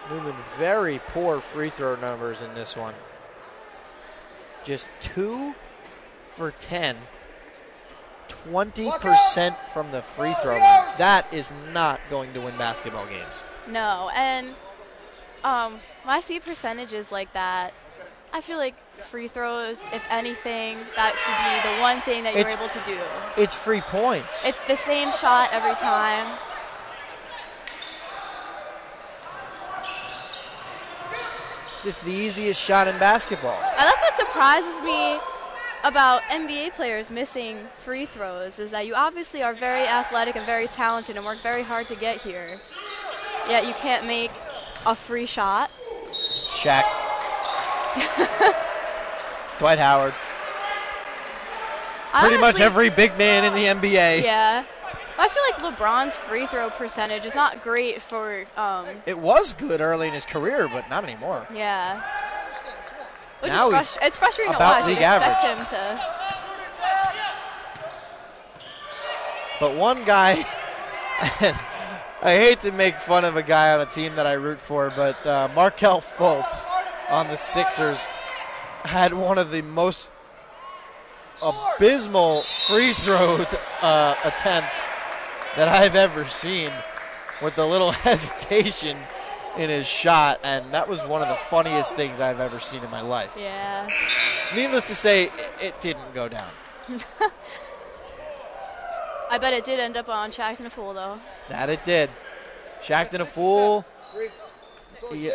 Neumann, very poor free throw numbers in this one. Just 2 for 10. 20% from the free throw line. That is not going to win basketball games. No, and when I see percentages like that, I feel like free throws, if anything, that should be the one thing that you're able to do. It's free points. It's the same shot every time. It's the easiest shot in basketball. And that's what surprises me about NBA players missing free throws, is that you obviously are very athletic and very talented and work very hard to get here, yet you can't make a free shot. Shaq. Dwight Howard. Pretty much every big man in the NBA. Yeah. I feel like LeBron's free throw percentage is not great for... It was good early in his career, but not anymore. Yeah. Which now is it's frustrating to about watch. league You'd expect average. him to... But one guy... I hate to make fun of a guy on a team that I root for, but Markelle Fultz on the Sixers had one of the most abysmal free throw attempts that I've ever seen, with a little hesitation in his shot, and that was one of the funniest things I've ever seen in my life. Yeah. Needless to say, it didn't go down. I bet it did end up on Shaqtin' a Fool, though. That it did. Shaqtin' a Fool.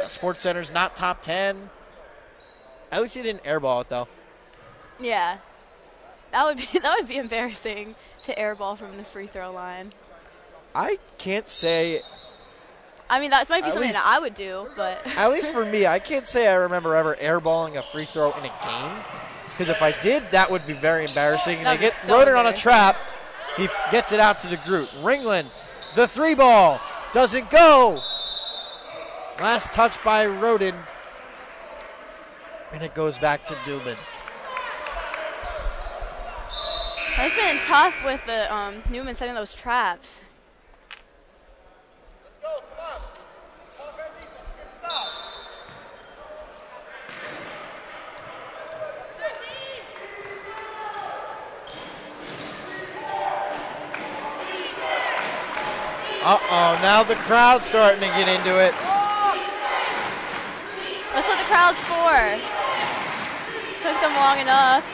Sports Center's not top 10. At least he didn't airball it, though. Yeah. That would be embarrassing to airball from the free throw line. I can't say. I mean, that might be something that I would do, but at least for me, I can't say I remember ever airballing a free throw in a game. Because if I did, that would be very embarrassing. And they get loaded on a trap. He gets it out to the Groot. Ringland, the 3 ball doesn't go. Last touch by Rodin, and it goes back to Neumann. It's been tough with the Neumann setting those traps. Let's go, come on. All of our defense, get a stop. Uh-oh, now the crowd's starting to get into it. That's what the crowd's for. Took them long enough.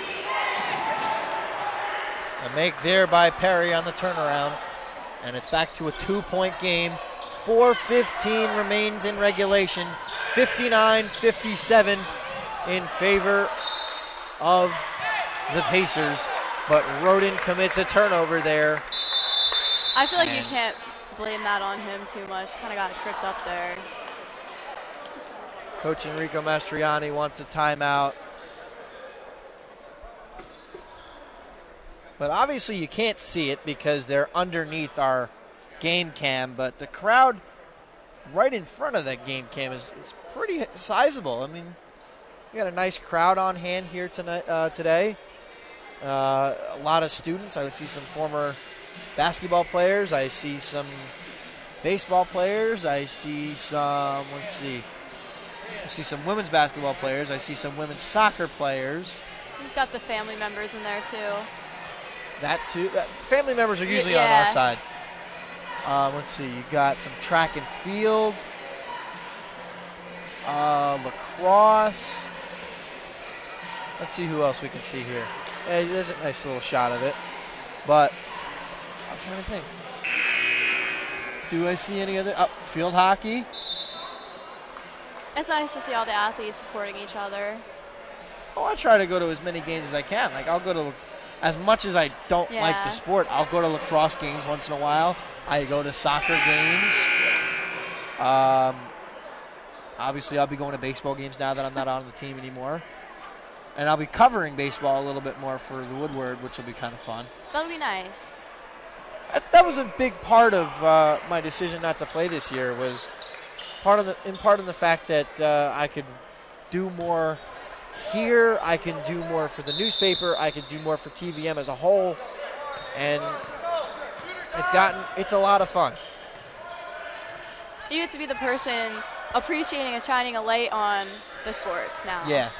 A make there by Perry on the turnaround. And it's back to a 2-point game. 4:15 remains in regulation. 59-57 in favor of the Pacers. But Rodin commits a turnover there. I feel like you can't blame that on him too much. Kind of got tripped up there. Coach Enrico Mastriani wants a timeout. But obviously you can't see it because they're underneath our game cam. But the crowd right in front of that game cam is pretty sizable. I mean, we got a nice crowd on hand here tonight, today. A lot of students. I would see some former basketball players. I see some baseball players. I see some, let's see. I see some women's basketball players. I see some women's soccer players. You've got the family members in there, too. That, too. Family members are usually on our side. Let's see. You got some track and field. Lacrosse. Let's see who else we can see here. There's a nice little shot of it. But I'm trying to think. Do I see any other? Field hockey. It's nice to see all the athletes supporting each other. Oh, I try to go to as many games as I can. Like, I'll go to, as much as I don't like the sport, I'll go to lacrosse games once in a while. I go to soccer games. Obviously, I'll be going to baseball games now that I'm not on the team anymore. And I'll be covering baseball a little bit more for the Woodward, which will be kind of fun. That'll be nice. That was a big part of my decision not to play this year. Was in part of the fact that I could do more here. I can do more for the newspaper. I could do more for TVM as a whole, and it's a lot of fun. You get to be the person appreciating and shining a light on the sports now. Yeah.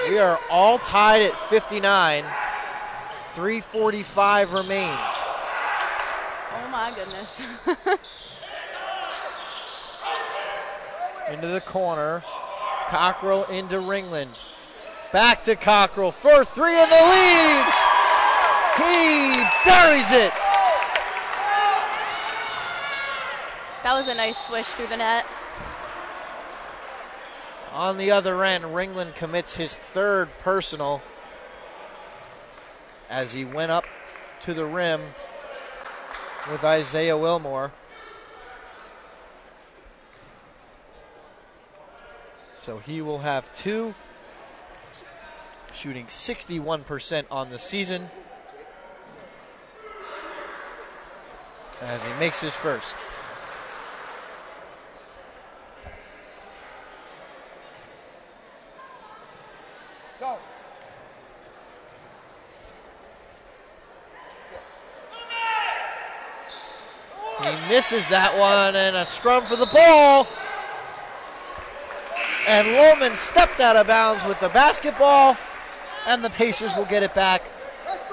We are all tied at 59. 3:45 remains. Oh my goodness. Into the corner. Cockrell into Ringland. Back to Cockrell for three in the lead. He buries it. That was a nice swish through the net. On the other end, Ringland commits his third personal as he went up to the rim with Isaiah Wilmore. So he will have two, shooting 61% on the season as he makes his first. He misses that one, and a scrum for the ball. And Lohman stepped out of bounds with the basketball, and the Pacers will get it back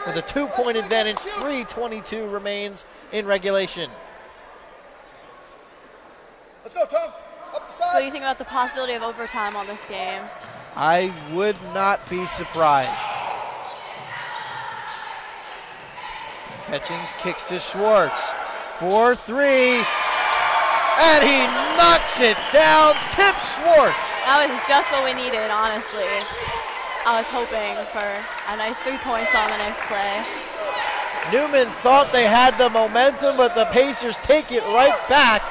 with a 2-point advantage. 3:22 remains in regulation. Let's go, Tom. Up the side. What do you think about the possibility of overtime on this game? I would not be surprised. Catchings kicks to Schwartz. 4-3. And he knocks it down. Tip Schwartz. That was just what we needed, honestly. I was hoping for a nice 3 points on the next play. Neumann thought they had the momentum, but the Pacers take it right back.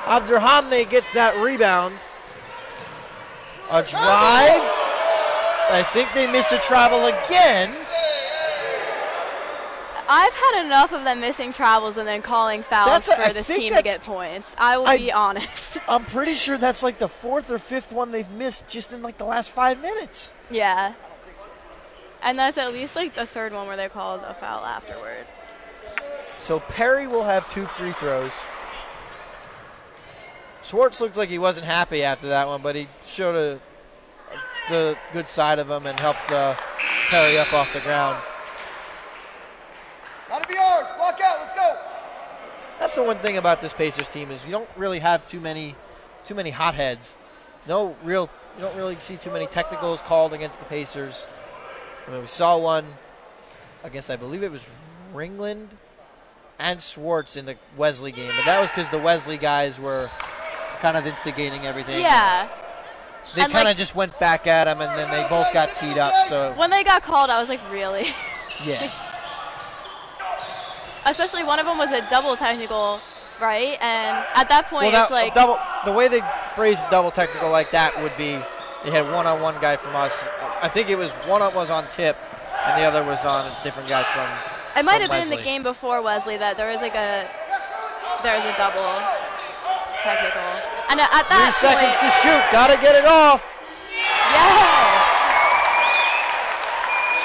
Abdurhamne gets that rebound. A drive. I think they missed a travel again. I've had enough of them missing travels and then calling fouls for this team to get points. I will be honest. I'm pretty sure that's like the fourth or fifth one they've missed just in like the last 5 minutes. Yeah. And that's at least like the third one where they called a foul afterward. So Perry will have 2 free throws. Schwartz looks like he wasn't happy after that one, but he showed the good side of him and helped Perry up off the ground. Gotta be ours. Block out. Let's go. That's the one thing about this Pacers team is you don't really have too many hotheads. You don't really see too many technicals called against the Pacers. I mean, we saw one against, I believe it was Ringland and Schwartz in the Wesley game, but that was because the Wesley guys were kind of instigating everything. Yeah. They kind of just went back at him, and then they both got teed up. So when they got called, I was like, really? Yeah. Especially one of them was a double technical, right? And at that point, it's like the way they phrased double technical like that would be they had one-on-one guy from us. I think it was one was on Tip, and the other was on a different guy from. It might have been Wesley. in the game before Wesley that there was a double technical, and at that 3 seconds to shoot. Gotta get it off. Yes.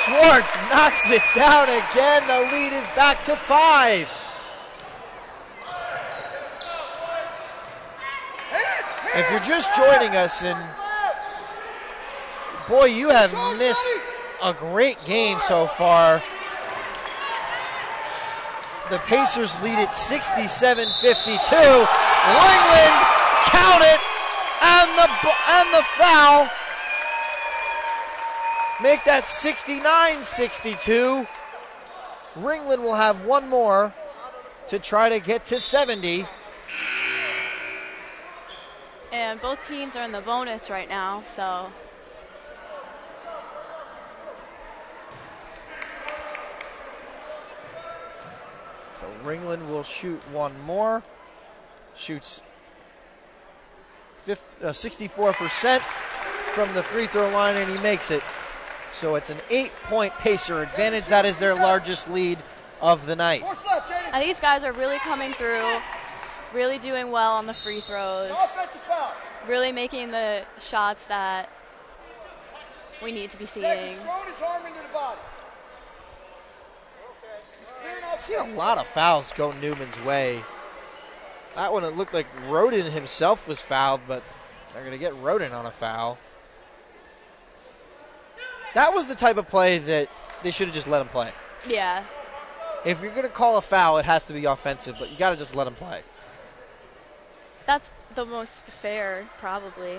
Schwartz knocks it down again. The lead is back to 5. If you're just joining us, and boy, you have missed a great game so far. The Pacers lead it 67-52. Ringland, count it, and the foul. Make that 69-62. Ringland will have one more to try to get to 70. And both teams are in the bonus right now, so. So Ringland will shoot one more. Shoots 64% from the free throw line, and he makes it. So it's an 8-point Pacer advantage. That is their largest lead of the night. And these guys are really coming through, really doing well on the free throws, Offensive foul. really making the shots that we need to be seeing. He's throwing his arm into the body. He's clearing I off see a space. lot of fouls go Newman's way. That one, it looked like Roden himself was fouled, but they're going to get Roden on a foul. That was the type of play that they should have just let him play. Yeah. If you're going to call a foul, it has to be offensive, but you got to just let him play. That's the most fair, probably.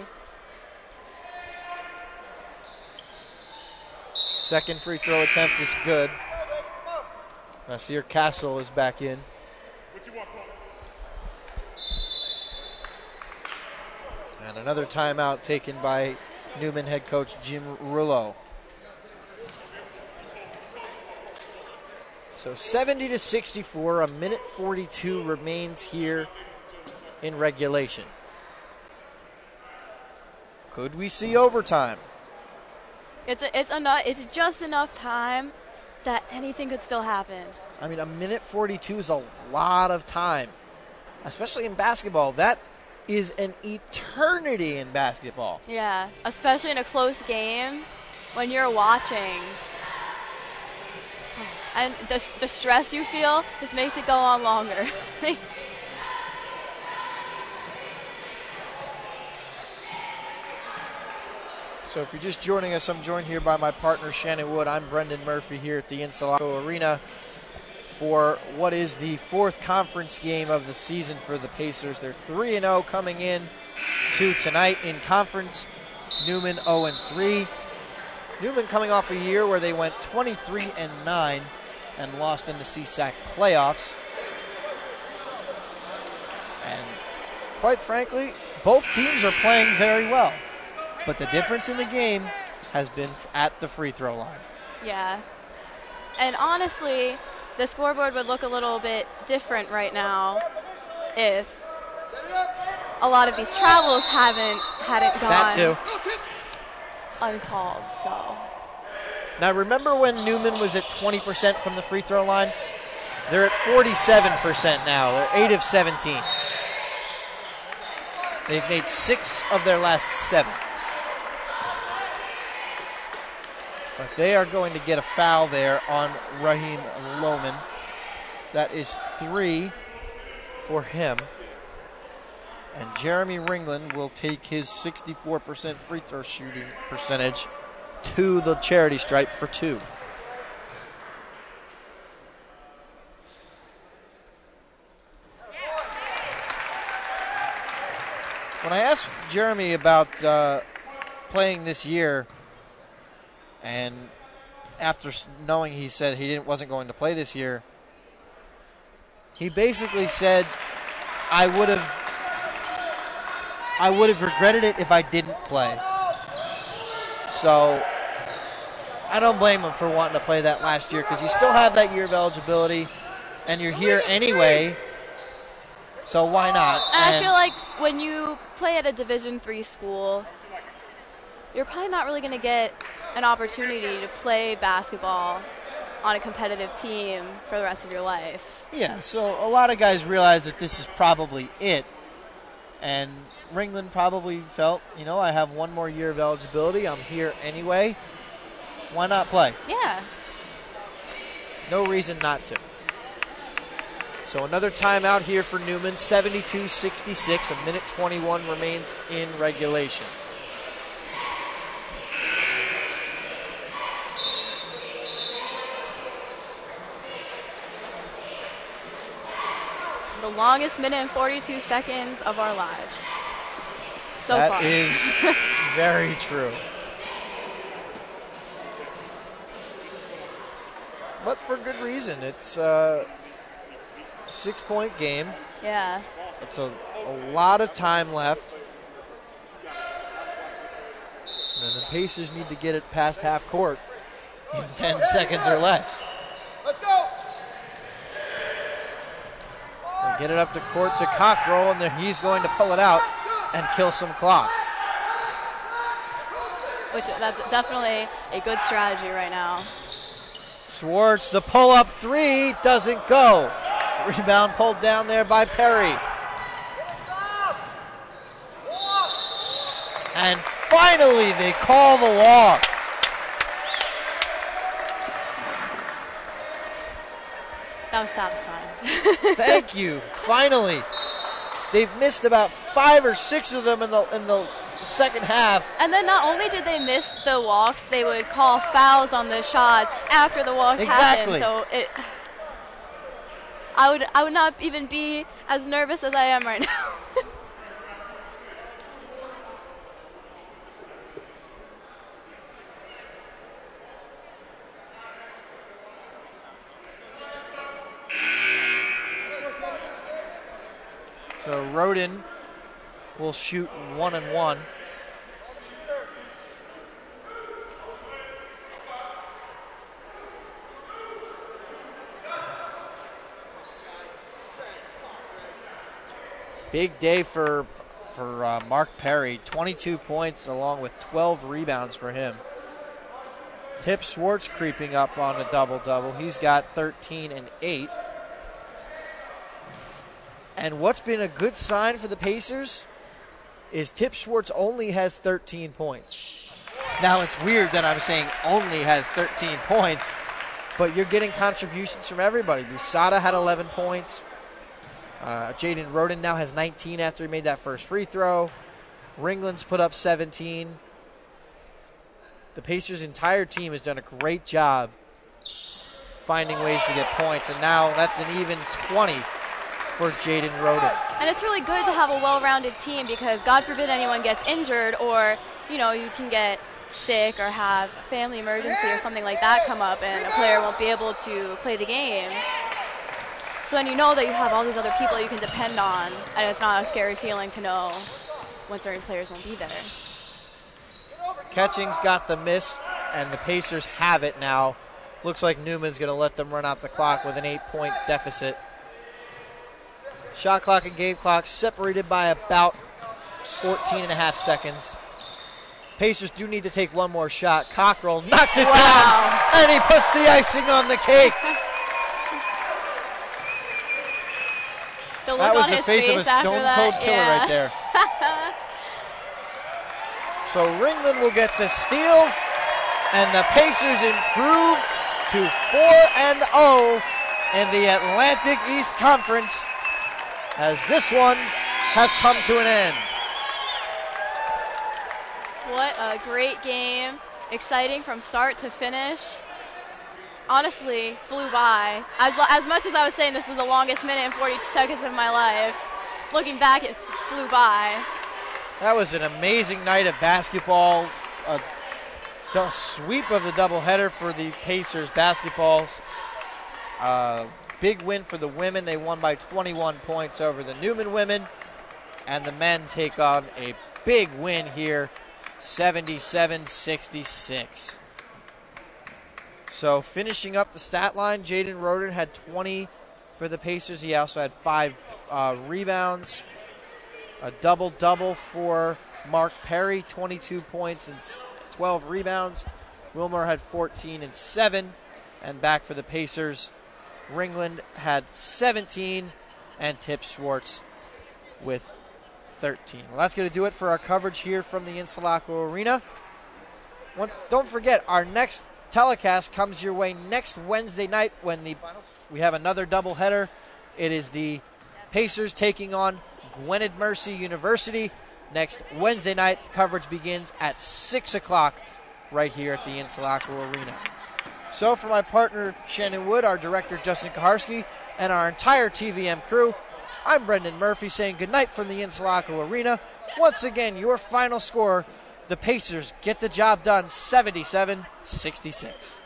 Second free throw attempt is good. Nasir Castle is back in. And another timeout taken by Neumann head coach Jim Rullo. So 70-64, a minute 42 remains here in regulation. Could we see overtime? It's just enough time that anything could still happen. I mean, a minute 42 is a lot of time, especially in basketball. That is an eternity in basketball. Yeah, especially in a close game when you're watching. And the stress you feel just makes it go on longer. So if you're just joining us, I'm joined here by my partner Shannon Wood. I'm Brendan Murphy here at the Insulaco Arena for what is the fourth conference game of the season for the Pacers. They're 3-0 coming in to tonight in conference. Neumann 0-3. Neumann coming off a year where they went 23-9 and lost in the CSAC playoffs. And quite frankly, both teams are playing very well. But the difference in the game has been at the free throw line. Yeah. And honestly, the scoreboard would look a little bit different right now if a lot of these travels hadn't gone That too. uncalled. So Now remember when Neumann was at 20% from the free throw line? They're at 47% now. They're 8 of 17. They've made 6 of their last 7. But they are going to get a foul there on Raheem Lohman. That is 3 for him. And Jeremy Ringland will take his 64% free throw shooting percentage to the charity stripe for 2. When I asked Jeremy about playing this year, and after knowing he said he wasn't going to play this year, he basically said, I would have regretted it if I didn't play. So I don't blame him for wanting to play that last year because you still have that year of eligibility and you're here anyway. So why not? and I feel like when you play at a Division III school, you're probably not really going to get an opportunity to play basketball on a competitive team for the rest of your life. Yeah, so a lot of guys realize that this is probably it. And Ringland probably felt, I have one more year of eligibility. I'm here anyway. Why not play? Yeah. No reason not to. So another timeout here for Neumann, 72-66. A minute 21 remains in regulation. The longest minute and 42 seconds of our lives so That far. is very true. But for good reason. It's a 6-point game. Yeah. It's a lot of time left. And the Pacers need to get it past half court in 10 seconds or less. Let's go. They get it up to court to Cockrell, and he's going to pull it out. and kill some clock. Which that's definitely a good strategy right now. Schwartz, the pull-up three doesn't go. Rebound pulled down there by Perry. And finally, they call the walk. That was satisfying. Thank you. Finally. They've missed about 5 or 6 of them in the second half. And then not only did they miss the walks, they would call fouls on the shots after the walks happened. So I would not even be as nervous as I am right now. So Roden will shoot 1 and 1. Big day for Mark Perry. 22 points along with 12 rebounds for him. Tip Schwartz creeping up on a double-double. He's got 13 and 8. And what's been a good sign for the Pacers is Tip Schwartz only has 13 points. Now, it's weird that I'm saying only has 13 points, but you're getting contributions from everybody. Busada had 11 points. Jaden Roden now has 19 after he made that first free throw. Ringland's put up 17. The Pacers' entire team has done a great job finding ways to get points, and now that's an even 20 for Jaden Roden. And it's really good to have a well-rounded team because God forbid anyone gets injured or, you can get sick or have a family emergency or something like that come up and a player won't be able to play the game. So then you know that you have all these other people you can depend on, and it's not a scary feeling to know when certain players won't be there. Ketching's got the miss, and the Pacers have it now. Looks like Newman's going to let them run out the clock with an 8-point deficit. Shot clock and game clock separated by about 14 and a half seconds. Pacers do need to take one more shot. Cockrell knocks it down, and he puts the icing on the cake. That was the face of a stone-cold killer right there. So Ringland will get the steal, and the Pacers improve to 4-0 in the Atlantic East Conference as this one has come to an end. What a great game. Exciting from start to finish. Honestly, flew by. As much as I was saying this is the longest minute and 42 seconds of my life, looking back, it flew by. That was an amazing night of basketball. A sweep of the doubleheader for the Pacers basketballs. Big win for the women. They won by 21 points over the Neumann women. And the men take on a big win here, 77-66. So finishing up the stat line, Jaden Roden had 20 for the Pacers. He also had 5 rebounds. A double-double for Mark Perry, 22 points and 12 rebounds. Wilmer had 14 and 7. And back for the Pacers, Ringland had 17 and Tip Schwartz with 13. Well, that's going to do it for our coverage here from the Insulaco Arena. Don't forget, our next telecast comes your way next Wednesday night when we have another doubleheader. It is the Pacers taking on Gwynedd Mercy University. Next Wednesday night, the coverage begins at 6 o'clock right here at the Insulaco Arena. So for my partner, Shannon Wood, our director, Justin Kaharski, and our entire TVM crew, I'm Brendan Murphy saying goodnight from the Insulaco Arena. Once again, your final score, the Pacers get the job done 77-66.